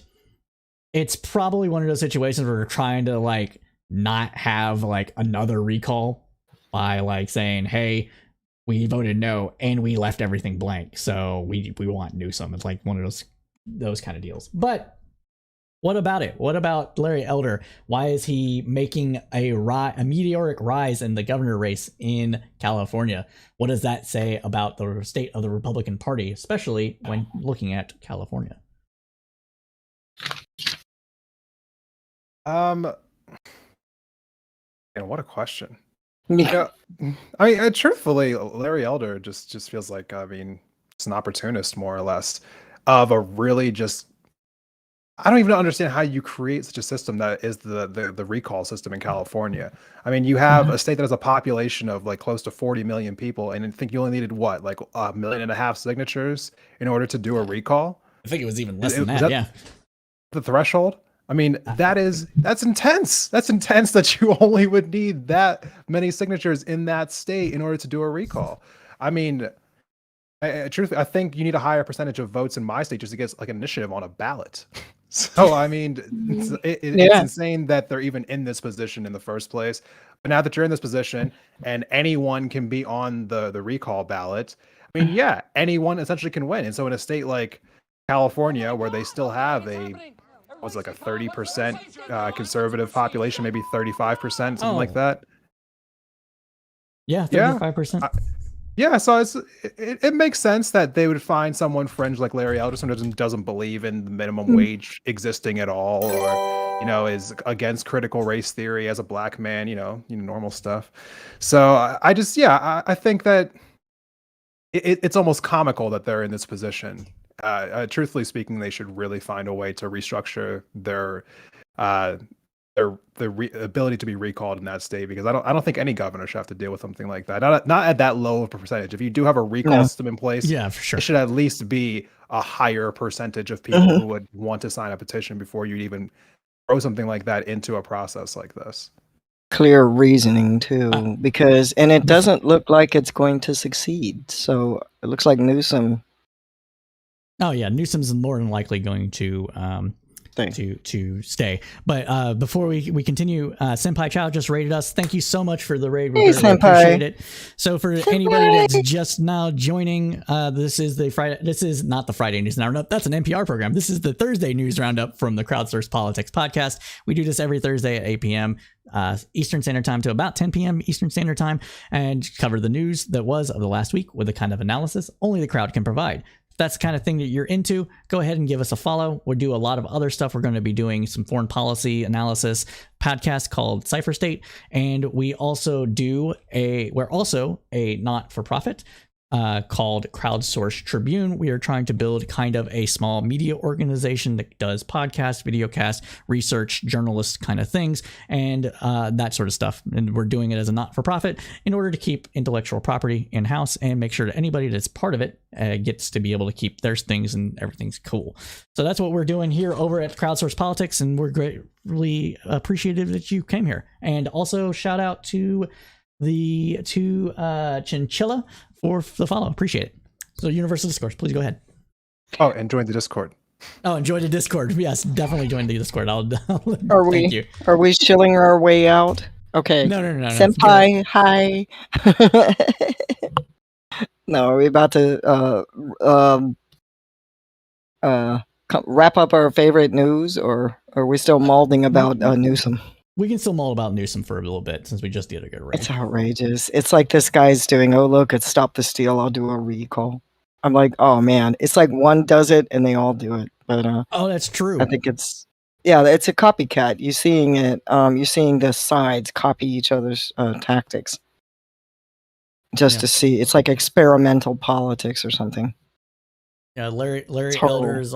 Speaker 1: it's probably one of those situations where we're trying to like not have like another recall by like saying, hey, we voted no and we left everything blank, so we want Newsom. It's like one of those kind of deals. But what about it? What about Larry Elder? Why is he making a meteoric rise in the governor race in California? What does that say about the state of the Republican Party, especially when looking at California?
Speaker 3: Man, what a question. Yeah, I mean, truthfully, Larry Elder just feels like, I mean, it's an opportunist more or less of a really just. I don't even understand how you create such a system that is the recall system in California. I mean, you have a state that has a population of like close to 40 million people, and I think you only needed what, like 1.5 million signatures in order to do a recall.
Speaker 1: I think it was even less than that. Yeah,
Speaker 3: the threshold. I mean, that's intense. That's intense that you only would need that many signatures in that state in order to do a recall. I mean, truthfully, I think you need a higher percentage of votes in my state just to get like an initiative on a ballot. So, I mean, it's insane that they're even in this position in the first place. But now that you're in this position and anyone can be on the recall ballot, I mean, yeah, anyone essentially can win. And so in a state like California, where they still have like a 30% conservative population, maybe 35%, something like that.
Speaker 1: Yeah, 35%.
Speaker 3: Yeah, so it makes sense that they would find someone fringe like Larry Elder, someone who doesn't believe in the minimum wage existing at all, or is against critical race theory as a black man, normal stuff. So I think that it's almost comical that they're in this position. Truthfully speaking, they should really find a way to restructure their ability to be recalled in that state, because I don't think any governor should have to deal with something like that. Not at that low of a percentage. If you do have a recall system in place,
Speaker 1: yeah, for sure,
Speaker 3: it should at least be a higher percentage of people who would want to sign a petition before you'd even throw something like that into a process like this.
Speaker 2: Clear reasoning too, because it doesn't look like it's going to succeed. So it looks like Newsom.
Speaker 1: Oh yeah, Newsom's more than likely going to stay. But before we continue, Senpai Chow just rated us. Thank you so much for the raid. We really appreciate it. So for anybody that's just now joining, this is not the Friday News Roundup. That's an NPR program. This is the Thursday News Roundup from the Crowdsourced Politics podcast. We do this every Thursday at 8 p.m. Eastern Standard Time to about 10 p.m. Eastern Standard Time, and cover the news that was of the last week with the kind of analysis only the crowd can provide. That's the kind of thing that you're into, go ahead and give us a follow. We'll do a lot of other stuff. We're going to be doing some foreign policy analysis podcast called Cipher State. And we're also a not-for-profit called Crowdsourced Tribune. We are trying to build kind of a small media organization that does podcast, videocast, research, journalist kind of things, and that sort of stuff. And we're doing it as a not-for-profit in order to keep intellectual property in-house and make sure that anybody that's part of it gets to be able to keep their things and everything's cool. So that's what we're doing here over at Crowdsourced Politics, and we're greatly appreciative that you came here. And also shout out to the Chinchilla for the follow. Appreciate it. So Universal Discourse, please go ahead.
Speaker 3: Oh, and join the Discord.
Speaker 1: Oh, and join the Discord. Yes, definitely join the Discord.
Speaker 2: Thank you. Are we shilling our way out? Okay.
Speaker 1: No.
Speaker 2: Senpai, hi. No, are we about to wrap up our favorite news, or are we still mauling about Newsom?
Speaker 1: We can still mull about Newsom for a little bit since we just did a good raid.
Speaker 2: It's outrageous. It's like this guy's doing, oh, look, it's Stop the Steal, I'll do a recall. I'm like, oh, man. It's like one does it and they all do it. But
Speaker 1: oh, that's true.
Speaker 2: I think it's a copycat. You're seeing it. You're seeing the sides copy each other's tactics. just to see. It's like experimental politics or something.
Speaker 1: Yeah, Larry Elder is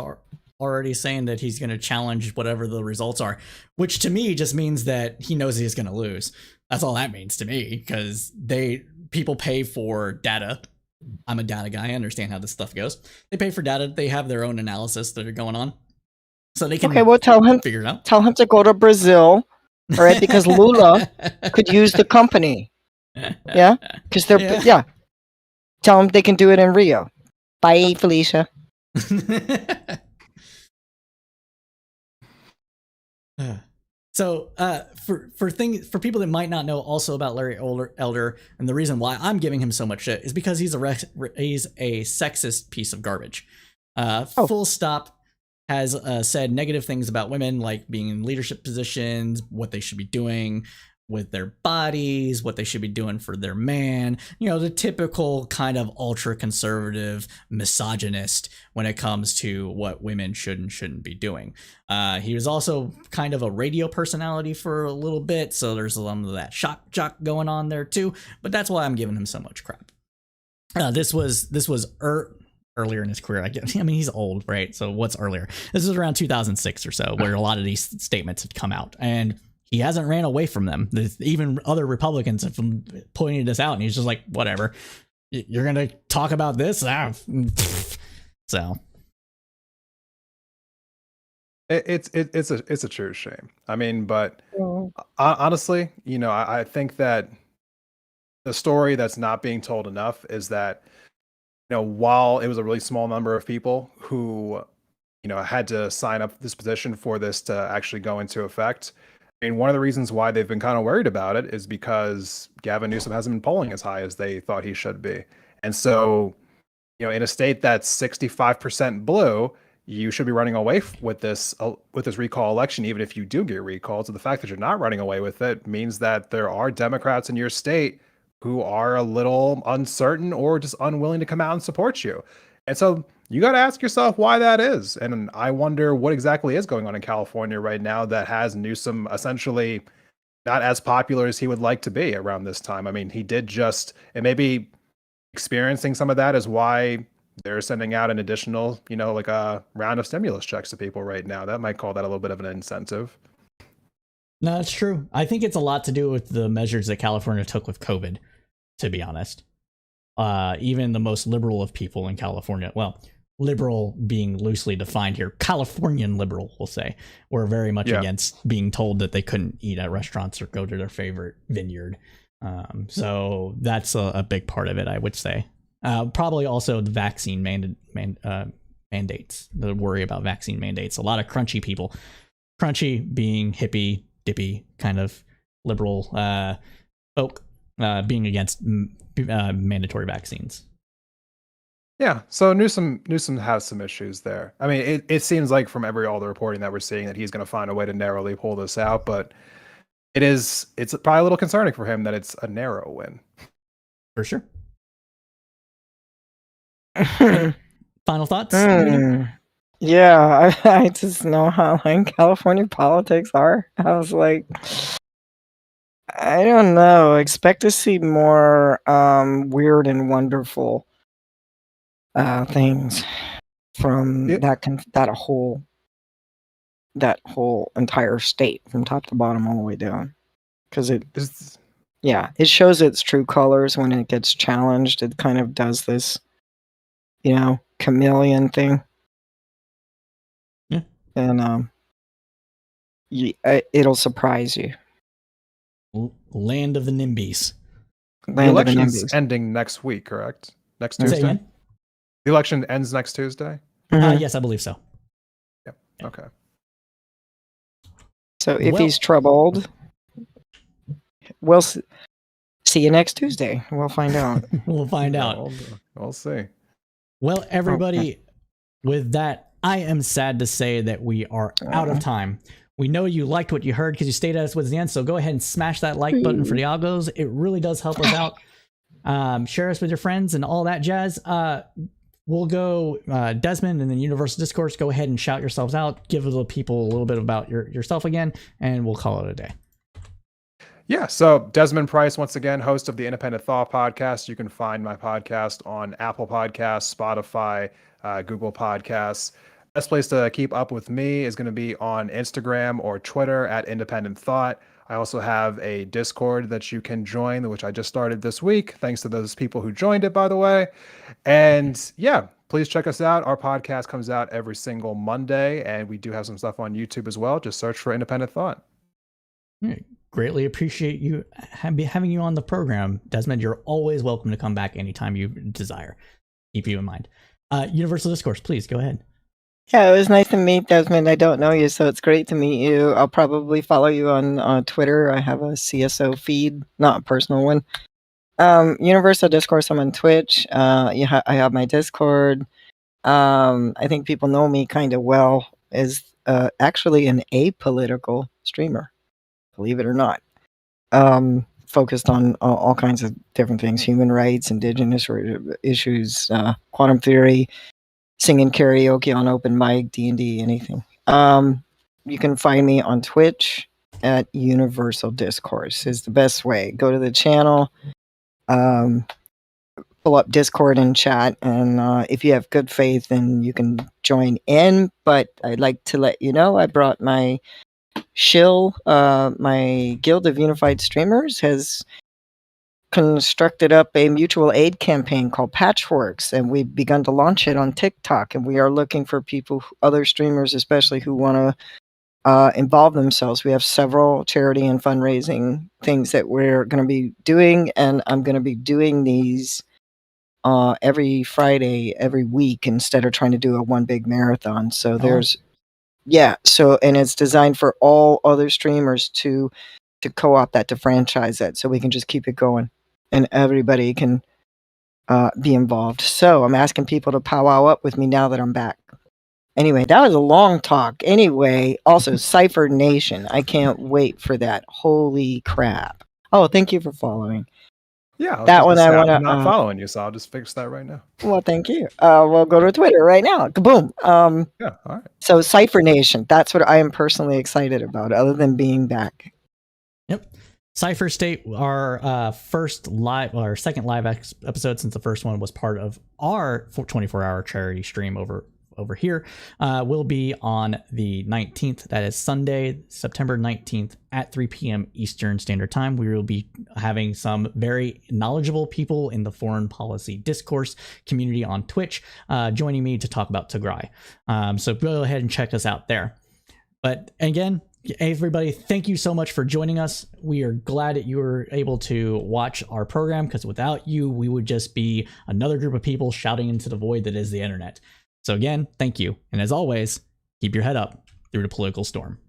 Speaker 1: already saying that he's going to challenge whatever the results are, which to me just means that he knows he's going to lose. That's all that means to me, because people pay for data. I'm a data guy. I understand how this stuff goes. They pay for data. They have their own analysis that are going on, so they can.
Speaker 2: Okay, well, tell him
Speaker 1: figure it out.
Speaker 2: Tell him to go to Brazil, all right? Because Lula could use the company. Yeah, because they're yeah. Tell them they can do it in Rio. Bye, Felicia.
Speaker 1: So, for people that might not know also about Larry Elder, and the reason why I'm giving him so much shit is because he's a sexist piece of garbage. Full stop. Has said negative things about women, like being in leadership positions, what they should be doing with their bodies, what they should be doing for their man, the typical kind of ultra conservative misogynist when it comes to what women should and shouldn't be doing. He was also kind of a radio personality for a little bit, so there's some of that shock jock going on there too, but that's why I'm giving him so much crap. This was earlier in his career. I mean, he's old, right? So what's earlier? This was around 2006 or so, where a lot of these statements had come out, and he hasn't ran away from them. Even other Republicans have pointed this out, and he's just like, whatever. You're going to talk about this? So.
Speaker 3: It's a true shame. I mean, but honestly, I think that the story that's not being told enough is that, while it was a really small number of people who, had to sign up this petition for this to actually go into effect, I mean, one of the reasons why they've been kind of worried about it is because Gavin Newsom hasn't been polling as high as they thought he should be. And so, in a state that's 65% blue, you should be running away with this recall election, even if you do get recalled. So the fact that you're not running away with it means that there are Democrats in your state who are a little uncertain or just unwilling to come out and support you. And so you got to ask yourself why that is. And I wonder what exactly is going on in California right now that has Newsom essentially not as popular as he would like to be around this time. I mean, he did just, and maybe experiencing some of that is why they're sending out an additional, like a round of stimulus checks to people right now. That might call that a little bit of an incentive.
Speaker 1: No, that's true. I think it's a lot to do with the measures that California took with COVID, to be honest. Even the most liberal of people in California, well, liberal being loosely defined here, Californian liberal, we'll say, were very much against being told that they couldn't eat at restaurants or go to their favorite vineyard. So that's a big part of it, I would say. Probably also the vaccine mandates, the worry about vaccine mandates. A lot of crunchy people, crunchy being hippie, dippy kind of liberal folk, being against mandatory vaccines.
Speaker 3: Yeah, so Newsom has some issues there. I mean, it seems like from all the reporting that we're seeing that he's going to find a way to narrowly pull this out, but it's probably a little concerning for him that it's a narrow win.
Speaker 1: For sure. Final thoughts?
Speaker 2: Yeah, I just know how California politics are. I was like, I don't know. Expect to see more weird and wonderful things from that whole entire state from top to bottom all the way down, because it shows its true colors when it gets challenged. It kind of does this chameleon thing, and it'll surprise you.
Speaker 1: Land of the NIMBYs.
Speaker 3: The election's ending next week, correct? Next Tuesday. The election ends next Tuesday?
Speaker 1: Yes, I believe so.
Speaker 3: Yep. Okay.
Speaker 2: So if he's troubled, we'll see you next Tuesday. We'll find out.
Speaker 1: We'll find out.
Speaker 3: We'll see.
Speaker 1: Well, everybody, with that, I am sad to say that we are out of time. We know you liked what you heard because you stayed at us with the end, so go ahead and smash that like button for the algos. It really does help us out. Share us with your friends and all that jazz. We'll go Desmond and then Universal Discourse. Go ahead and shout yourselves out. Give the people a little bit about yourself again, and we'll call it a day.
Speaker 3: Yeah, so Desmond Price, once again, host of the Independent Thought Podcast. You can find my podcast on Apple Podcasts, Spotify, Google Podcasts. Best place to keep up with me is going to be on Instagram or Twitter at Independent Thought. I also have a Discord that you can join, which I just started this week. Thanks to those people who joined it, by the way. And yeah, please check us out. Our podcast comes out every single Monday, and we do have some stuff on YouTube as well. Just search for Independent Thought.
Speaker 1: Greatly appreciate you having you on the program, Desmond. You're always welcome to come back anytime you desire. Keep you in mind. Universal Discourse, please go ahead.
Speaker 2: Yeah, it was nice to meet Desmond. I don't know you, so it's great to meet you. I'll probably follow you on Twitter. I have a CSO feed, not a personal one. Universal Discourse, I'm on Twitch. I have my Discord. I think people know me kind of well as actually an apolitical streamer, believe it or not. Focused on all kinds of different things: human rights, indigenous issues, quantum theory, singing karaoke on open mic, D&D, anything. You can find me on Twitch at Universal Discourse is the best way. Go to the channel, pull up Discord and chat, and if you have good faith, then you can join in. But I'd like to let you know I brought my shill. My Guild of Unified Streamers has constructed up a mutual aid campaign called Patchworks, and we've begun to launch it on TikTok, and we are looking for people, other streamers especially, who want to involve themselves. We have several charity and fundraising things that we're going to be doing, and I'm going to be doing these every Friday, every week, instead of trying to do a one big marathon. So and it's designed for all other streamers to co-opt that, to franchise that, so we can just keep it going and everybody can be involved. So I'm asking people to powwow up with me now that I'm back. Anyway, that was a long talk. Anyway, also Cypher Nation. I can't wait for that. Holy crap. Oh, thank you for following.
Speaker 3: Yeah,
Speaker 2: that one I want to.
Speaker 3: I'm not following you, so I'll just fix that right now.
Speaker 2: Well, thank you. We'll go to Twitter right now. Kaboom.
Speaker 3: Yeah, all right.
Speaker 2: So Cypher Nation. That's what I am personally excited about, other than being back.
Speaker 1: Yep. Cypher State, our second live episode, since the first one was part of our 24-hour charity stream over here, will be on the 19th. That is Sunday, September 19th at 3 p.m. Eastern Standard Time. We will be having some very knowledgeable people in the foreign policy discourse community on Twitch joining me to talk about Tigray. So go ahead and check us out there. But again, everybody, thank you so much for joining us. We are glad that you were able to watch our program, because without you, we would just be another group of people shouting into the void that is the internet. So again, thank you. And as always, keep your head up through the political storm.